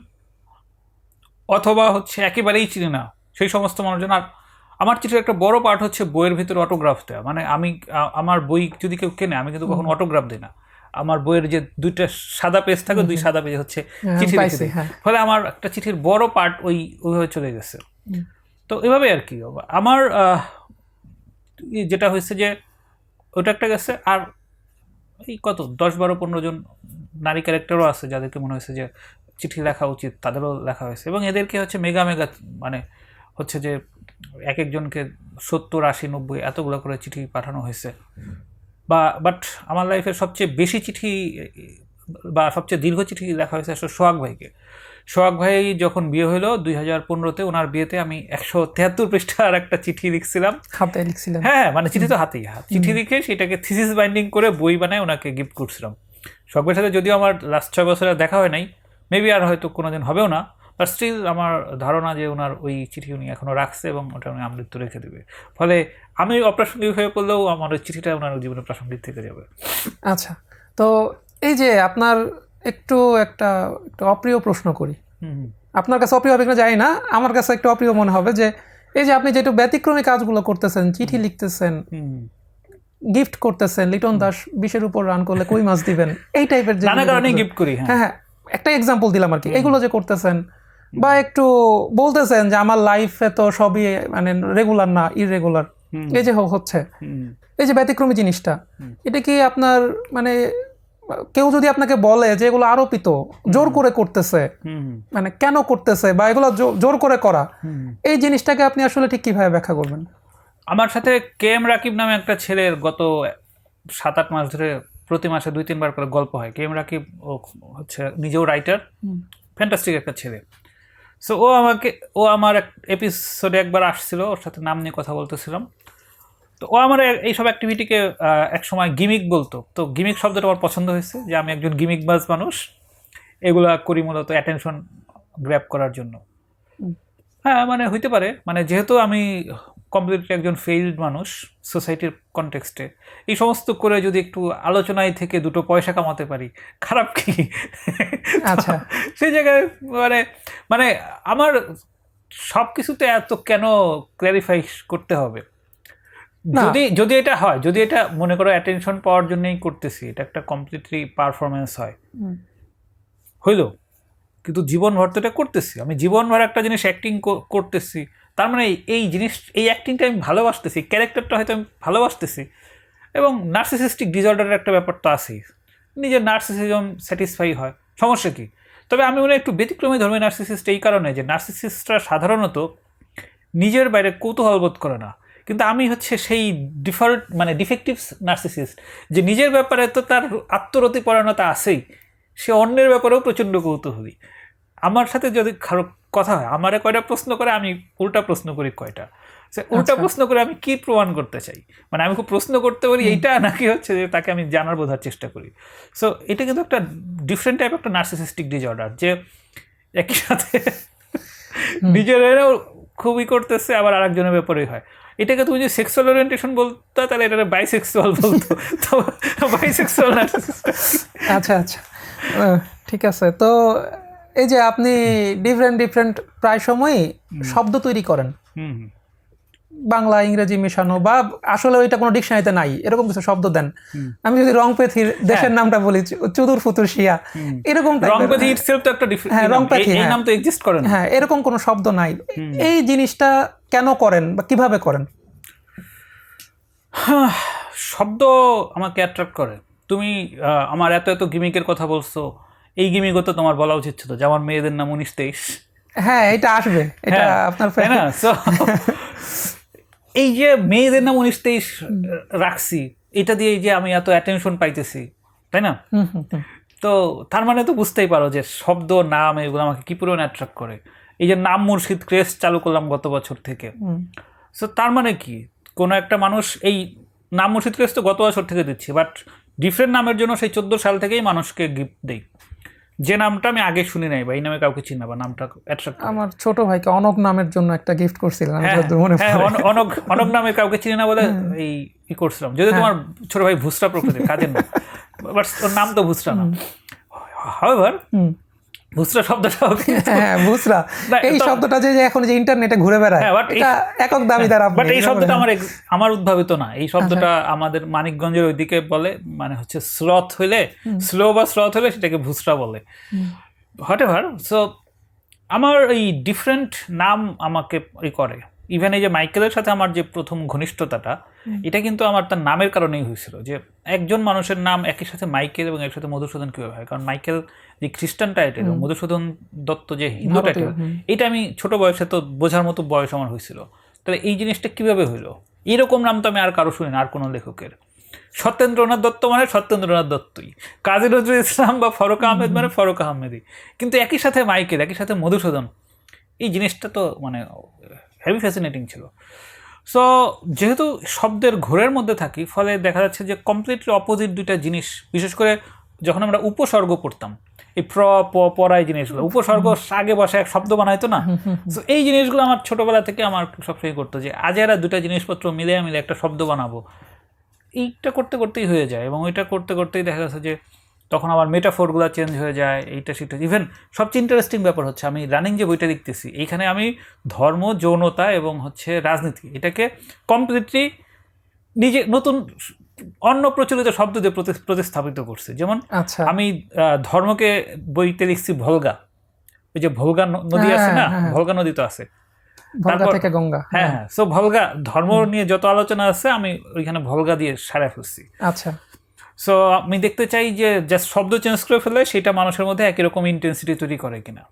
Speaker 1: অথবা হচ্ছে একেবারেই চিনি না সেই সমস্ত মানুষজন। আর আমার চিঠির একটা বড় পার্ট হচ্ছে বইয়ের ভিতরে অটোগ্রাফ দেওয়া। মানে আমি আমার বই যদি কেউ কেনে, আমি কিন্তু কখনো অটোগ্রাফ দিই না। আমার বইয়ের যে 2টা সাদা পেজ থাকে, 2 সাদা পেজে হচ্ছে চিঠি লিখে দিই। ফলে আমার একটা চিঠির বড় পার্ট ওইভাবে চলে গেছে। তো এভাবে আর কি আমার যেটা হয়েছে যে ওটা একটা গেছে। আর এই কত 10-12-15 জন নারী ক্যারেক্টারও আছে যাদেরকে মনে হয়েছে যে চিঠি লেখা উচিত, তাদেরও লেখা হয়েছে। এবং এদেরকে হচ্ছে মেগা মানে হচ্ছে যে এক একজনকে 70-80-90 এতগুলো করে চিঠি পাঠানো হয়েছে। বাট আমার লাইফের সবচেয়ে বেশি চিঠি বা সবচেয়ে দীর্ঘ চিঠি লেখা হয়েছে আসলে সোহাগ ভাইকে। সোহাগ ভাই যখন বিয়ে হলো 2015-তে, ওনার বিয়েতে আমি 173 পৃষ্ঠার একটা চিঠি লিখছিলাম,
Speaker 2: হাতে লিখছিলেন?
Speaker 1: হ্যাঁ, মানে চিঠি তো হাতেই, চিঠি লিখে সেটাকে থিসিস বাইন্ডিং করে বই বানায় ওনাকে গিফট করছিলাম। সোহাগ ভাইয়ের সাথে যদিও আমার লাস্ট 6 বছরে দেখা হয় নাই, মেবি আর হয়তো কোনোদিন হবেও না, বাট স্টিল আমার ধারণা যে ওনার ওই চিঠি উনি এখনও রাখছে এবং ওটা উনি আমৃত্যু রেখে দেবে। ফলে আমি অপ্রাসঙ্গিক হয়ে পড়লেও আমার ওই চিঠিটা ওনার জীবনে প্রাসঙ্গিক থেকে যাবে।
Speaker 2: আচ্ছা, তো এই যে আপনার একটা অপ্রিয় প্রশ্ন করি, আপনার কাছে অপ্রিয় হবে কিনা জানি না, আমার কাছে একটু অপ্রিয় মনে হবে যে এই যে আপনি যেটা ব্যতিক্রমী কাজগুলো করতেছেন, চিঠি লিখতেছেন, গিফট করতেছেন, লিটন দাস 20-এর উপর রান করলে কই মাছ দিবেন, এই টাইপের যে
Speaker 1: নানা কারণে গিফট করি।
Speaker 2: হ্যাঁ, একটা এক্সাম্পল দিলাম আর কি। এগুলো যে করতেছেন বা একটু বলতেছেন যে আমার লাইফে তো সবই মানে রেগুলার না, ইররেগুলার, এই যে হচ্ছে এই যে ব্যতিক্রমী জিনিসটা, এটা কি আপনার মানে কেউ যদি আপনাকে বলে যে এগুলো আরোপিত, জোর করে করতেছে, মানে কেন করতেছে বা এগুলো জোর করে করা, এই জিনিসটাকে আপনি আসলে ঠিক কিভাবে ব্যাখ্যা করবেন?
Speaker 1: আমার সাথে KM রাকিব নামে একটা ছেলের গত 7-8 মাস ধরে প্রতি মাসে 2-3 বার করে গল্প হয়। KM রাকিব ও হচ্ছে নিজেও রাইটার, ফ্যান্টাস্টিক একটা ছেলে। সো ও আমার এক এপিসোডে একবার আসছিল, ওর সাথে নাম নিয়ে কথা বলতেছিলাম। তো ও আমার এইসব অ্যাক্টিভিটিকে এক সময় গিমিক বলতো। তো গিমিক শব্দটা আমার পছন্দ হয়েছে, যে আমি একজন গিমিকবাজ মানুষ, এগুলা করি মূলত অ্যাটেনশন গ্র্যাব করার জন্য। হ্যাঁ, মানে হইতে পারে, মানে যেহেতু আমি কমপ্লিটলি একজন ফেইল্ড মানুষ সোসাইটির কনটেক্সটে, এই সমস্ত করে যদি একটু আলোচনায় থেকে 2 পয়সা কামাতে পারি, খারাপ কি?
Speaker 2: আচ্ছা,
Speaker 1: সেই জায়গায় মানে আমার সব কিছুতে এত কেন ক্ল্যারিফাই করতে হবে? যদি এটা হয়, যদি এটা মনে করো অ্যাটেনশন পাওয়ার জন্যই করতেছি, এটা একটা কমপ্লিটলি পারফরমেন্স হয়, হইল, কিন্তু জীবনভর তো এটা করতেছি, আমি জীবনভর একটা জিনিস অ্যাক্টিং করতেছি, তার মানে এই জিনিস, এই অ্যাক্টিংটা আমি ভালোবাসতেছি, ক্যারেক্টারটা হয়তো আমি ভালোবাসতেছি, এবং নার্সিসিস্টিক ডিসঅর্ডারের একটা ব্যাপার তো আছেই, নিজের নার্সিসিজম স্যাটিসফাই হয়, সমস্যা কী? তবে আমি মনে হয় একটু ব্যতিক্রমী ধর্মী নার্সিসিস্ট এই কারণে যে নার্সিসিস্টরা সাধারণত নিজের বাইরে কৌতূহল বোধ করে না, কিন্তু আমি হচ্ছে সেই ডিফেক্টিভ নার্সিসিস্ট, যে নিজের ব্যাপারে তো তার আত্মরতি পরায়ণতা আছেই, সে অন্যের ব্যাপারেও প্রচণ্ড কৌতূহলী। আমার সাথে যদি কারো কথা হয়, আমারে কয়টা প্রশ্ন করে, আমি উল্টা প্রশ্ন করি কয়টা, উল্টা প্রশ্ন করে আমি কি প্রমাণ করতে চাই, মানে আমি খুব প্রশ্ন করতে পারি এইটা, নাকি হচ্ছে যে তাকে আমি জানার বোঝার চেষ্টা করি। সো এটা কিন্তু একটা ডিফারেন্ট টাইপ একটা নার্সিসিস্টিক ডিসঅর্ডার, যে একই সাথে নিজেরাও খুবই করতেছে, আবার আরেকজনের ব্যাপারেই হয়। এটাকে তুমি যদি সেক্সুয়াল ওরিয়েন্টেশন বলতো, তাহলে এটা বাইসেক্সুয়াল বলতো। তো বাইসেক্সুয়াল নার্সিসিস্ট।
Speaker 2: আচ্ছা আচ্ছা, ঠিক আছে। তো এই যে আপনি ডিফারেন্ট প্রায় সময়ই শব্দ তৈরি করেন, বাংলা ইংরেজি মেশানো, বা আসলে ওইটা কোনো ডিকশনারিতে নাই, এরকম কিছু শব্দ দেন। আমি যদি রংপেথির দেশের নামটা বলি, চুদুর ফুতুর শিয়া, এরকম
Speaker 1: রংপেথি ইটসেলফ তো একটা এই নাম তো এক্সিস্ট করে না।
Speaker 2: হ্যাঁ, এরকম কোনো শব্দ নাই। এই জিনিসটা কেন করেন বা কিভাবে করেন?
Speaker 1: শব্দ আমাকে অ্যাট্রাক্ট করে। তুমি আমার এত এত গিমিকের কথা বলছো, এই গিমিকও তো তোমার বলা উচিত ছিল যে আমার মেয়েদের নাম 19-23।
Speaker 2: হ্যাঁ, এটা আসবে, এটা আপনার
Speaker 1: তাই না? সো এই যে মেয়েদের নাম 19-23 রাখছি, এটা দিয়ে যে আমি এত অ্যাটেনশন পাইতেছি, তাই না? তো তার মানে তো বুঝতেই পারো যে শব্দ, নাম, এগুলো আমাকে কি পরিমাণ অ্যাট্রাক্ট করে। এই যে নাম মুর্শিদ ক্রেজ চালু করলাম গত বছর থেকে, সো তার মানে কি, কোনো একটা মানুষ এই নাম মুর্শিদ ক্রেজ তো গত বছর থেকে দিচ্ছে, বাট ডিফারেন্ট নামের জন্য সেই 14 সাল থেকেই মানুষকে গিফট দেই, যে নামটা আমি আগে শুনি নাই বা এই নামে কাউকে চিনি না, বা নামটা অ্যাট্রাক্ট।
Speaker 2: আমার ছোট ভাইকে অনক নামের জন্য একটা গিফট করছিলাম,
Speaker 1: অনক নামে কাউকে চিনি না বলে এই করছিলাম। যদি তোমার ছোট ভাই ভুসরা প্রকৃতির, কাজের না, বাট ওর নাম তো ভুসরা না। হাউএভার ভুসরা শব্দটা,
Speaker 2: হ্যাঁ ভুসরা, এই শব্দটা যে এখন যে ইন্টারনেটে ঘুরে বেড়ায়, এটা একক দাবিদার।
Speaker 1: বাট এই শব্দটা আমার উদ্ভাবিত না। এই শব্দটা আমাদের মানিকগঞ্জের ওইদিকে বলে, মানে হচ্ছে স্লথ হইলে, স্লো বা স্লথ হলে সেটাকে ভুসরা বলে। হোয়াটএভার। সো আমার এই ডিফারেন্ট নাম আমাকে করে। ইভেন এই যে মাইকেলের সাথে আমার যে প্রথম ঘনিষ্ঠতাটা, এটা কিন্তু আমার তার নামের কারণেই হয়েছিল, যে একজন মানুষের নাম একই সাথে মাইকেল এবং একসাথে মধুসূদন কীভাবে হয়। কারণ মাইকেল যে খ্রিস্টান টাইটেল, মধুসূদন দত্ত যে হিন্দু টাইটেল, এটা আমি ছোট বয়সে তো বোঝার মতো বয়স আমার হয়েছিল। তাহলে এই জিনিসটা কীভাবে হইলো? এরকম নাম তো আমি আর কারো শুনি না, আর কোনো লেখকের। সত্যেন্দ্রনাথ দত্ত মানে সত্যেন্দ্রনাথ দত্তই, কাজী নজরুল ইসলাম বা ফারুক আহমেদ মানে ফারুক আহমেদই, কিন্তু একই সাথে মাইকেল, একই সাথে মধুসূদন, এই জিনিসটা তো মানে হেভি ফ্যাসিনেটিং ছিল। সো যেহেতু শব্দের ঘোরের মধ্যে থাকি, ফলে দেখা যাচ্ছে যে কমপ্লিটলি অপোজিট দুইটা জিনিস, বিশেষ করে যখন আমরা উপসর্গ পড়তাম, এই পড়াই জিনিসগুলো, উপসর্গ আগে বসে এক শব্দ বানাইতো না। সো এই জিনিসগুলো আমার ছোটোবেলা থেকে আমার সবসময় করতো, যে আজেরা দুটা জিনিসপত্র মিলে একটা শব্দ বানাবো। এইটা করতে করতেই হয়ে যায়, এবং ওইটা করতে করতেই দেখা যাচ্ছে যে তখন আমার মেটাফোরগুলো চেঞ্জ হয়ে যায়, এইটা সেটা। ইভেন সবচেয়ে ইন্টারেস্টিং ব্যাপার হচ্ছে, আমি রানিং যে বইটা লিখতেছি, এইখানে আমি ধর্ম, যৌনতা এবং হচ্ছে রাজনীতি, এটাকে কমপ্লিটলি নিজে নতুন অন্য প্রচলিত শব্দ দিয়ে প্রতিস্থাপিত করছে। যেমন আমি ধর্মকে বইতে লিখছি ভলগা, ওই যে ভলগা নদী আছে না, ভলগা নদী তো আছে,
Speaker 2: গঙ্গা।
Speaker 1: হ্যাঁ হ্যাঁ। সো ভলগা, ধর্ম নিয়ে যত আলোচনা আছে আমি ওইখানে ভলগা দিয়ে সারা ফেলছি।
Speaker 2: আচ্ছা।
Speaker 1: সো আমি দেখতে চাই যে জাস্ট শব্দ চেঞ্জ করে ফেলে সেটা মানুষের মধ্যে একই রকম ইন্টেন্সিটি তৈরি করে কিনা।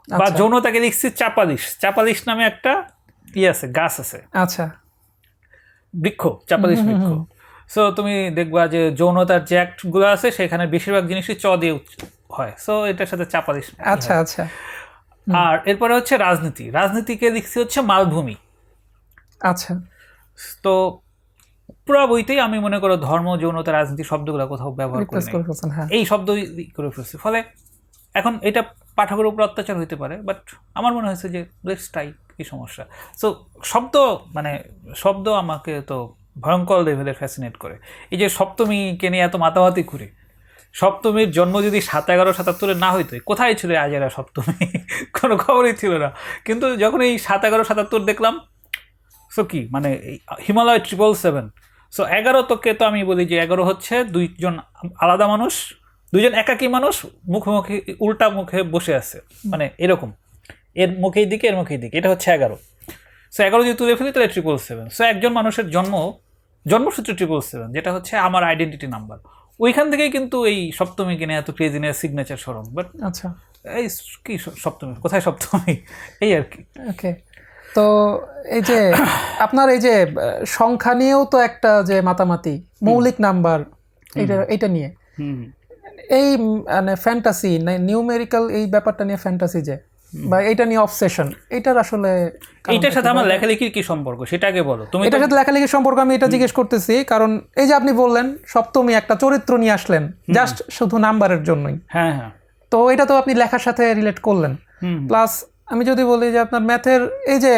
Speaker 1: বা যৌনতাকে লিখছি চাপালিশ, চাপালিশ নামে একটা আছে, গাছ আছে,
Speaker 2: আচ্ছা,
Speaker 1: বৃক্ষ, চাপালিশ বৃক্ষ। সো তুমি দেখবা যে যৌনতার যে অ্যাক্টগুলো আছে সেখানে বেশিরভাগ জিনিসই চ দিয়ে হয়। সো এটার সাথে চাপালিশ।
Speaker 2: আচ্ছা আচ্ছা।
Speaker 1: আর এরপরে হচ্ছে রাজনীতি, রাজনীতিকে লিখছি হচ্ছে মালভূমি।
Speaker 2: আচ্ছা।
Speaker 1: তো পুরো বইতেই আমি মনে করো ধর্ম, যৌনতা, রাজনীতি শব্দগুলো কোথাও ব্যবহার করি নাই, এই শব্দই করে ফেলছি। ফলে এখন এটা পাঠকের উপর অত্যাচার হইতে পারে, বাট আমার মনে হয়েছে যে লেটস ট্রাই, এই সমস্যা। সো শব্দ আমাকে তো ভয়ঙ্কর লেভেলের ফ্যাসিনেট করে। এই যে সপ্তমীকে নিয়ে এত মাতামাতি করে, সপ্তমীর জন্ম যদি 7/11/77 না হইতো, কোথায় ছিল আজেরা সপ্তমী? কোনো খবরই ছিল না। কিন্তু যখন এই 7/11/77 দেখলাম, সো কি মানে হিমালয় 777, সো 11 তোকে তো আমি বলি যে 11 হচ্ছে দুইজন আলাদা মানুষ, দুইজন একাকী মানুষ মুখোমুখি উল্টা মুখে বসে আছে, মানে এরকম, এর মুখেই দিকে এর মুখেই দিকে, এটা হচ্ছে 11। সো 11 যদি তুলে ফেলি তাহলে 777। সো একজন মানুষের জন্মসূত্রে 777, যেটা হচ্ছে আমার আইডেন্টিটি নাম্বার। ওইখান থেকেই কিন্তু এই সপ্তমী কিনে এত ক্রেজিনেস সিগনেচার স্মরণ। বাট
Speaker 2: আচ্ছা,
Speaker 1: এই কি সপ্তমী, কোথায় সপ্তমী, এই আর কি।
Speaker 2: ওকে। তো এই যে আপনার এই যে সংখ্যা নিয়েও তো একটা যে মাতামাতি, মৌলিক নাম্বার, এটা নিয়ে এই মানে ফ্যান্টাসি নিউমেরিক্যাল এই ব্যাপারটা নিয়ে ফ্যান্টাসি যে বা এটা নিয়ে অবসেশন, এটার আসলে
Speaker 1: এইটার সাথে আমার লেখালেখির কি সম্পর্ক সেটা আগে বলো তুমি।
Speaker 2: এটার সাথে লেখালেখির সম্পর্ক আমি এটা জিজ্ঞেস করতেছি কারণ এই যে আপনি বললেন সপ্তমী একটা চরিত্র নিয়ে আসলেন জাস্ট শুধু নাম্বারের জন্যই।
Speaker 1: হ্যাঁ হ্যাঁ,
Speaker 2: তো এটা তো আপনি লেখার সাথে রিলেট করলেন। প্লাস আমি যদি বলি যে আপনার ম্যাথের এই যে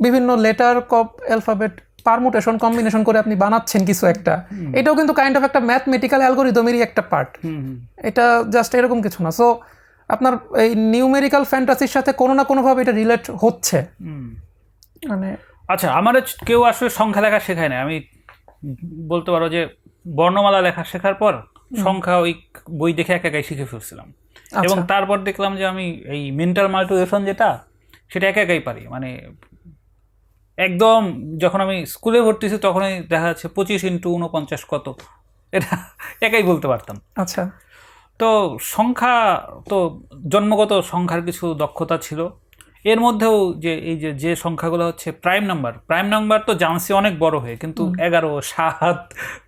Speaker 2: বিভিন্ন লেটার অ্যালফাবেট পারমুটেশন কম্বিনেশন করে আপনি বানাচ্ছেন কিছু একটা, এটাও কিন্তু কাইন্ড অফ একটা ম্যাথমেটিক্যাল অ্যালগরিদমেরই একটা পার্ট। এটা জাস্ট এরকম কিছু না। সো আপনার এই নিউমেরিক্যাল ফ্যান্টাসির সাথে কোনো না কোনোভাবে এটা রিলেট হচ্ছে মানে।
Speaker 1: আচ্ছা, আমার কেউ আসলে সংখ্যা লেখা শেখায় না। আমি বলতে পারো যে বর্ণমালা লেখা শেখার পর সংখ্যা ওই বই দেখে একাই শিখে ফেলছিলাম। এবং তারপর দেখলাম যে আমি এই মেন্টাল মাল্টিপ্লিকেশন যেটা, সেটা একাই পারি। মানে একদম যখন আমি স্কুলে ভর্তি হয়েছি তখনই দেখা যাচ্ছে 25 × 49 কত, এটা একাই বলতে পারতাম।
Speaker 2: আচ্ছা,
Speaker 1: তো সংখ্যা তো জন্মগত সংখ্যার কিছু দক্ষতা ছিল। এর মধ্যেও যে এই যে সংখ্যাগুলো হচ্ছে প্রাইম নাম্বার তো জানছি অনেক বড় হয়ে, কিন্তু 11, 7,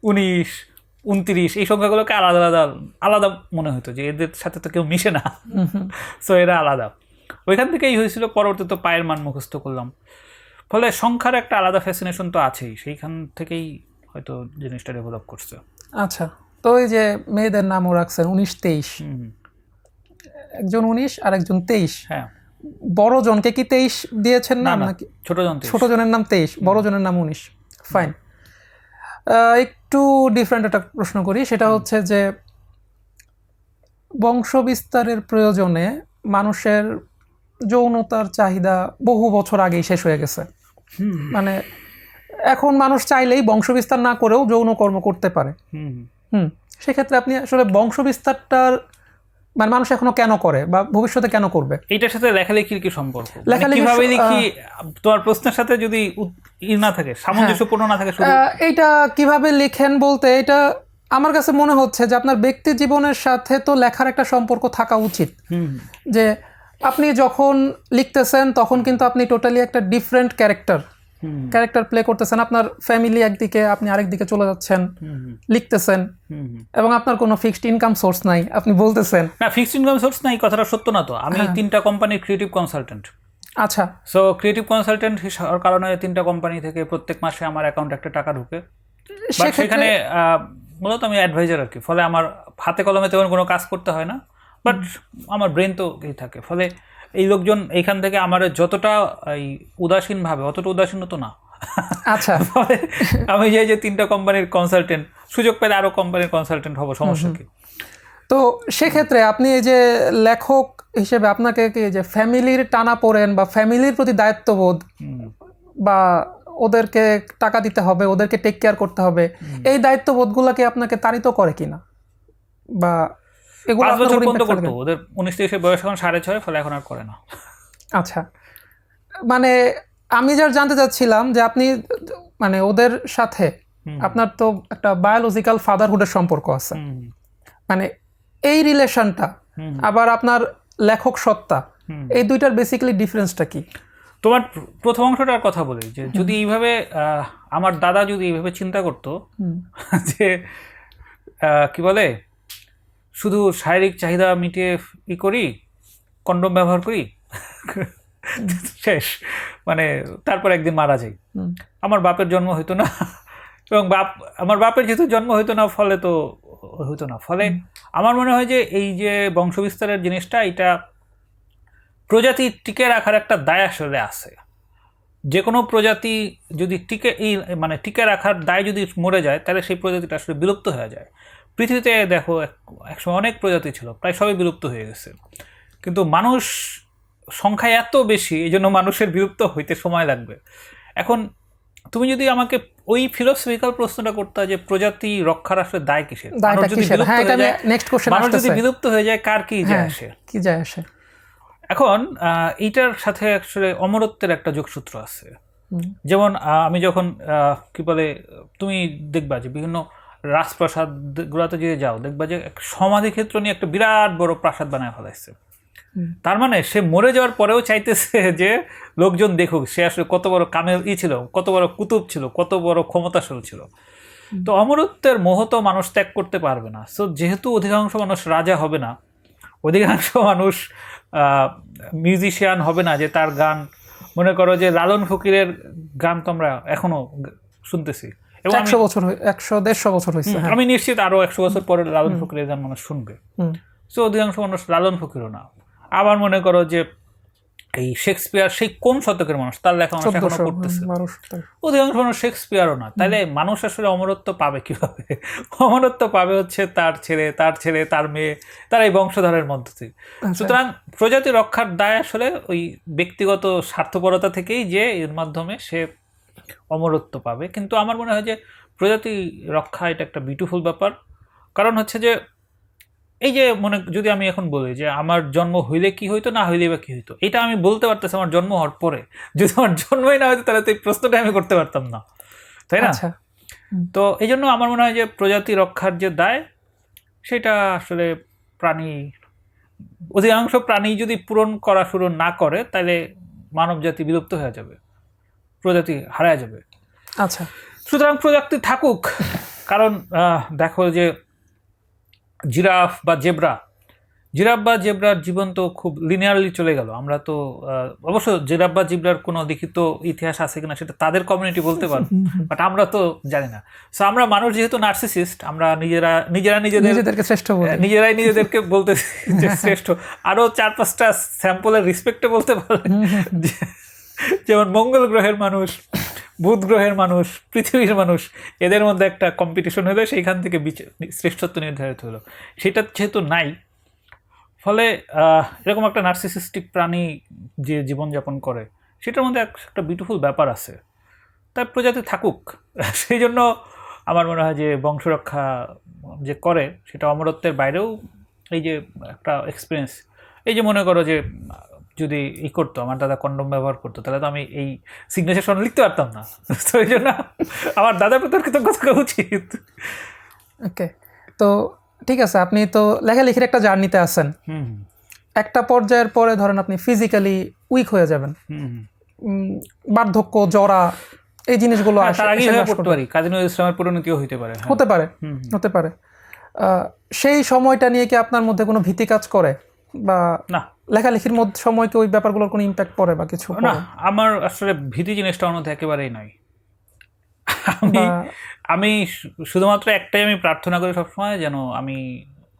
Speaker 1: 19, 29 এই সংখ্যাগুলোকে আলাদা মনে হতো যে এদের সাথে তো কেউ মিশে না, সো এরা আলাদা। ওইখান থেকেই হয়েছিল। পরবর্তীতে পায়ের মান মুখস্থ করলাম। ফলে সংখ্যার একটা আলাদা ফ্যাসিনেশন তো আছেই, সেইখান থেকেই হয়তো জিনিসটা ডেভেলপ করছে।
Speaker 2: আচ্ছা। তো এই যে মেয়েদের নামও রাখছেন 19, 23, একজন 19 আর একজন 23।
Speaker 1: হ্যাঁ,
Speaker 2: বড় জনকে কি 23 দিয়েছেন নাম নাকি ছোট জনের নাম 23, বড় জনের নাম 19? ফাইন। একটু ডিফারেন্ট একটা প্রশ্ন করি, সেটা হচ্ছে যে বংশ বিস্তারের প্রয়োজনে মানুষের যৌনতার চাহিদা বহু বছর আগেই শেষ হয়ে গেছে। মানে এখন মানুষ চাইলেই বংশ বিস্তার না করেও যৌন কর্ম করতে পারে। সেক্ষেত্রে আপনি আসলে বংশ বিস্তারটার মানে মানুষ এখনো কেন করে বা ভবিষ্যতে কেন করবে,
Speaker 1: এইটার সাথে লেখালেখির কি সম্পর্ক? কিভাবে লিখি তোমার প্রশ্নের সাথে যদি না থাকে, সামঞ্জস্যপূর্ণ না থাকে,
Speaker 2: এইটা কিভাবে লেখেন বলতে, এটা আমার কাছে মনে হচ্ছে যে আপনার ব্যক্তি জীবনের সাথে তো লেখার একটা সম্পর্ক থাকা উচিত। যে আপনি যখন লিখতেছেন তখন কিন্তু আপনি টোটালি একটা ডিফারেন্ট ক্যারেক্টার প্লে করতেছেন। আপনার ফ্যামিলি একদিকে, আপনি আরেক দিকে চলে যাচ্ছেন, লিখতেছেন, এবং আপনার কোনো ফিক্সড ইনকাম সোর্স নাই। আপনি বলতেছেন
Speaker 1: না ফিক্সড ইনকাম সোর্স নাই, কথাটা সত্য না তো। আমি 3টা কোম্পানির ক্রিয়েটিভ কনসালটেন্ট।
Speaker 2: আচ্ছা।
Speaker 1: সো ক্রিয়েটিভ কনসালটেন্ট হওয়ার কারণে 3টা কোম্পানি থেকে প্রত্যেক মাসে আমার অ্যাকাউন্টে একটা টাকা ঢুকে। সেখানে মূলত আমি অ্যাডভাইজার আর কি। ফলে আমার হাতে কলমে তেমন কোনো কাজ করতে হয় না, বাট আমার ব্রেন তো এই থাকে। ফলে এই লোকজন এইখান থেকে আমার যতটা এই উদাসীন ভাবে, অতটা উদাসীন তো না।
Speaker 2: আচ্ছা।
Speaker 1: আমি যে 3টা কোম্পানির কনসালটেন্ট, সুযোগ পেলে আরো কোম্পানির কনসালটেন্ট হবো, সমস্যা কি?
Speaker 2: তো সেক্ষেত্রে আপনি এই যে লেখক হিসেবে আপনাকে কি যে ফ্যামিলির টানা পড়েন বা ফ্যামিলির প্রতি দায়িত্ববোধ বা ওদেরকে টাকা দিতে হবে, ওদেরকে টেক কেয়ার করতে হবে, এই দায়িত্ববোধগুলোকে আপনাকে তাড়িত করে কিনা? বা
Speaker 1: 5 বছর পর্যন্ত করতো। ওদের 19-23 বয়স, এখন 6.5, ফলে এখন আর করে না।
Speaker 2: আচ্ছা, মানে আমি যার জানতে চাচ্ছিলাম যে আপনি মানে ওদের সাথে আপনার তো একটা বায়োলজিক্যাল ফাদারহুডের সম্পর্ক আছে, মানে এই রিলেশনটা আবার আপনার লেখক সত্তা, এই দুইটার বেসিক্যালি ডিফারেন্সটা কি?
Speaker 1: তোমার প্রথম অংশটার কথা বলি যে যদি এইভাবে আমার দাদা যদি এইভাবে চিন্তা করতো যে কি বলে, শুধু শারীরিক চাহিদা মিটিয়ে করি, কন্ডোম ব্যবহার করি, শেষ, মানে তারপর একদিন মারা যাই, আমার বাপের জন্ম হইতো না। এবং আমার বাপের যেহেতু জন্ম হইতো না, ফলে তো হইতো না। ফলে আমার মনে হয় যে এই যে বংশবিস্তারের জিনিসটা, এটা প্রজাতি টিকে রাখার একটা দায় আসলে আছে। যে কোনো প্রজাতি যদি টিকে রাখার দায় যদি মরে যায়, তাহলে সেই প্রজাতিটা আসলে বিলুপ্ত হয়ে যায়। পৃথিবীতে দেখো একসময় অনেক প্রজাতি ছিল, প্রায় সবই বিলুপ্ত হয়ে গেছে, কিন্তু মানুষ সংখ্যায় এত বেশি, এই জন্য মানুষের বিলুপ্ত হইতে সময় লাগবে। এখন তুমি যদি আমাকে ওই ফিলোসফিক্যাল প্রশ্নটা করতে, যে প্রজাতি রক্ষার আসলে দায় কিসের? মানুষ যদি বিলুপ্ত হয়ে যায়, কার কি যায় আসে? এখন এইটার সাথে আসলে অমরত্বের একটা যোগসূত্র আছে। যেমন আমি যখন কি বলে, তুমি দেখবা যে বিভিন্ন রাজপ্রাসাদ গুলাতে যদি যাও, দেখবা যে সমাধি ক্ষেত্র নিয়ে একটা বিরাট বড় প্রাসাদ বানায় ফেলাইছে। তার মানে সে মরে যাওয়ার পরেও চাইতেছে যে লোকজন দেখুক সে আসলে কত বড় কামেল ছিল, কত বড় কুতুব ছিল, কত বড় ক্ষমতাশালী ছিল। তো অমরত্বের মোহ তো মানুষ ত্যাগ করতে পারবে না। সো যেহেতু অধিকাংশ মানুষ রাজা হবে না, অধিকাংশ মানুষ মিউজিশিয়ান হবে না যে তার গান, মনে করো যে লালন ফকিরের গান তো আমরা এখনো শুনতেছি, এবং
Speaker 2: 100 বছর 100-150 বছর হয়েছে।
Speaker 1: আমি নিশ্চিত আরো 100 বছর পরে লালন ফকিরের গান মানুষ শুনবে। সো অধিকাংশ মানুষ লালন ফকিরও না। আবার মনে করো যে এই শেক্সপিয়ার সেই কোন শতকের মানুষ, তার লেখা মানুষ এখনো পড়তেছে, অধিকাংশ মানুষ শেক্সপিয়ারও না। তাইলে মানুষ আসলে অমরত্ব পাবে কিভাবে? অমরত্ব পাবে হচ্ছে তার ছেলে, তার ছেলে, তার মেয়ে, তার এই বংশধরের মধ্য থেকে। সুতরাং প্রজাতি রক্ষার দায় আসলে ওই ব্যক্তিগত স্বার্থপরতা থেকেই যে এর মাধ্যমে সে অমরত্ব পাবে। কিন্তু আমার মনে হয় যে প্রজাতি রক্ষা এটা একটা বিউটিফুল ব্যাপার। কারণ হচ্ছে যে এই যে যদি আমি এখন বলি যে আমার জন্ম হইলে কি হইতো, না হইলে বা কি হইতো, এটা আমি বলতে পারতেছি আমার জন্ম হওয়ার পরে। যদি আমার জন্মই না হইতো তাহলে তো এই প্রশ্নটা আমি করতে পারতাম না, তাই না? তো এই জন্য আমার মনে হয় যে প্রজাতি রক্ষার যে দায়, সেটা আসলে অধিকাংশ প্রাণী যদি পূরণ করা শুরু না করে, তাহলে মানব জাতি বিলুপ্ত হয়ে যাবে, প্রজাতি হারায় যাবে।
Speaker 2: আচ্ছা,
Speaker 1: সুতরাং প্রজাতি থাকুক। কারণ দেখো যে জিরাফ বা জেব্রার জীবন তো খুব লিনিয়ারলি চলে গেল। আমরা তো অবশ্য জিরাফ বা জেব্রার কোনো লিখিত ইতিহাস আছে কিনা সেটা তাদের কমিউনিটি বলতে পারবে, বাট আমরা তো জানি না। সো আমরা মানুষ যেহেতু নার্সিসিস্ট, আমরা নিজেরাই নিজেদেরকে বলতে যে শ্রেষ্ঠ। আরো 4-5টা স্যাম্পলের রেসপেক্টে বলতে পারলে, যেমন মঙ্গল গ্রহের মানুষ, বুধ গ্রহের মানুষ, পৃথিবীর মানুষ, এদের মধ্যে একটা কম্পিটিশন হলো, সেইখান থেকে শ্রেষ্ঠত্ব নির্ধারিত হলো। সেটা যেহেতু নাই, ফলে এরকম একটা নার্সিসিস্টিক প্রাণী যে জীবনযাপন করে, সেটার মধ্যে একটা বিউটিফুল ব্যাপার আছে। তাই প্রজাতি থাকুক। সেই জন্য আমার মনে হয় যে বংশরক্ষা যে করে, সেটা অমরত্বের বাইরেও এই যে একটা এক্সপিরিয়েন্স। এই যে মনে করো যে যদি করতো, আমার দাদা কন্ডম ব্যবহার করতো, তাহলে তো আমি এই সিগনেচার সনদ লিখতে পারতাম না। তো এই জন্য আমার দাদার প্রতি কৃতজ্ঞতা করা উচিত।
Speaker 2: ওকে, তো ঠিক আছে, আপনি তো লেখালেখির একটা জার্নিতে আছেন। একটা পর্যায়ের পরে ধরেন আপনি ফিজিক্যালি উইক হয়ে যাবেন, বার্ধক্য, জরা, এই জিনিসগুলো
Speaker 1: কাজী নজরুল ইসলামের পরিণতিও হতে
Speaker 2: পারে। সেই সময়টা নিয়ে কি আপনার মধ্যে কোনো ভীতি কাজ করে, বা
Speaker 1: না
Speaker 2: লেখালেখির মধ্যে সময় কি ওই ব্যাপারগুলোর কোনো ইম্প্যাক্ট পড়ে বা কিছু?
Speaker 1: না, আমার আসলে ভীতি জিনিসটা আমার মধ্যে একেবারেই নয়। আমি শুধুমাত্র একটাই আমি প্রার্থনা করি সবসময়, যেন আমি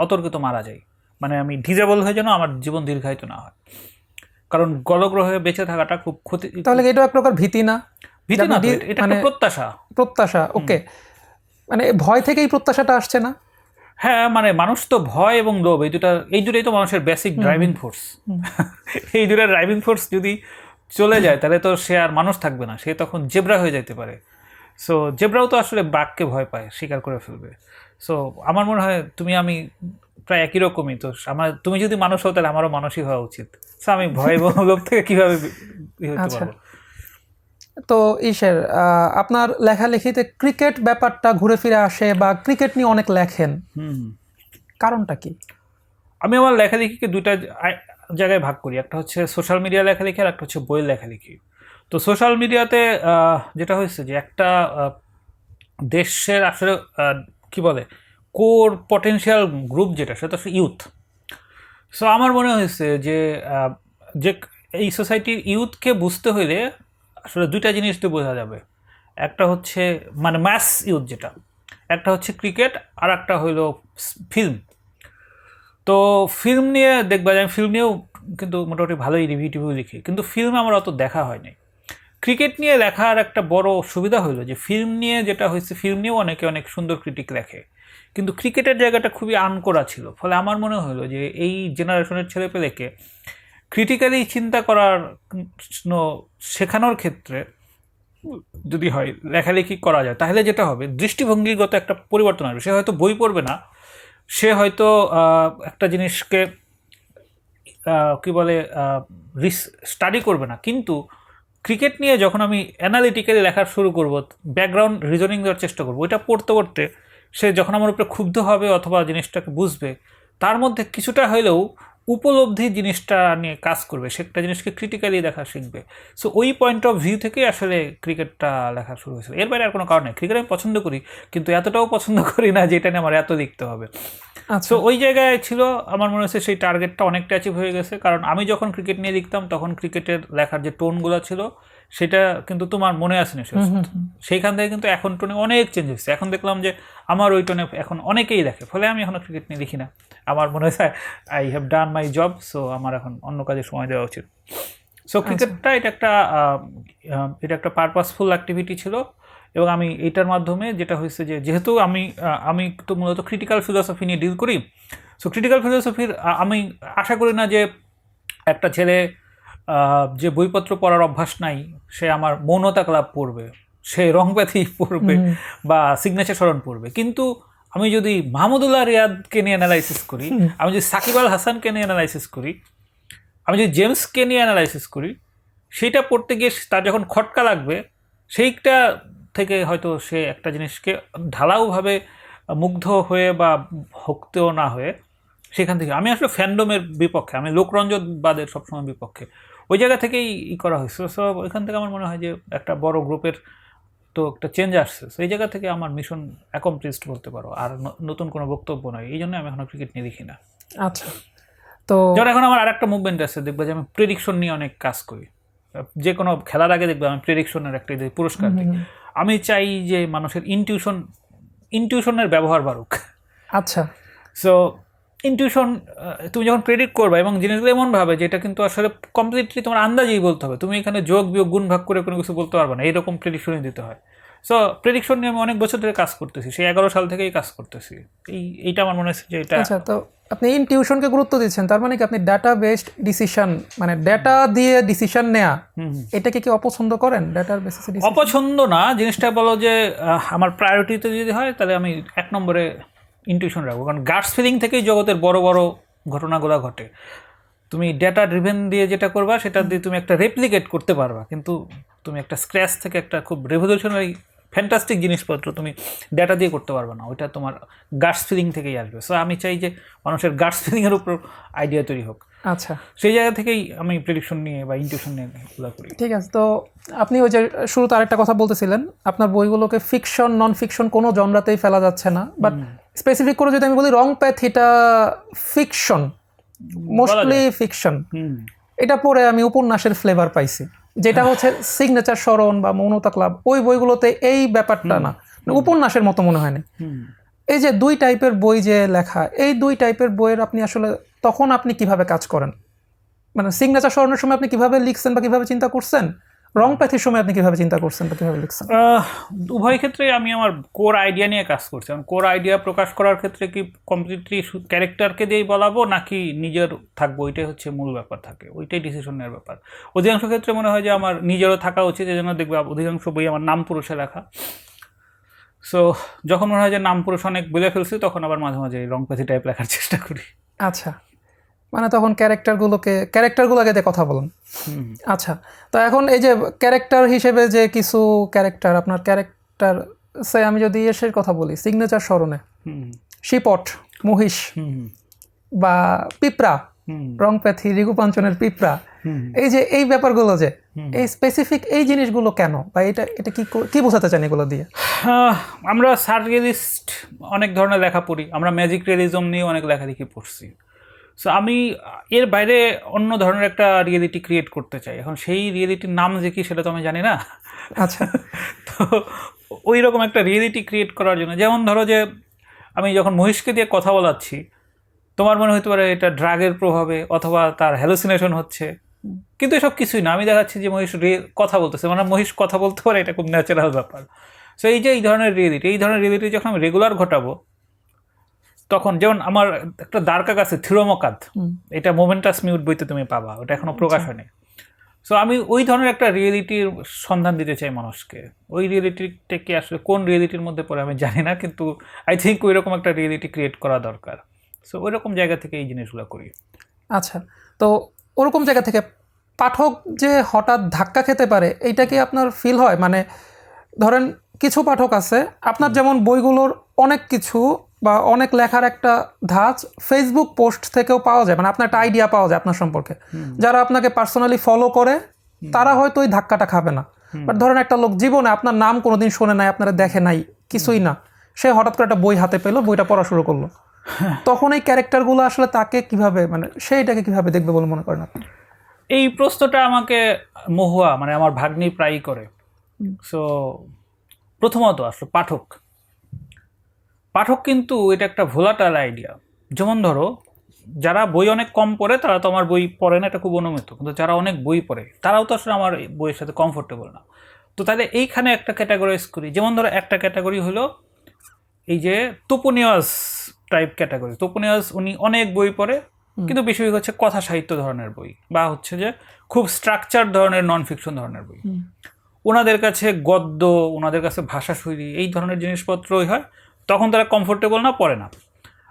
Speaker 1: অতর্কিত মারা যাই, মানে আমি ডিজেবল হয়ে যেন আমার জীবন দীর্ঘায়িত না হয়। কারণ গলগ্রহে বেঁচে থাকাটা খুব ক্ষতি।
Speaker 2: তাহলে এটা এক প্রকার ভীতি না?
Speaker 1: ভীতি না, এটা একটা
Speaker 2: প্রত্যাশা। ওকে, মানে ভয় থেকেই প্রত্যাশাটা আসছে না?
Speaker 1: হ্যাঁ, মানে মানুষ তো ভয় এবং লোভ এই দুটোই তো মানুষের বেসিক ড্রাইভিং ফোর্স। এই দুটোর ড্রাইভিং ফোর্স যদি চলে যায়, তাহলে তো সে আর মানুষ থাকবে না, সে তখন জেব্রা হয়ে যেতে পারে। সো জেব্রাও তো আসলে বাঘকে ভয় পায়, শিকার করে ফেলবে। সো আমার মনে হয় আমি প্রায় একই রকমই। তো তুমি যদি মানুষ হও, তাহলে আমারও মানুষই হওয়া উচিত। সো আমি ভয় এবং লোভ থেকে কিভাবে হতে পারবো?
Speaker 2: তো আপনার লেখালেখিতে ক্রিকেট ব্যাপারটা ঘুরে ফিরে আসে, বা ক্রিকেট নিয়ে অনেক লেখেন, কারণটা কি?
Speaker 1: আমি আমার লেখালেখিকে দুইটা জায়গায় ভাগ করি। একটা হচ্ছে সোশ্যাল মিডিয়া লেখালেখি, আর একটা হচ্ছে বইয়ের লেখালেখি। তো সোশ্যাল মিডিয়াতে যেটা হয়েছে যে একটা দেশের আসলে কি বলে কোর পটেনশিয়াল গ্রুপ যেটা, সেটা হচ্ছে ইউথ। সো আমার মনে হয়েছে যে এই সোসাইটির ইউথকে বুঝতে হইলে আসলে দুইটা জিনিস তো বোঝা যাবে। একটা হচ্ছে মানে ম্যাস ইউথ যেটা, একটা হচ্ছে ক্রিকেট, আর একটা হইল ফিল্ম। তো ফিল্ম নিয়ে দেখবা যে আমি ফিল্ম নিয়েও কিন্তু মোটামুটি ভালোই রিভিউ লিখি, কিন্তু ফিল্ম আমার অত দেখা হয়নি। ক্রিকেট নিয়ে লেখার একটা বড় সুবিধা হলো যে ফিল্ম নিয়ে যেটা হয়েছে, ফিল্ম নিয়েও অনেক সুন্দর ক্রিটিক লেখে, কিন্তু ক্রিকেটের জায়গাটা খুবই আনকরা ছিল। ফলে আমার মনে হলো যে এই জেনারেশনের ছেলেপেলেকে ক্রিটিক্যালি চিন্তা করার শেখানোর ক্ষেত্রে যদি হয় লেখালেখি করা যায়, তাহলে যেটা হবে দৃষ্টিভঙ্গিগত একটা পরিবর্তন আসবে। সে হয়তো বই পড়বে না, সে হয়তো একটা জিনিসকে কি বলে স্টাডি করবে না, কিন্তু ক্রিকেট নিয়ে যখন আমি অ্যানালিটিক্যালি লেখা শুরু করব, ব্যাকগ্রাউন্ড রিজনিং দেওয়ার চেষ্টা করবো, ওইটা পড়তে পড়তে সে যখন আমার উপরে ক্ষুব্ধ হবে অথবা জিনিসটাকে বুঝবে, তার মধ্যে কিছুটা হলেও উপলব্ধি জিনিসটা নিয়ে কাজ করবে, সে একটা জিনিসকে ক্রিটিক্যালি দেখা শিখবে। সো ওই পয়েন্ট অফ ভিউ থেকে আসলে ক্রিকেটটা লেখা শুরু হয়েছিল। এর বাইরে আর কোনো কারণ নেই। ক্রিকেট আমি পছন্দ করি, কিন্তু এতটাও পছন্দ করি না যেটা নিয়ে আমার এত লিখতে হবে।
Speaker 2: আচ্ছা
Speaker 1: সো ওই জায়গায় ছিল, আমার মনে হচ্ছে সেই টার্গেটটা অনেকটা অ্যাচিভ হয়ে গেছে। কারণ আমি যখন ক্রিকেট নিয়ে লিখতাম তখন ক্রিকেটের লেখার যে টোনগুলো ছিল সেটা কিন্তু তোমার মনে আছে নিশ্চয়, সেইখান থেকে কিন্তু এখন টোনে অনেক চেঞ্জ হয়েছে। এখন দেখলাম যে আমার ওই টোনে এখন অনেকেই দেখে, ফলে আমি এখনও ক্রিকেট নিয়ে লিখি না। আমার মনে হয় I have done my job, so আমার এখন অন্য কাজে সময় দেওয়া উচিত। সো ক্রিকেটটা এটা একটা পারপাসফুল অ্যাক্টিভিটি ছিল। এবং আমি এইটার মাধ্যমে যেটা হয়েছে যে, যেহেতু আমি তো মূলত ক্রিটিক্যাল ফিলোসফি নিয়ে ডিল করি, সো ক্রিটিক্যাল ফিলোসফির আমি আশা করি না যে একটা ছেলে যে বইপত্র পড়ার অভ্যাস নাই সে আমার মৌনতা ক্লাব পড়বে, সে রংপ্যাথি পড়বে বা সিগনেচার স্মরণ পড়বে। কিন্তু আমি যদি মাহমুদুল্লাহ রিয়াদকে নিয়ে অ্যানালাইসিস করি, আমি যদি সাকিব আল হাসানকে নিয়ে অ্যানালাইসিস করি, আমি যদি জেমসকে নিয়ে অ্যানালাইসিস করি, সেইটা পড়তে গিয়ে তার যখন খটকা লাগবে, সেইটা থেকে হয়তো সে একটা জিনিসকে ঢালাওভাবে মুগ্ধ হয়ে বা ভক্তেও না হয়ে সেখান থেকে, আমি আসলে ফ্যান্ডমের বিপক্ষে, আমি লোকরঞ্জনবাদের সবসময় বিপক্ষে, ওই জায়গা থেকেই করা হয়েছে। সো ওইখান থেকে আমার মনে হয় যে একটা বড় গ্রুপের তো একটা চেঞ্জ আসছে, সেই জায়গা থেকে আমার মিশন অ্যাকমপ্লিশড বলতে পারো, আর নতুন কোনো বক্তব্য নয়। এই জন্য আমি এখনও ক্রিকেট নিয়ে লিখি না।
Speaker 2: আচ্ছা, তো
Speaker 1: যেমন এখন আমার আরেকটা মুভমেন্ট আছে, দেখবে যে আমি প্রেডিকশন নিয়ে অনেক কাজ করি। যে কোনো খেলার আগে দেখবে আমি প্রেডিকশনের একটা পুরস্কার দিই। আমি চাই যে মানুষের ইনটিউশনের ব্যবহার বাড়ুক।
Speaker 2: আচ্ছা,
Speaker 1: সো ইনটিউশন, তুমি যখন প্রেডিক্ট করবে এবং জিনিসগুলো এমনভাবে যেটা কিন্তু আসলে কমপ্লিটলি তোমার আন্দাজেই বলতে হবে, তুমি এখানে যোগ বিয়োগ গুণ ভাগ করে কোনো কিছু বলতে পারবে না, এইরকম প্রেডিকশনই দিতে হয়। সো প্রেডিকশন নিয়ে আমি অনেক বছর ধরে কাজ করতেছি, সেই 11 সাল থেকেই কাজ করতেছি। এইটা আমার মনে হচ্ছে যে এটা।
Speaker 2: আচ্ছা, তো আপনি ইনটিউশনকে গুরুত্ব দিচ্ছেন, তার মানে কি আপনি ডাটা বেসড ডিসিশন, মানে ডেটা দিয়ে ডিসিশন নেয়া, এটাকে কি অপছন্দ করেন? ডাটার বেসিসে
Speaker 1: অপছন্দ না, জিনিসটা বলো যে আমার প্রায়োরিটিতে যদি হয় তাহলে আমি 1 নম্বরে ইনটিউশন রাখবো। কারণ গাটস ফিলিং থেকেই জগতের বড় বড় ঘটনাগুলো ঘটে। তুমি ডেটা ড্রিভেন দিয়ে যেটা করবা সেটা দিয়ে তুমি একটা রেপ্লিকেট করতে পারবা, কিন্তু তুমি একটা স্ক্র্যাচ থেকে একটা খুব রেভলিউশনারি ফ্যান্টাস্টিক জিনিসপত্র তুমি ডেটা দিয়ে করতে পারবে না, ওইটা তোমার গাটস ফিলিং থেকেই আসবে। সো আমি চাই যে মানুষের গাটস ফিলিংয়ের উপর আইডিয়া তৈরি হোক।
Speaker 2: আচ্ছা,
Speaker 1: সেই জায়গা থেকেই আমি প্রেডিকশন নিয়ে বা ইনটিউশন নিয়ে এগুলো করি।
Speaker 2: ঠিক আছে। তো আপনি ওই যে শুরুতে আরেকটা কথা বলতেছিলেন, আপনার বইগুলোকে ফিকশন নন ফিকশন কোনো জনরাতেই ফেলা যাচ্ছে না, বাট স্পেসিফিক করে যদি আমি বলি রংপ্যাথিটা ফিকশন, মোস্টলি ফিকশন। এটা পড়ে আমি উপন্যাসের ফ্লেভার পাইছি, যেটা হচ্ছে সিগনেচার স্মরণ বা মৌনতা ক্লাব, ওই বইগুলোতে এই ব্যাপারটা না, উপন্যাসের মতো মনে হয় না। এই যে 2 টাইপের বই যে লেখা, এই 2 টাইপের বইয়ের আপনি আসলে তখন আপনি কিভাবে কাজ করেন? মানে সিগনেচার স্মরণের সময় আপনি কিভাবে লিখছেন বা কিভাবে চিন্তা করছেন, রংপ্যাথির সময় আপনি কিভাবে চিন্তা করছেন বা কিভাবে লিখছেন?
Speaker 1: উভয় ক্ষেত্রে আমি আমার কোর আইডিয়া নিয়ে কাজ করছি। কোর আইডিয়া প্রকাশ করার ক্ষেত্রে কি কমপ্লিটলি ক্যারেক্টারকে দিয়েই বলাবো নাকি নিজের থাকবো, ওইটাই হচ্ছে মূল ব্যাপার থাকে, ওইটাই ডিসিশন নেওয়ার ব্যাপার। অধিকাংশ ক্ষেত্রে মনে হয় যে আমার নিজেরও থাকা উচিত, এই জন্য দেখবে অধিকাংশ বই আমার নাম পুরুষে লেখা। সো যখন মনে হয় যে নাম পুরুষ অনেক বলে ফেলছি, তখন আবার মাঝে মাঝে রংপ্যাথি টাইপ লেখার চেষ্টা করি।
Speaker 2: আচ্ছা, মানে তখন ক্যারেক্টারগুলোকে দিয়ে কথা বলেন। আচ্ছা, তো এখন এই যে ক্যারেক্টার হিসেবে যে কিছু ক্যারেক্টার, আপনার ক্যারেক্টার সে আমি যদি এসের কথা বলি, সিগনেচার স্মরণে শিপট, মহিষ বা পিঁপড়া, রংপ্যাথি রিগুপাঞ্চনের পিঁপড়া, এই যে এই ব্যাপারগুলো যে এই স্পেসিফিক এই জিনিসগুলো কেন, বা এটা কি বোঝাতে চান এগুলো দিয়ে?
Speaker 1: আমরা সাররিয়ালিস্ট অনেক ধরনের লেখা পড়ি, আমরা ম্যাজিক রিয়েলিজম নিয়ে অনেক লেখালেখি পড়ছি। সো আমি এর বাইরে অন্য ধরনের একটা রিয়েলিটি ক্রিয়েট করতে চাই। এখন সেই রিয়েলিটির নাম যে কি সেটা তো আমি জানি না।
Speaker 2: আচ্ছা,
Speaker 1: তো ওই রকম একটা রিয়েলিটি ক্রিয়েট করার জন্য, যেমন ধরো যে আমি যখন মহিষকে দিয়ে কথা বলাচ্ছি, তোমার মনে হতে পারে এটা ড্রাগের প্রভাবে অথবা তার হ্যালুসিনেশন হচ্ছে, কিন্তু এসব কিছুই না। আমি দেখাচ্ছি যে মহিষ কথা বলতেছে, মানে মহিষ কথা বলতে পারে, এটা খুব ন্যাচারাল ব্যাপার। সো এই যে এই ধরনের রিয়েলিটি যখন আমি রেগুলার ঘটাবো, তখন যেমন আমার একটা দ্বারকা আছে থিরোমকাদ, এটা মোমেন্টাস মিউট বইতে তুমি পাবা, ওটা এখনো প্রকাশ হয়নি। সো আমি ওই ধরনের একটা রিয়েলিটির সন্ধান দিতে চাই মানুষকে। ওই রিয়েলিটিটাকে আসলে কোন রিয়েলিটির মধ্যে পড়ে আমি জানি না, কিন্তু আই থিঙ্ক ওই রকম একটা রিয়েলিটি ক্রিয়েট করা দরকার। সো ওই রকম জায়গা থেকে এই জিনিসগুলো করি।
Speaker 2: আচ্ছা, তো ওরকম জায়গা থেকে পাঠক যে হঠাৎ ধাক্কা খেতে পারে এইটা কি আপনার ফিল হয়? মানে ধরেন কিছু পাঠক আছে আপনার যেমন বইগুলোর অনেক কিছু বা অনেক লেখার একটা ধাঁচ ফেসবুক পোস্ট থেকেও পাওয়া যায়, মানে আপনার একটা আইডিয়া পাওয়া যায় আপনার সম্পর্কে। যারা আপনাকে পার্সোনালি ফলো করে তারা হয়তো ওই ধাক্কাটা খাবে না, বাট ধরেন একটা লোক জীবনে আপনার নাম কোনোদিন শোনে নাই, আপনারা দেখে নাই, কিছুই না, সে হঠাৎ করে একটা বই হাতে পেলো, বইটা পড়া শুরু করলো, তখন এই ক্যারেক্টারগুলো আসলে তাকে কিভাবে, মানে সেইটাকে কিভাবে দেখবে বলে মনে করেন আপনি?
Speaker 1: এই প্রশ্নটা আমাকে মহুয়া মানে আমার ভাগ্নি প্রায়ই করে। সো প্রথমত আসলে পাঠক কিন্তু এটা একটা ভোলাটাইল আইডিয়া। যেমন ধরো যারা বই অনেক কম পড়ে তারা তো আমার বই পড়ে না, এটা খুব অনুমিত, কিন্তু যারা অনেক বই পড়ে তারাও তো আসলে আমার এই বইয়ের সাথে কমফোর্টেবল না। তো তাহলে এইখানে একটা ক্যাটাগরাইজ করি। যেমন ধরো একটা ক্যাটাগরি হলো এই যে তোপনিয়াস টাইপ ক্যাটাগরি। তোপনিয়াস উনি অনেক বই পড়ে, কিন্তু বেশিরভাগ হচ্ছে কথা সাহিত্য ধরনের বই বা হচ্ছে যে খুব স্ট্রাকচার ধরনের নন ফিকশন ধরনের বই। ওনাদের কাছে গদ্য, ওনাদের কাছে ভাষাশৈলী এই ধরনের জিনিসপত্রই হয়, তখন তারা কমফোর্টেবল না, পড়ে না।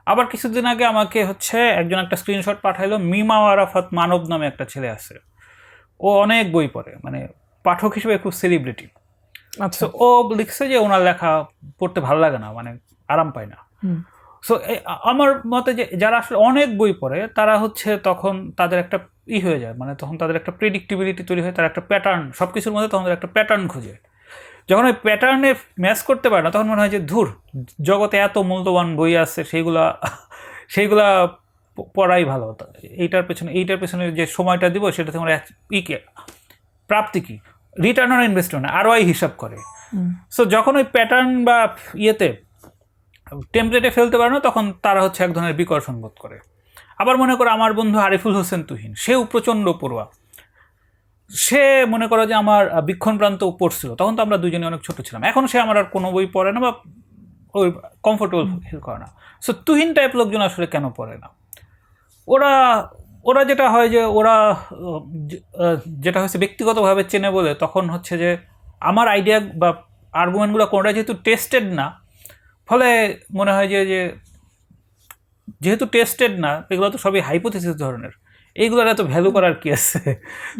Speaker 1: আবার কিছুদিন আগে আমাকে হচ্ছে একজন একটা স্ক্রিনশট পাঠাইলো, মিমা আরাফাত মানব নামে একটা ছেলে আছে, ও অনেক বই পড়ে, মানে পাঠক হিসেবে খুব সেলিব্রিটি।
Speaker 2: আচ্ছা,
Speaker 1: ও লিখছে যে ওনার লেখা পড়তে ভালো লাগে না, মানে আরাম পায় না। সো আমার মতে যে যারা আসলে অনেক বই পড়ে তারা হচ্ছে তখন তাদের একটা হয়ে যায়, মানে তখন তাদের একটা প্রেডিক্টিবিলিটি তৈরি হয়, তার একটা প্যাটার্ন, সব কিছুর মধ্যে তখন তাদের একটা প্যাটার্ন খুঁজে। যখন ওই প্যাটার্নে ম্যাচ করতে পারে না তখন মনে হয় যে ধুর, জগতে এত মূল্যবান বই আছে, সেইগুলা পড়াই ভালো। এইটার পেছনে যে সময়টা দিব সেটা তোমার প্রাপ্তি কি, রিটার্ন অন ইনভেস্টমেন্ট, ROI হিসাব করে। সো যখন ওই প্যাটার্ন বা টেমপ্লেটে ফেলতে পারে না তখন তারা হচ্ছে এক ধরনের বিকর্ষণ বোধ করে। আবার মনে করো আমার বন্ধু আরিফুল হোসেন তুহিন, সেও প্রচণ্ড পড়ুয়া, সে মনে করো যে আমার বীক্ষণ প্রান্ত পড়ছিল, তখন তো আমরা দুজনে অনেক ছোট ছিলাম, এখন সে আমার আর কোনো বই পড়ে না বা ওই কমফোর্টেবল ফিল করে না। সো তুহিন টাইপ লোকজন আসলে কেন পড়ে না? ওরা যেটা হয় যে ওরা যেটা হচ্ছে ব্যক্তিগতভাবে চেনে বলে, তখন হচ্ছে যে আমার আইডিয়া বা আর্গুমেন্টগুলো কোনোটা যেহেতু টেস্টেড না, ফলে মনে হয় যে যেহেতু টেস্টেড না, এগুলো তো সবই হাইপোথিসিস ধরনের, এইগুলোর এত ভ্যালু করার কি আছে?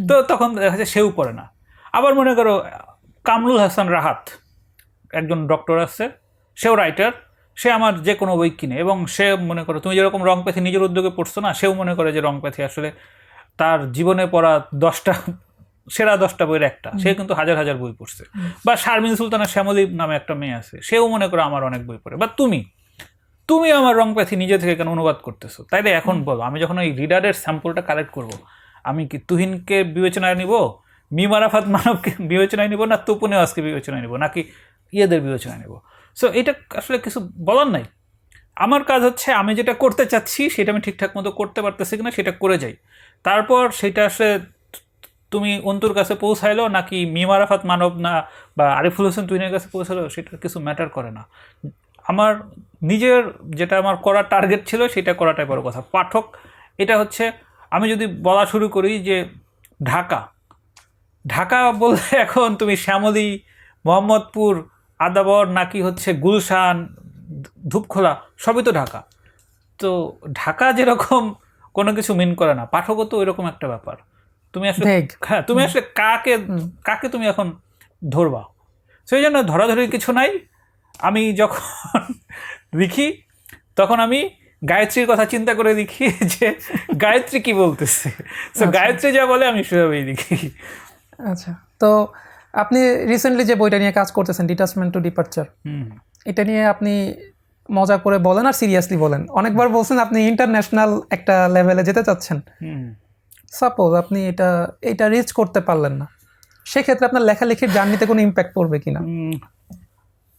Speaker 1: তো তখন দেখা যাচ্ছে সেও পড়ে না। আবার মনে করো কামরুল হাসান রাহাত, একজন ডক্টর আছে, সেও রাইটার, সে আমার যে কোনো বই কিনে, এবং সে মনে করো তুমি যেরকম রং প্যাথি নিজের উদ্যোগে পড়ছো না, সেও মনে করে যে রং প্যাথি আসলে তার জীবনে পড়া 10টা সেরা 10টা বইয়ের একটা, সে কিন্তু হাজার হাজার বই পড়ছে। বা শারমিন সুলতানা শ্যামলী নামে একটা মেয়ে আছে, সেও মনে করো আমার অনেক বই পড়ে। বা তুমি আমার রং প্যাথি নিজে থেকে কেন অনুবাদ করতেছো? তাইলে এখন বলো, আমি যখন ওই রিডারের স্যাম্পলটা কালেক্ট করব, আমি কি তুহিনকে বিবেচনায় নিব, মিমা আরাফাত মানবকে বিবেচনায় নিব, না তোপনিয়াসকে বিবেচনায় নিব, নাকি ইয়েদের বিবেচনায় নিব? সো এটা আসলে কিছু বলার নাই। আমার কাজ হচ্ছে আমি যেটা করতে চাচ্ছি সেটা আমি ঠিকঠাক মতো করতে পারতেছি কিনা সেটা করে যাই, তারপর সেটা আসলে তুমি অন্তুর কাছে পৌঁছাইলো নাকি মিমা আরাফাত মানব না বা আরিফুল হোসেন তুহিনের কাছে পৌঁছালো, সেটা কিছু ম্যাটার করে না। আমার নিজের যেটা আমার করার টার্গেট ছিল সেটা করাটাই বড় কথা। পাঠক এটা হচ্ছে, আমি যদি বলা শুরু করি যে ঢাকা বললে এখন তুমি শ্যামলী, মোহাম্মদপুর, আদাবর, নাকি হচ্ছে গুলশান, ধূপখোলা, সবই তো ঢাকা। তো ঢাকা যেরকম কোনো কিছু মিন করে না, পাঠকও তো ওইরকম একটা ব্যাপার। তুমি আসলে হ্যাঁ, তুমি আসলে কাকে তুমি এখন ধরবা? সেই জন্য ধরাধরির কিছু নাই। আমি যখন লিখি তখন আমি গায়ত্রীর কথা চিন্তা করে লিখি যে গায়ত্রী কি বলতেছে, তো গায়ত্রী যা বলে আমি সেভাবেই লিখি।
Speaker 2: আচ্ছা, তো আপনি রিসেন্টলি যে বইটা নিয়ে কাজ করতেছেন, ডিটাচমেন্ট টু ডিপার্চার, এটা নিয়ে আপনি মজা করে বলেন আর সিরিয়াসলি বলেন, অনেকবার বলছেন আপনি ইন্টারন্যাশনাল একটা লেভেলে যেতে চাচ্ছেন। সাপোজ আপনি এটা রিচ করতে পারলেন না, সেক্ষেত্রে আপনার লেখালেখির জার্নিতে কোনো ইম্প্যাক্ট পড়বে কিনা?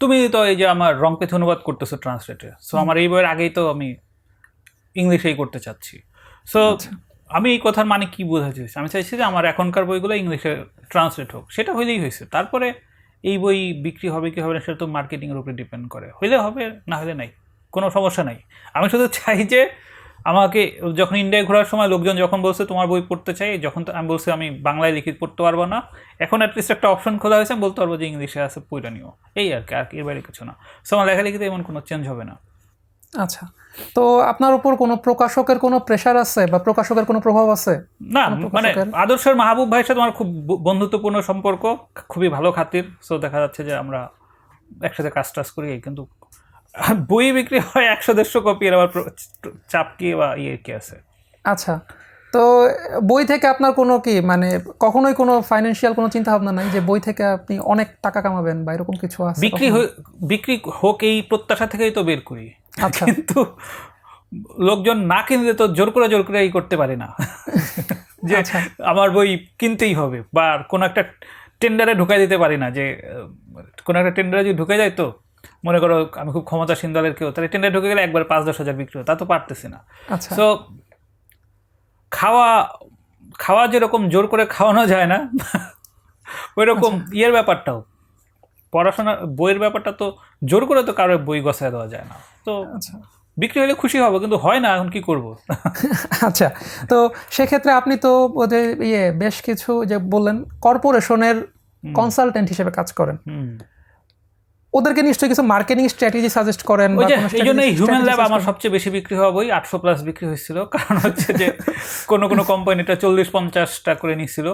Speaker 1: তুমি তো এই যে আমার রং পেথ অনুবাদ করতেছো ট্রান্সলেটে, সো আমার এই বইয়ের আগেই তো আমি ইংলিশেই করতে চাচ্ছি। সো আমি এই কথার মানে কি বোঝাতে চাইছি, আমি চাইছি যে আমার এখনকার বইগুলো ইংলিশে ট্রান্সলেট হোক, সেটা হইলেই হয়েছে। তারপরে এই বই বিক্রি হবে কি হবে না সেটা তো মার্কেটিংয়ের উপরে ডিপেন্ড করে, হইলে হবে না হলে নাই, কোনো সমস্যা নাই। আমি শুধু চাই যে আমাকে যখন ইন্ডিয়ায় ঘোরার সময় লোকজন যখন বলছে তোমার বই পড়তে চাই, যখন আমি বলছি আমি বাংলায় লিখে পড়তে পারবো না, এখন অ্যাটলিস্ট একটা অপশন খোলা হয়েছে, আমি বলতে পারবো যে ইংলিশে আছে বইটা নিও, এই আর কি, এর বাইরে কিছু না। সো আমার লেখালেখিতে এমন কোনো চেঞ্জ হবে না।
Speaker 2: আচ্ছা, তো আপনার উপর কোনো প্রকাশকের কোনো প্রেশার আছে বা প্রকাশকের কোনো প্রভাব আছে?
Speaker 1: না মানে আদর্শের মাহবুব ভাইয়ের সাথে আমার খুব বন্ধুত্বপূর্ণ সম্পর্ক, খুবই ভালো খাতির। সো দেখা যাচ্ছে যে আমরা একসাথে কাজ টাজ করি, কিন্তু বই বিক্রি হয় 100-150 কপি, এর আবার চাপ কি বা কি আছে।
Speaker 2: আচ্ছা, তো বই থেকে আপনার কোনো কি মানে কখনোই কোনো ফাইন্যান্সিয়াল কোনো চিন্তা ভাবনা নাই যে বই থেকে আপনি অনেক টাকা কামাবেন বা এরকম কিছু আছে?
Speaker 1: বিক্রি হোক এই প্রত্যাশা থেকেই তো বের করি।
Speaker 2: আচ্ছা,
Speaker 1: কিন্তু লোকজন না কিনলে তো জোর করে এই করতে পারি না যে আমার বই কিনতেই হবে, বা কোনো একটা টেন্ডারে ঢুকাই দিতে পারি না। যে কোনো একটা টেন্ডারে যদি ঢুকে যায়, তো মনে করো আমি খুব ক্ষমতাসীন দলের কেউ, তাহলে টেন্ডারে ঢুকে গেলে একবার 5-10 হাজার বিক্রি হয়, তা তো পারতেছি না। সো খাওয়া যেরকম জোর করে খাওয়ানো যায় না, ওই রকম ইয়ের ব্যাপারটাও, পড়াশোনা বইয়ের ব্যাপারটা তো জোর করে তো কারো বই গছায় দেওয়া যায় না। তো বিক্রি হলে খুশি হবো, কিন্তু হয় না, এখন কি করব।
Speaker 2: আচ্ছা, তো সেক্ষেত্রে আপনি তো ওদের বেশ কিছু যে বললেন কর্পোরেশনের কনসালটেন্ট হিসেবে কাজ করেন, ওদেরকে নিশ্চয়ই কিছু মার্কেটিং স্ট্র্যাটেজি সাজেস্ট করেন।
Speaker 1: এই জন্য হিউম্যান ল্যাব আমার সবচেয়ে বেশি বিক্রি হওয়া বই 800+ বিক্রি হয়েছিল, কারণ হচ্ছে যে কোনো কোম্পানিটা 40-50টা করে নিছিল।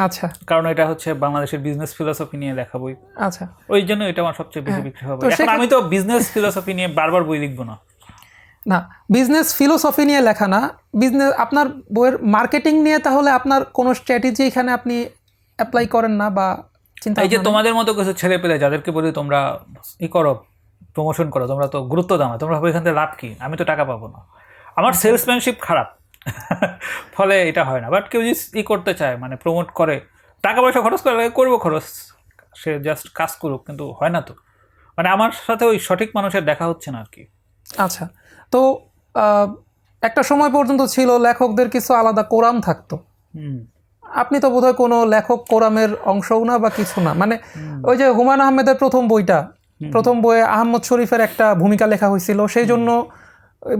Speaker 2: আচ্ছা,
Speaker 1: কারণ এটা হচ্ছে বাংলাদেশের বিজনেস ফিলসফি নিয়ে লেখা বই।
Speaker 2: আচ্ছা,
Speaker 1: ওই জন্য এটা আমার সবচেয়ে বেশি বিক্রি হবে। এখন আমি তো বিজনেস ফিলসফি নিয়ে বারবার বই লিখবো না।
Speaker 2: না, বিজনেস ফিলোসফি নিয়ে লেখা না, বিজনেস আপনার বইয়ের মার্কেটিং নিয়ে, তাহলে আপনার কোনো স্ট্র্যাটেজি এখানে আপনি অ্যাপ্লাই করেন না বা চিন্তা?
Speaker 1: এই যে তোমাদের মতো কিছু ছেলে পেলে যাদেরকে বলি তোমরা করো, প্রমোশন করো, তোমরা তো গুরুত্ব দাও না, তোমরা এখান থেকে লাভ কি, আমি তো টাকা পাবো না, আমার সেলসম্যানশিপ খারাপ, ফলে এটা হয় না। বাট কেউ যদি করতে চায়, মানে প্রমোট করে, টাকা পয়সা খরচ করে করবো খরচ, সে জাস্ট কাজ করুক, কিন্তু হয় না তো, মানে আমার সাথে ওই সঠিক মানুষের দেখা হচ্ছে না আর কি।
Speaker 2: আচ্ছা, তো একটা সময় পর্যন্ত ছিল লেখকদের কিছু আলাদা কোরাম থাকতো, আপনি তো বোধহয় কোনো লেখক কোরামের অংশও না বা কিছু না, মানে ওই যে হুমায়ুন আহমেদের প্রথম বইয়ে আহমদ শরীফের একটা ভূমিকা লেখা হয়েছিল, সেই জন্য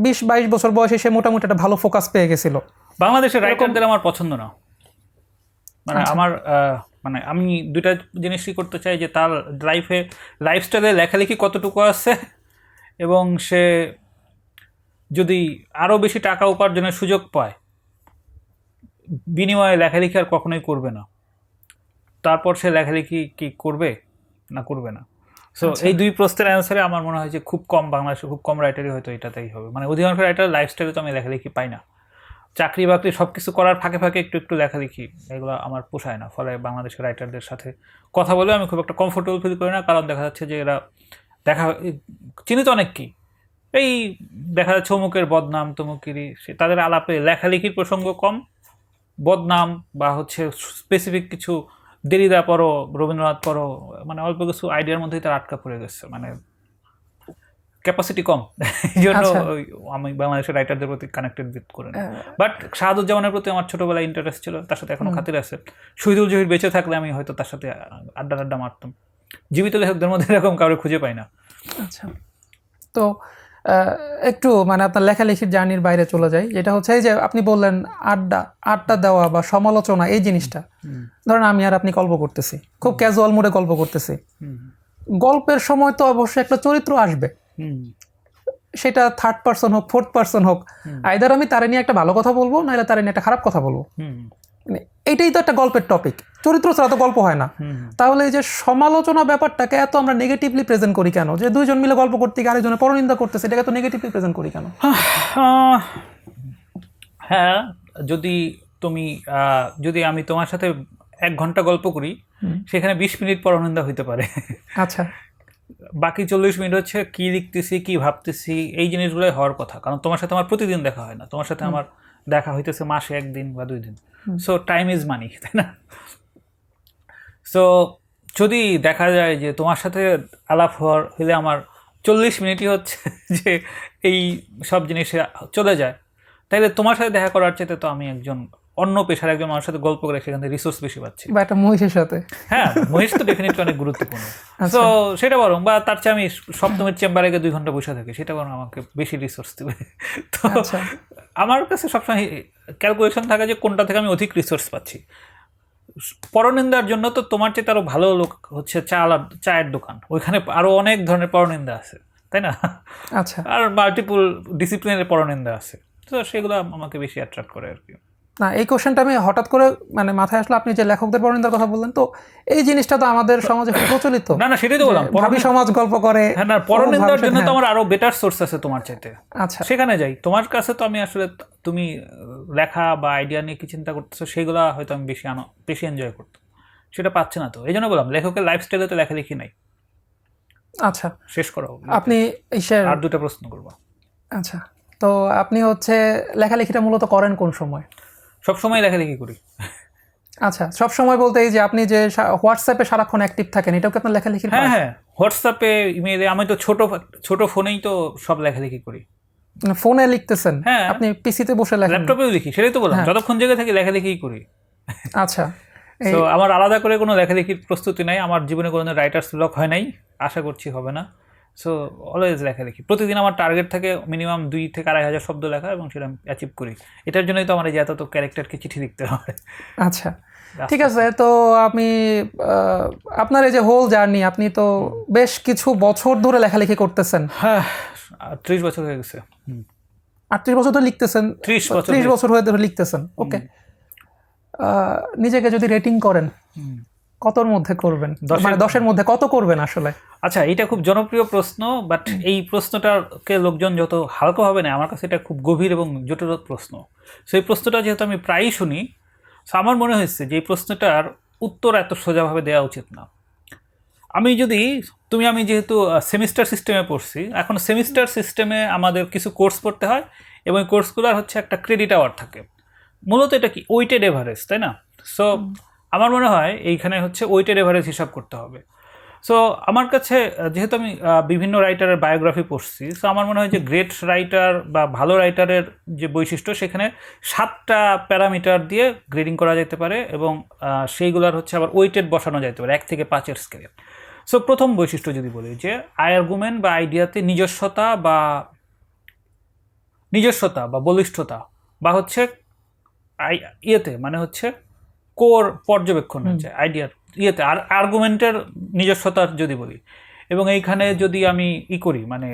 Speaker 2: 20-22 বছর বয়সে সে মোটামুটি একটা ভালো ফোকাস পেয়ে গেছিল।
Speaker 1: বাংলাদেশের রাইটারদের আমার পছন্দ না, মানে আমার মানে আমি দুইটা জিনিসই করতে চাই, যে তার লাইফস্টাইলে লেখালেখি কতটুকু আছে, এবং সে যদি আরও বেশি টাকা উপার্জনের সুযোগ পায়, বিনিময়ে লেখালেখি আর কখনোই করবে না, তারপর সে লেখালেখি কি করবে না করবে না। সো এই দুই প্রশ্নের অ্যান্সারে আমার মনে হয় যে বাংলাদেশে খুব কম রাইটারই হয়তো এটাতেই হবে। মানে অধিকাংশ রাইটার লাইফস্টাইলে তো আমি লেখালেখি পাই না, চাকরি বাকরি সব কিছু করার ফাঁকে ফাঁকে একটু লেখালেখি, এগুলো আমার পোষায় না। ফলে বাংলাদেশের রাইটারদের সাথে কথা বলে আমি খুব একটা কমফোর্টেবল ফিল করি না, কারণ দেখা যাচ্ছে যে এরা চিনি তো অনেক কি, এই দেখা যাচ্ছে অমুকের বদনাম তমুকেরই, তাদের আলাপে লেখালেখির প্রসঙ্গ কম, বদনাম বা হচ্ছে স্পেসিফিক কিছু দেরিদা পড়ো, রবীন্দ্রনাথ পড়ো, মানে অল্প কিছু আইডিয়ার মধ্যেই তারা আটকা পড়ে গেছে, মানে ক্যাপাসিটি কম। এই জন্য আমি বাংলাদেশের রাইটারদের প্রতি কানেক্টেড করে না। বাট শাহাদুজ্জামানের প্রতি আমার ছোটবেলায় ইন্টারেস্ট ছিল, তার সাথে এখনো খাতির আছে। শহীদুল জহির বেঁচে থাকলে আমি হয়তো তার সাথে আড্ডা মারতাম। জীবিত লেখকদের মধ্যে এরকম কাউকে খুঁজে পাই না।
Speaker 2: আচ্ছা, তো একটু মানে আপনার লেখালেখির জার্নির বাইরে চলে যাই, যেটা হচ্ছে এই যে আপনি বললেন আড্ডা দেওয়া বা সমালোচনা, এই জিনিসটা ধরেন আমি আর আপনি গল্প করতেছি, খুব ক্যাজুয়াল মোডে গল্প করতেছি, গল্পের সময় তো অবশ্যই একটা চরিত্র আসবে, সেটা থার্ড পার্সন হোক, ফোর্থ পার্সন হোক, আইদার আমি তারে নিয়ে একটা ভালো কথা বলবো, নাহলে তারে নিয়ে একটা খারাপ কথা বলবো, মানে এইটাই তো একটা গল্পের টপিক, চরিত্র ছাড়া তো গল্প হয় না। তাহলে এই যে সমালোচনা ব্যাপারটাকে এত আমরা নেগেটিভলি প্রেজেন্ট করি কেন? যে দুইজন মিলে গল্প করতে গিয়ে আরেকজনের পরনিন্দা করতেছে, এটাকে তো নেগেটিভলি প্রেজেন্ট করি কেন?
Speaker 1: হ্যাঁ, যদি আমি তোমার সাথে 1 ঘন্টা গল্প করি, সেখানে 20 মিনিট পরনিন্দা হইতে পারে।
Speaker 2: আচ্ছা,
Speaker 1: বাকি 40 মিনিট হচ্ছে কি লিখতেছি, কি ভাবতেছি, এই জিনিসগুলোই হওয়ার কথা। কারণ তোমার সাথে আমার প্রতিদিন দেখা হয় না, তোমার সাথে আমার দেখা হইতেছে মাসে 1 দিন বা 2 দিন। সো টাইম ইজ মানি, তাই না? সো যদি দেখা যায় যে তোমার সাথে আলাপ হলে আমার 40 মিনিটই হচ্ছে যে এই সব জিনিসে চলে যায়, তাইলে তোমার সাথে দেখা করার চেয়ে তো আমি অন্য পেশার একজন মানুষের সাথে গল্প করে সেখান থেকে রিসোর্স বেশি পাচ্ছি।
Speaker 2: বা একটা মহিষের সাথে,
Speaker 1: হ্যাঁ, মহিষ তো ডেফিনেটলি অনেক গুরুত্বপূর্ণ। তো সেটা বরং, বা তার চেয়ে আমি সপ্তমের চেম্বারে গিয়ে 2 ঘন্টা বসে থাকি, সেটা বরং আমাকে বেশি রিসোর্স দেবে। তো আমার কাছে সবসময় ক্যালকুলেশন থাকে যে কোনটা থেকে আমি অধিক রিসোর্স পাচ্ছি। পরনিন্দার জন্য তো তোমার চেয়ে আরো ভালো লোক হচ্ছে চায়ের দোকান, ওইখানে আরো অনেক ধরনের পরনিন্দা আছে, তাই না?
Speaker 2: আচ্ছা,
Speaker 1: আর মাল্টিপল ডিসিপ্লিনের পরনিন্দা আছে, তো সেগুলো আমাকে বেশি অ্যাট্রাক্ট করে আর কি।
Speaker 2: না এই কোশ্চেনটা আমি হঠাৎ করে মানে মাথায় আসলো, আপনি যে লেখকদের পরনিন্দার কথা বললেন, তো এই জিনিসটা তো আমাদের সমাজে খুব প্রচলিত।
Speaker 1: না না, সেটাই তো বললাম,
Speaker 2: ভাবি সমাজ গল্প করে।
Speaker 1: হ্যাঁ না, পরনিন্দার জন্য তো
Speaker 2: হ্যাঁ।
Speaker 1: আমার আরো বেটার সোর্স আছে তোমার চাইতে,
Speaker 2: আচ্ছা,
Speaker 1: সেখানে যাই। তোমার কাছে তো আমি আসলে তুমি লেখা বা আইডিয়া নিয়ে কি চিন্তা করতেছো সেগুলো হয়তো আমি বেশি এনজয় করতাম, সেটা পাচ্ছি না। তো এই জন্য বললাম লেখকের লাইফস্টাইলে তো লেখালেখি নাই।
Speaker 2: আচ্ছা,
Speaker 1: শেষ করো,
Speaker 2: আপনি ইসের
Speaker 1: আর দুটো প্রশ্ন করবো।
Speaker 2: আচ্ছা, তো আপনি হচ্ছে লেখালেখিটা মূলত করেন কোন সময়?
Speaker 1: সবসময় লেখালেখি করি।
Speaker 2: আচ্ছা, সব সময় বলতে এই যে আপনি যে হোয়াটসঅ্যাপে সারাক্ষণ অ্যাক্টিভ থাকেন, এটাও কি আপনার লেখালেখির
Speaker 1: হ্যাঁ
Speaker 2: কাজ?
Speaker 1: হ্যাঁ, হোয়াটসঅ্যাপে, ইমেইলে, আমি তো ছোট ফোনেই তো সব লেখালেখি করি।
Speaker 2: মানে ফোনে লিখতেছেন?
Speaker 1: হ্যাঁ।
Speaker 2: আপনি পিসিতে বসে লেখেন?
Speaker 1: ল্যাপটপেও লিখি, সেটাই তো বললাম, যতক্ষণ জেগে থাকি লেখালেখিই করি।
Speaker 2: আচ্ছা,
Speaker 1: তো আমার আলাদা করে কোনো লেখালেখির প্রস্তুতি নাই, আমার জীবনে কোনো রাইটার্স ব্লক হয় নাই, আশা করছি হবে না। সো অলওয়েজ লেখালেখি, প্রতিদিন আমার টার্গেট থাকে মিনিমাম 2 থেকে 2,500 শব্দ লেখা, এবং সেটা আমি অ্যাচিভ করি। এটার জন্যই তো আমার এই যে এত ক্যারেক্টারকে চিঠি লিখতে হয়।
Speaker 2: আচ্ছা, ঠিক আছে। তো আমি আপনার এই যে হোল জার্নি, আপনি তো বেশ কিছু বছর ধরে লেখালেখি করতেছেন।
Speaker 1: হ্যাঁ, 30 বছর হয়ে গেছে।
Speaker 2: 38 বছর ধরে লিখতেছেন?
Speaker 1: 30 বছর
Speaker 2: 30 বছর হয়ে ধরে লিখতেছেন, ওকে। নিজেকে যদি রেটিং করেন, কতর মধ্যে করবেন? মানে 10-এর মধ্যে কত করবেন আসলে?
Speaker 1: আচ্ছা, এটা খুব জনপ্রিয় প্রশ্ন, বাট এই প্রশ্নটাকে লোকজন যত হালকা হবে না, আমার কাছে এটা খুব গভীর এবং জটিল প্রশ্ন। সেই প্রশ্নটা যেহেতু আমি প্রায়ই শুনি, সো আমার মনে হয়েছে যে এই প্রশ্নটার উত্তর এত সোজাভাবে দেওয়া উচিত না। আমি যেহেতু সেমিস্টার সিস্টেমে পড়ছি, এখন সেমিস্টার সিস্টেমে আমাদের কিছু কোর্স পড়তে হয়, এবং এই কোর্সগুলোর হচ্ছে একটা ক্রেডিট আওয়ার থাকে। মূলত এটা কি ওয়েটেড এভারেজ, তাই না? সো আমার মনে হয় এইখানে হচ্ছে ওয়েটেড এভারেজ হিসাব করতে হবে। সো আমার কাছে যেহেতু আমি বিভিন্ন রাইটারের বায়োগ্রাফি পড়ছি, সো আমার মনে হয় যে গ্রেট রাইটার বা ভালো রাইটারের যে বৈশিষ্ট্য, সেখানে 7টা প্যারামিটার দিয়ে গ্রেডিং করা যেতে পারে, এবং সেইগুলোর হচ্ছে আবার ওয়েটেড বসানো যেতে পারে 1 থেকে 5-এর স্কেলে। সো প্রথম বৈশিষ্ট্য যদি বলি, যে আর্গুমেন্ট বা আইডিয়াতে নিজস্বতা বা বলিষ্ঠতা, বা হচ্ছে মানে হচ্ছে কোর পর্যবেক্ষণ হচ্ছে আইডিয়ার আর আর্গুমেন্টের নিজস্বতার যদি বলি, এবং এইখানে যদি আমি করি মানে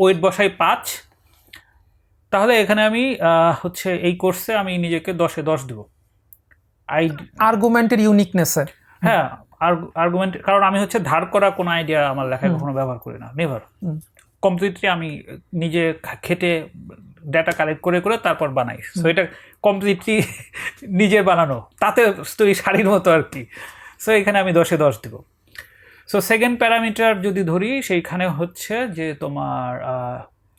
Speaker 1: ওয়েট বসাই 5, তাহলে এখানে আমি হচ্ছে এই কোর্সে আমি নিজেকে 10-এ 10 দেব।
Speaker 2: আর্গুমেন্টের ইউনিকনেসে।
Speaker 1: হ্যাঁ, আর্গুমেন্ট, কারণ আমি হচ্ছে ধার করা কোনো আইডিয়া আমার লেখায় কখনো ব্যবহার করি না, নেভার। কমপ্লিটলি আমি নিজে খেটে ডেটা কালেক্ট করে করে তারপর বানাই। সো এটা কমপ্লিটলি নিজের বানানো, তাতে তুই শাড়ির মতো আর কি। সো এখানে আমি 10-এ 10 দেব। সো সেকেন্ড প্যারামিটার যদি ধরি, সেইখানে হচ্ছে যে তোমার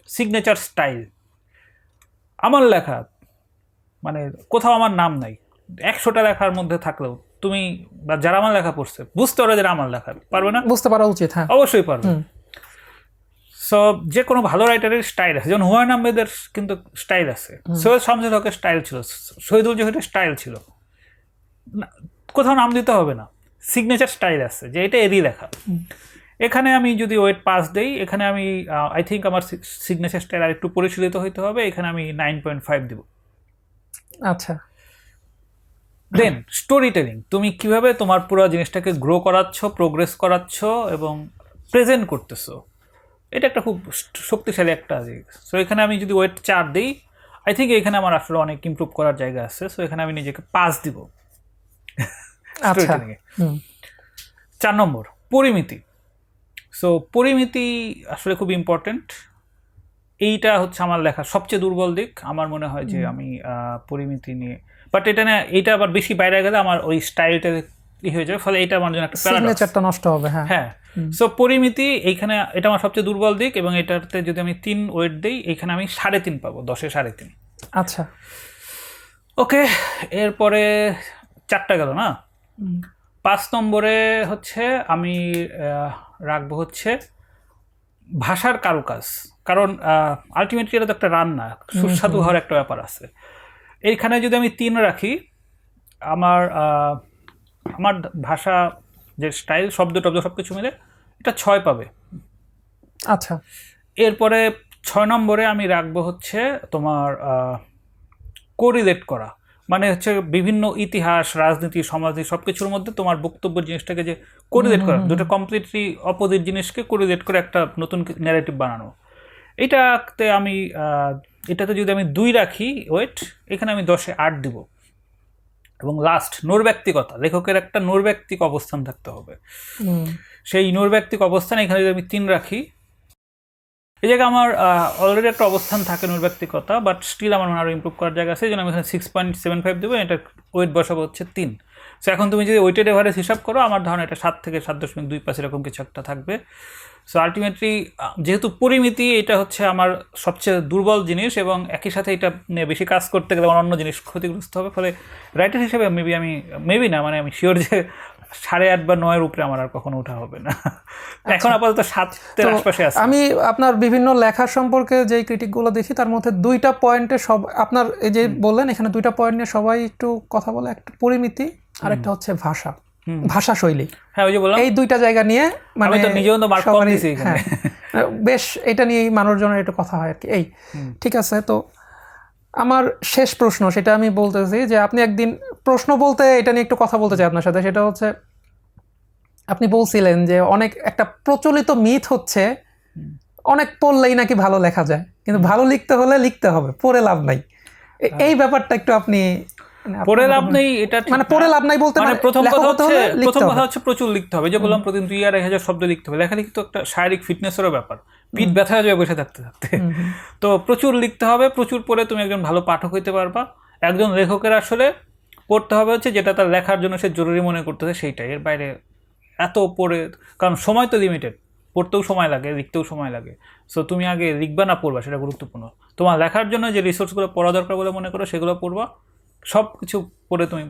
Speaker 1: সিগনেচার স্টাইল। আমার লেখা মানে কোথাও আমার নাম নাই, 100টা লেখার মধ্যে থাকলেও তুমি বা যারা আমার লেখা পড়ছে বুঝতে পারো যে আমার লেখা, পারবে না?
Speaker 2: বুঝতে পারা উচিত, হ্যাঁ,
Speaker 1: অবশ্যই পারবে। সো যে কোনো ভালো রাইটারের স্টাইল আছে, যেমন হুমায়ুন আহমেদের কিন্তু স্টাইল আছে, সৈয়দ শামসুল হকের স্টাইল ছিল, শহীদুল জহিরের স্টাইল ছিল, কোথাও নাম দিতে হবে না, সিগনেচার স্টাইল আছে যে এটা এরই লেখা। এখানে আমি যদি ওয়েট 5 দেই, এখানে আমি আই থিঙ্ক আমার সিগনেচার স্টাইল আর একটু পরিশীলিত হইতে হবে, এখানে আমি 9.5 দেব।
Speaker 2: আচ্ছা,
Speaker 1: দেন স্টোরি টেলিং, তুমি কিভাবে তোমার পুরো জিনিসটাকে গ্রো করাচ্ছ, প্রোগ্রেস করাচ্ছ এবং প্রেজেন্ট করতেছো, এটা একটা খুব শক্তিশালী একটা দিক। সো এখানে আমি যদি ওয়েট 4 দিই, আই থিঙ্ক এখানে আমার আসলে অনেক ইমপ্রুভ করার জায়গা আছে। সো এখানে আমি নিজেকে 5 দিব।
Speaker 2: আচ্ছা,
Speaker 1: 4 নম্বর, পরিমিতি। সো পরিমিতি আসলে খুব ইম্পর্টেন্ট। এইটা হচ্ছে আমার লেখার সবচেয়ে দুর্বল দিক। আমার মনে হয় যে আমি পরিমিতি নিয়ে, বাট এটা না, এইটা আবার বেশি বাইরে গেলে আমার ওই স্টাইলটা হয়ে যাবে, ফলে এটা আমার জন্য একটা
Speaker 2: সিগনেচারটা নষ্ট হবে। হ্যাঁ,
Speaker 1: হ্যাঁ। সো পরিমিতি এইখানে এটা আমার সবচেয়ে দুর্বল দিক, এবং এটাতে যদি আমি 3 ওয়েট দিই, এইখানে আমি 3.5 পাবো, 10-এ 3.5।
Speaker 2: আচ্ছা,
Speaker 1: ওকে, এরপরে 4টা গেল না। 5 নম্বরে হচ্ছে আমি রাখবো হচ্ছে ভাষার কারুকাজ, কারণ আলটিমেটলি এটা তো একটা রান্না, সুস্বাদু হওয়ার একটা ব্যাপার আছে। এইখানে যদি আমি 3 রাখি, আমার আমার ভাষা যে স্টাইল, শব্দ টব্দ সব কিছু মিলে এটা 6 পাবে।
Speaker 2: আচ্ছা,
Speaker 1: এরপরে 6 নম্বরে আমি রাখবো হচ্ছে তোমার কোরিলেট করা, মানে হচ্ছে বিভিন্ন ইতিহাস, রাজনীতি, সমাজনীতি সব কিছুর মধ্যে তোমার বক্তব্যের জিনিসটাকে যে কোরিলেট করা, দুটো কমপ্লিটলি অপোজিট জিনিসকে কোরিলেট করে একটা নতুন ন্যারেটিভ বানানো, এটাতে আমি এটাতে যদি আমি 2 রাখি ওয়েট, এখানে আমি 10-এ 8 দিব। এবং লাস্ট, নৈর্ব্যক্তিকতা, লেখকের একটা নৈর্ব্যক্তিক অবস্থান থাকতে হবে। সেই নৈর্ব্যক্তিক অবস্থান এখানে যদি আমি 3 রাখি, এই জায়গায় আমার অলরেডি একটা অবস্থান থাকে নৈর্ব্যক্তিকতা, বাট স্টিল আমার আরও ইমপ্রুভ করার জায়গা আছে, এই জন্য আমি এখানে 6.75 দেবো, এটা ওয়েট বসাবো হচ্ছে 3। সো এখন তুমি যদি ওয়েটেড এভারেজ হিসাব করো, আমার ধারণা এটা 7 থেকে 7.25 এরকম কিছু একটা থাকবে। সো আলটিমেটলি যেহেতু পরিমিতি এটা হচ্ছে আমার সবচেয়ে দুর্বল জিনিস, এবং একই সাথে এটা নিয়ে বেশি কাজ করতে গেলে আমার অন্য জিনিস ক্ষতিগ্রস্ত হবে, ফলে রাইটার হিসেবে মেবি না, মানে আমি শিওর যে 8.5 বা 9-এর উপরে আমার আর কখনো ওঠা হবে না। এখন আপাতত 7-এর আশপাশে আছে।
Speaker 2: আমি আপনার বিভিন্ন লেখার সম্পর্কে যে ক্রিটিকগুলো দেখি, তার মধ্যে 2টা পয়েন্টে সব আপনার এই যে বললেন এখানে 2টা পয়েন্ট নিয়ে সবাই একটু কথা বলে, একটা পরিমিতি আর একটা হচ্ছে ভাষা শৈলী।
Speaker 1: হ্যাঁ, ওই যে বললাম
Speaker 2: এই 2টা জায়গা নিয়ে মানে
Speaker 1: নিজেও তো মার্ক কম দিছি এখানে।
Speaker 2: বেশ এটা নিয়েই মানুষজনের একটু কথা হয় আর কি। এই ঠিক আছে, তো আমার শেষ প্রশ্ন সেটা আমি বলতেছি যে আপনি একদিন প্রশ্ন বলতে এটা নিয়ে একটু কথা বলতে চাই আপনার সাথে। সেটা হচ্ছে আপনি বলছিলেন যে অনেক একটা প্রচলিত মিথ হচ্ছে অনেক পড়লেই নাকি ভালো লেখা যায়, কিন্তু ভালো লিখতে হলে লিখতে হবে, পড়ে লাভ নাই। এই ব্যাপারটা একটু আপনি
Speaker 1: পড়ে লাভ নেই, এটা
Speaker 2: মানে পড়ে লাভ নাই বলতে
Speaker 1: মানে প্রথম কথা হচ্ছে প্রচুর লিখতে হবে। যে বললাম প্রতিদিন 2 আর 1000 শব্দ লিখতে হবে। লেখালেখি তো একটা শারীরিক ফিটনেসেরও ব্যাপার, পিঠ ব্যথা হয়ে যাবে বসে থাকতে থাকতে। তো প্রচুর লিখতে হবে, প্রচুর পড়ে তুমি একজন ভালো পাঠক হইতে পারবা। একজন লেখকের আসলে পড়তে হবে হচ্ছে যেটা তার লেখার জন্য সে জরুরি মনে করতেছে সেইটাই, এর বাইরে এত পড়ে, কারণ সময় তো লিমিটেড, পড়তেও সময় লাগে, লিখতেও সময় লাগে। সো তুমি আগে লিখবা না পড়বা সেটা গুরুত্বপূর্ণ। তোমার লেখার জন্য যে রিসোর্সগুলো পড়া দরকার বলে মনে করো সেগুলো পড়বা, সব কিছু পড়ে তুমি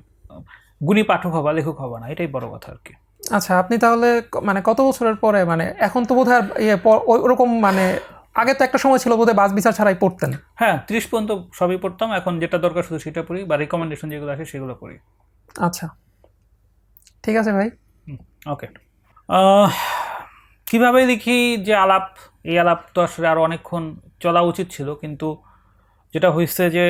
Speaker 1: গুণী পাঠক হবা, লেখক হবা না, এটাই বড় কথা আর কি।
Speaker 2: আচ্ছা, আপনি তাহলে মানে কত বছরের পরে, মানে এখন তো বোধহয় ওরকম মানে আগে তো একটা সময় ছিল বোধহয় বাস বিচার ছাড়াই পড়তেন?
Speaker 1: হ্যাঁ, 30 পর্যন্ত সবই পড়তাম, এখন যেটা দরকার শুধু সেটা পড়ি, বা রিকমেন্ডেশন যেগুলো আসে সেগুলো পড়ি।
Speaker 2: আচ্ছা, ঠিক আছে ভাই।
Speaker 1: ওকে, কীভাবে লিখি যে আলাপ, এই আলাপ তো আসলে আরও অনেকক্ষণ চলা উচিত ছিল, কিন্তু যেটা হয়েছে যে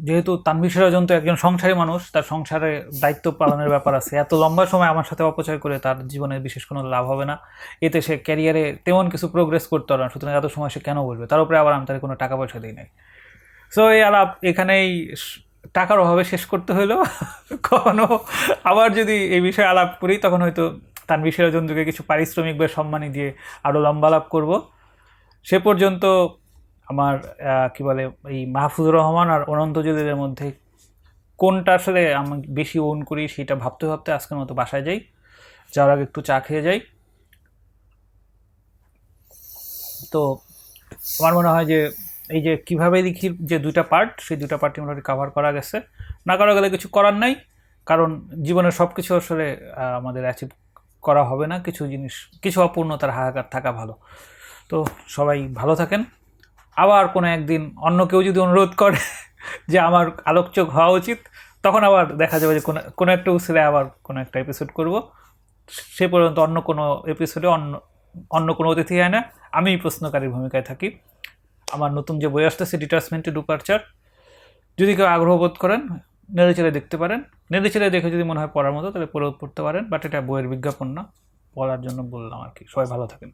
Speaker 1: যেহেতু তানভীর সিরাজন তো একজন সংসারী মানুষ, তার সংসারে দায়িত্ব পালনের ব্যাপার আছে, এত লম্বা সময় আমার সাথে অপচয় করে তার জীবনে বিশেষ কোনো লাভ হবে না, এতে সে ক্যারিয়ারে তেমন কিছু প্রোগ্রেস করতে পারবে না। সুতরাং এত সময় সে কেন বলবে, তার উপরে আবার আমি তার কোনো টাকা পয়সা দিই নাই। সো এই আলাপ এখানেই টাকার অভাবে শেষ করতে হইলো। কখনো আবার যদি এই বিষয়ে আলাপ করি তখন হয়তো তানভীর সিরাজকে কিছু পারিশ্রমিক বা সম্মানী দিয়ে আরও লম্বা আলাপ করব। সে পর্যন্ত আমার কি বলে, এই মাহফুজুর রহমান আর অনন্ত জলিলের মধ্যে কোনটা আসলে আমি বেশি ওন করি সেটা ভাবতে ভাবতে আজকের মতো বাসায় যাই, যাওয়ার আগে একটু চা খেয়ে যাই। তো আমার মনে হয় যে এই যে কীভাবে লিখি যে 2টা পার্ট, সেই 2টা পার্টই মোটামুটি কাভার করা গেছে। না করা গেলে কিছু করার নাই, কারণ জীবনের সব কিছু আসলে আমাদের অ্যাচিভ করা হবে না, কিছু জিনিস, কিছু অপূর্ণতার হাহাকার থাকা ভালো। তো সবাই ভালো থাকেন। আবার কোনো একদিন অন্য কেউ যদি অনুরোধ করে যে আমার আলোকচোখ হওয়া উচিত, তখন আবার দেখা যাবে যে কোনো একটা উৎসবে আবার কোনো একটা এপিসোড করব। সে পর্যন্ত অন্য কোনো এপিসোডে অন্য কোনো অতিথি হয় না, আমি প্রশ্নকারীর ভূমিকায় থাকি। আমার নতুন যে বই আসতেছে ডিটাচমেন্ট টু ডিপারচার, যদি কেউ আগ্রহ বোধ করেন নেড়েচেড়ে দেখতে পারেন। নেড়েচেড়ে দেখে যদি মনে হয় পড়ার মতো তাহলে পড়তে পারেন, বাট এটা বইয়ের বিজ্ঞাপন না, পড়ার জন্য বললাম আর কি। সবাই ভালো থাকেন।